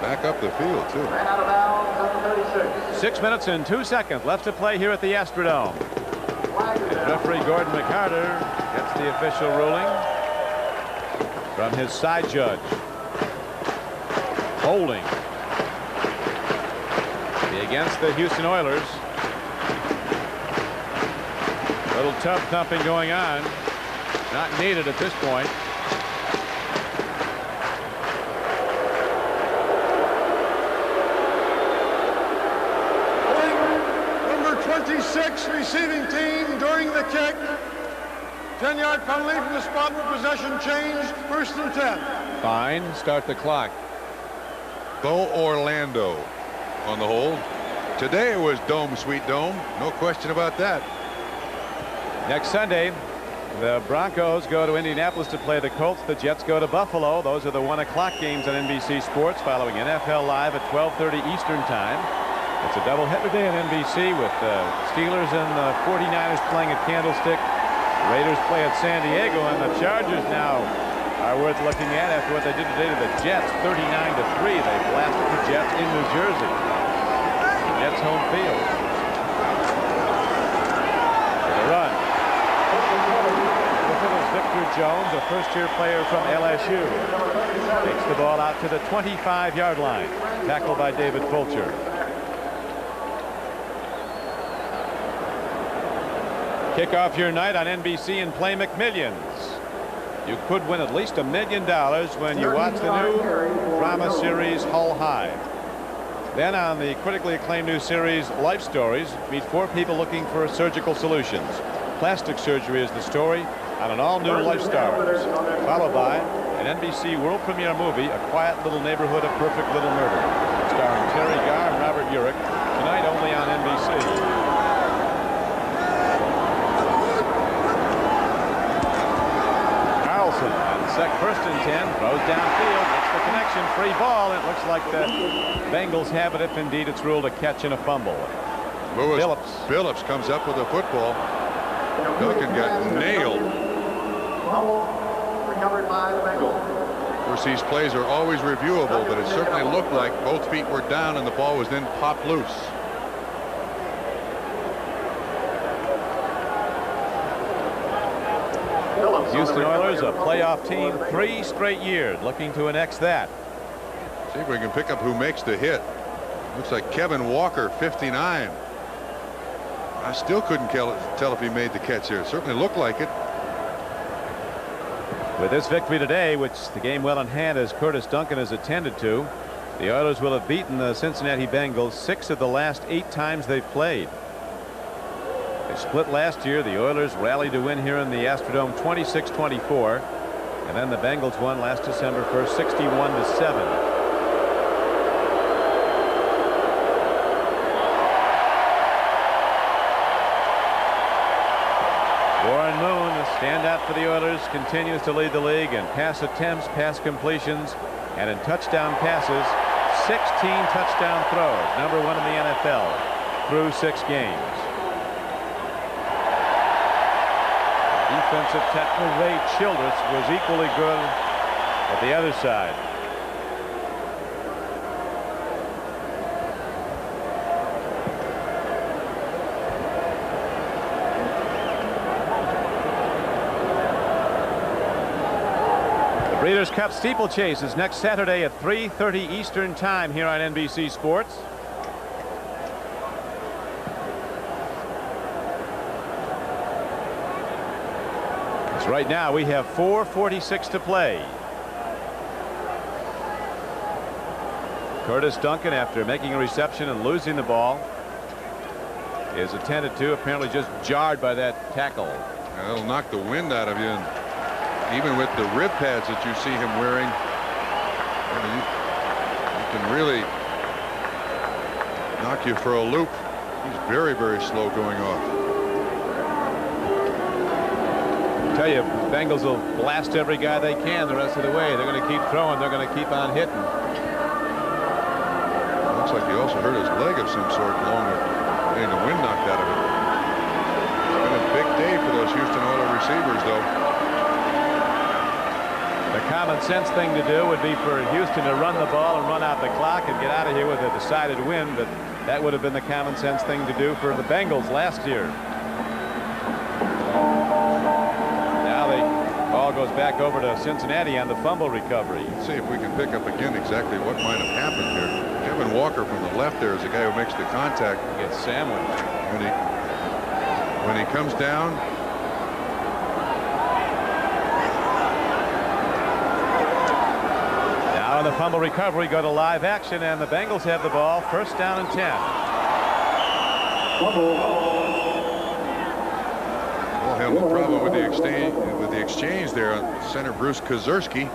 Back up the field, too. Ran out of bounds at the 36. 6 minutes and 2 seconds left to play here at the Astrodome. And referee Gordon McCarter gets the official ruling from his side judge. Holding against the Houston Oilers. Little tub thumping going on. Not needed at this point. Number 26 receiving team during the kick. 10-yard penalty from the spot where possession changed. 1st and 10. Fine. Start the clock. Bo Orlando on the hold. Today it was Dome Sweet Dome. No question about that. Next Sunday, the Broncos go to Indianapolis to play the Colts. The Jets go to Buffalo. Those are the 1 o'clock games on NBC Sports, following NFL Live at 12:30 Eastern Time. It's a doubleheader day on NBC with the Steelers and the 49ers playing at Candlestick. Raiders play at San Diego, and the Chargers now are worth looking at after what they did today to the Jets, 39-3. They blasted the Jets in New Jersey. The Jets home field. The run. With it is Victor Jones, a first-year player from LSU. Takes the ball out to the 25-yard line. Tackled by David Fulcher. Kick off your night on NBC and play McMillions. You could win at least $1 million when you watch the new drama series Hull High. Then on the critically acclaimed new series Life Stories, meet 4 people looking for surgical solutions. Plastic surgery is the story on an all-new Life Stars, followed by an NBC world premiere movie, A Quiet Little Neighborhood of Perfect Little Murder, starring Terry Garr and Robert Urich, tonight only on NBC. First and 10, throws downfield, makes the connection, free ball. It looks like the Bengals have it, if indeed it's ruled a catch and a fumble. Phillips comes up with a football. Duncan got nailed. Recovered by the Bengals. Of course, these plays are always reviewable, but it certainly looked like both feet were down and the ball was then popped loose. Houston Oilers, a playoff team 3 straight years, looking to annex that. See if we can pick up who makes the hit. Looks like Kevin Walker, 59. I still couldn't tell if he made the catch here. It certainly looked like it. With this victory today, which the game well in hand as Curtis Duncan has attended to, the Oilers will have beaten the Cincinnati Bengals 6 of the last 8 times they've played. They split last year. The Oilers rallied to win here in the Astrodome 26-24, and then the Bengals won last December 1st 61-7. Warren Moon, the standout for the Oilers, continues to lead the league in pass attempts, pass completions, and in touchdown passes. 16 touchdown throws, #1 in the NFL through 6 games. Defensive tackle Ray Childress was equally good at the other side. The Breeders' Cup Steeplechase is next Saturday at 3:30 Eastern Time here on NBC Sports. Right now we have 4:46 to play. Curtis Duncan, after making a reception and losing the ball, is attended to, apparently just jarred by that tackle. Yeah, it'll knock the wind out of you, and even with the rib pads that you see him wearing, you can really knock you for a loop. He's very, very slow going off. I tell you, Bengals will blast every guy they can the rest of the way. They're going to keep throwing. They're going to keep on hitting. Looks like he also hurt his leg of some sort along with getting the wind knocked out of it. It's been a big day for those Houston Oilers receivers, though. The common sense thing to do would be for Houston to run the ball and run out the clock and get out of here with a decided win, but that would have been the common sense thing to do for the Bengals last year. Ball goes back over to Cincinnati on the fumble recovery. Let's see if we can pick up again exactly what might have happened here. Kevin Walker from the left there is the guy who makes the contact. He gets sandwiched. When he comes down. Now in the fumble recovery, go to live action, and the Bengals have the ball. First down and 10. No problem with the exchange there on center Bruce Kozerski.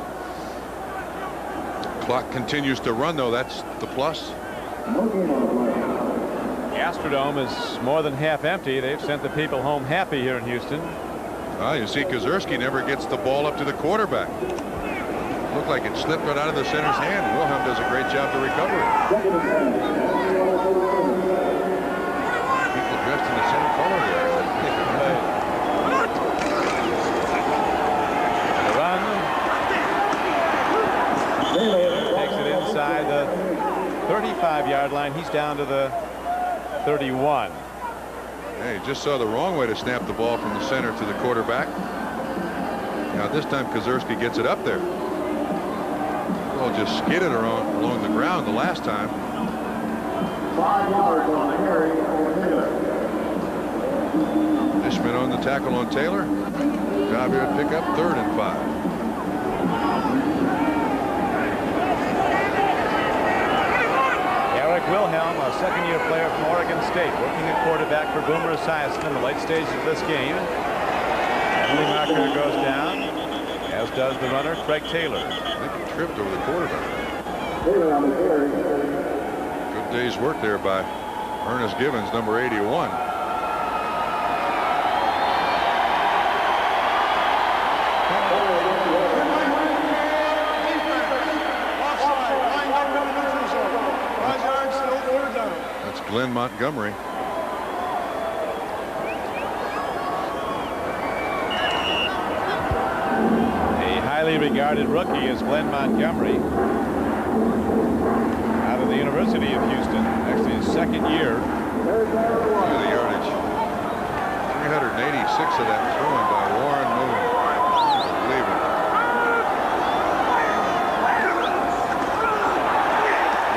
Clock continues to run, though. That's the plus. The Astrodome is more than half empty. They've sent the people home happy here in Houston. You see Kozerski never gets the ball up to the quarterback. Looked like it slipped right out of the center's hand. Wilhelm does a great job to recover it. People dressed in the same color there. Takes it inside the 35-yard line. He's down to the 31. Hey, he just saw the wrong way to snap the ball from the center to the quarterback. Now this time Kozerski gets it up there. Well, just skidded along the ground the last time. 5 yards on the carry for Taylor. Dishman on the tackle on Taylor. Job here to pick up 3rd and 5. Wilhelm, a second-year player from Oregon State, working at quarterback for Boomer Esiason in the late stages of this game. Penalty marker goes down, as does the runner, Craig Taylor. I think he tripped over the quarterback. Good day's work there by Ernest Givens, number 81. Glenn Montgomery. A highly regarded rookie is Glenn Montgomery out of the University of Houston. Actually his second year. Look at the yardage. 386 of that thrown by Warren Moon. Believe it.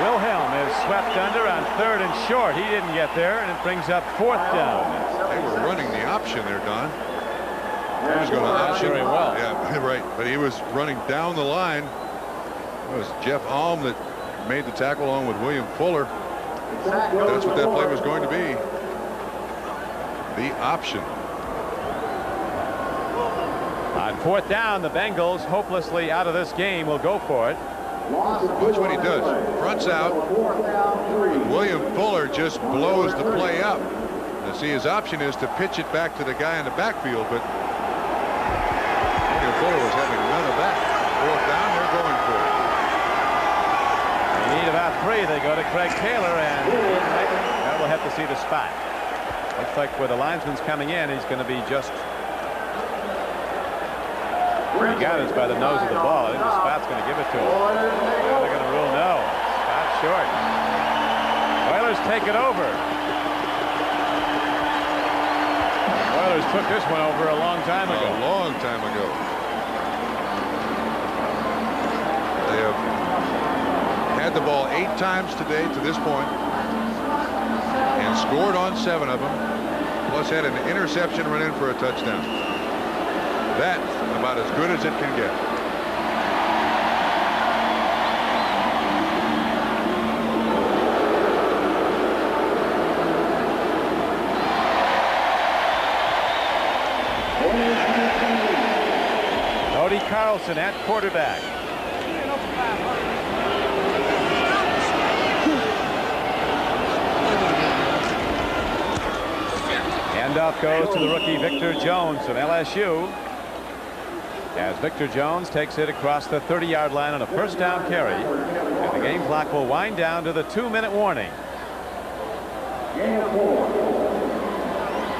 Wilhelm is swept under on 3rd and short. He didn't get there, and it brings up 4th down. They were running the option there, Don. He was going to option very well. Yeah, right. But he was running down the line. It was Jeff Alm that made the tackle along with William Fuller. That's what that play was going to be. The option. On 4th down, the Bengals, hopelessly out of this game, will go for it. Watch what he does. Fronts out. William Fuller just blows the play up. Now, see, his option is to pitch it back to the guy in the backfield, but William Fuller was having none of that. 4th down, they're going for it. They need about 3. They go to Craig Taylor, and we'll have to see the spot. Looks like where the linesman's coming in, he's going to be just He got us by the nose of the ball. I think the spot's going to give it to him. They're going to rule no. Spot short. Oilers take it over. Oilers took this one over a long time ago. A long time ago. They have had the ball 8 times today to this point and scored on 7 of them, plus had an interception run in for a touchdown. That's about as good as it can get. Cody Carlson at quarterback. Handoff goes to the rookie Victor Jones of LSU. As Victor Jones takes it across the 30-yard line on a first down carry. And the game clock will wind down to the 2-minute warning.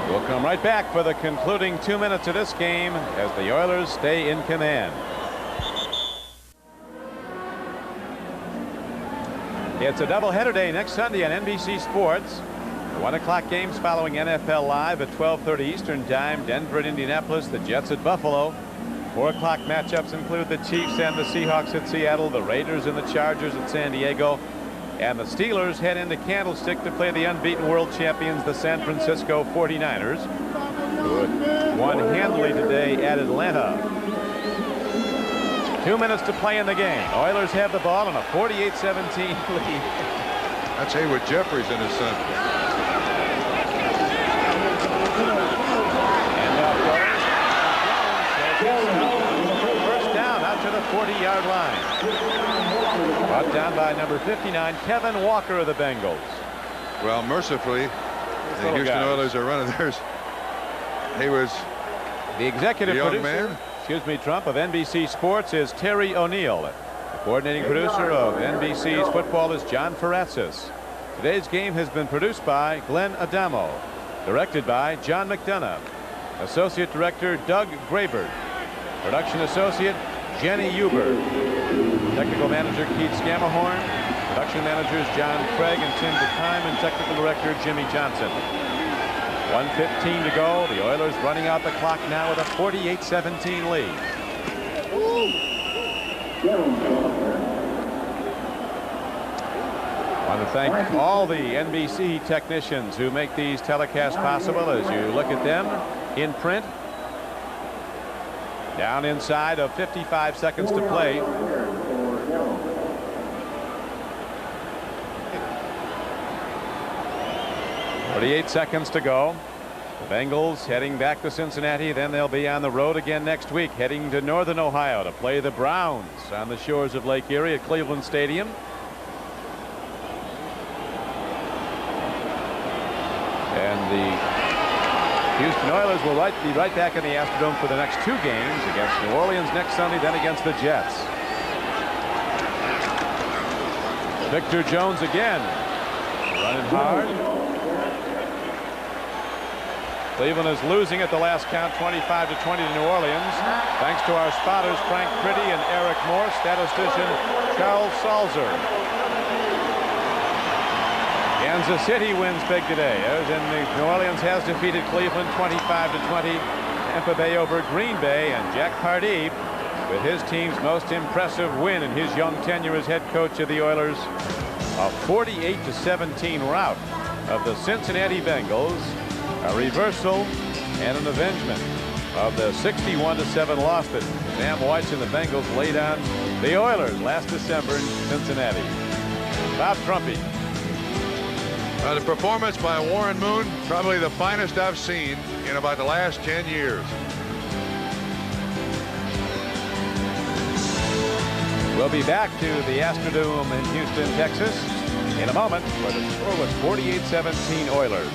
We'll come right back for the concluding 2 minutes of this game as the Oilers stay in command. It's a doubleheader day next Sunday on NBC Sports. The 1 o'clock games following NFL Live at 12:30 Eastern Time. Denver at Indianapolis, the Jets at Buffalo. 4 o'clock matchups include the Chiefs and the Seahawks at Seattle, the Raiders and the Chargers at San Diego, and the Steelers head into Candlestick to play the unbeaten world champions, the San Francisco 49ers, who won handily today at Atlanta. 2 minutes to play in the game. Oilers have the ball on a 48-17 lead. That's Haywood Jeffries and his son. First down out to the 40-yard line. Brought down by number 59, Kevin Walker of the Bengals. Well, mercifully, the Houston Oilers are running theirs. He was the executive producer, man. excuse me, Trump, of NBC Sports is Terry O'Neill. The coordinating producer of NBC's football is John Ferratzis. Today's game has been produced by Glenn Adamo, directed by John McDonough, associate director Doug Graybird, production associate Jenny Huber, technical manager Keith Scamahorn, production managers John Craig and Tim DeKime, and technical director Jimmy Johnson. 1:15 to go. The Oilers running out the clock now with a 48-17 lead. I want to thank all the NBC technicians who make these telecasts possible. As you look at them in print, down inside of 55 seconds to play. .48 seconds to go. The Bengals heading back to Cincinnati. Then they'll be on the road again next week, heading to Northern Ohio to play the Browns on the shores of Lake Erie at Cleveland Stadium. And the Houston Oilers will be right back in the Astrodome for the next 2 games, against New Orleans next Sunday, then against the Jets. Victor Jones again, running hard. Cleveland is losing at the last count, 25-20 to New Orleans, thanks to our spotters Frank Criqui and Eric Moore, statistician Charles Salzer. Kansas City wins big today, and New Orleans has defeated Cleveland 25-20. Tampa Bay over Green Bay, and Jack Pardee with his team's most impressive win in his young tenure as head coach of the Oilers, a 48-17 rout of the Cincinnati Bengals, a reversal and an avengement of the 61-7 loss that Sam White and the Bengals laid on the Oilers last December in Cincinnati. Bob Trumpy. The performance by Warren Moon, probably the finest I've seen in about the last 10 years. We'll be back to the Astrodome in Houston, Texas in a moment, where the score was 48-17 Oilers.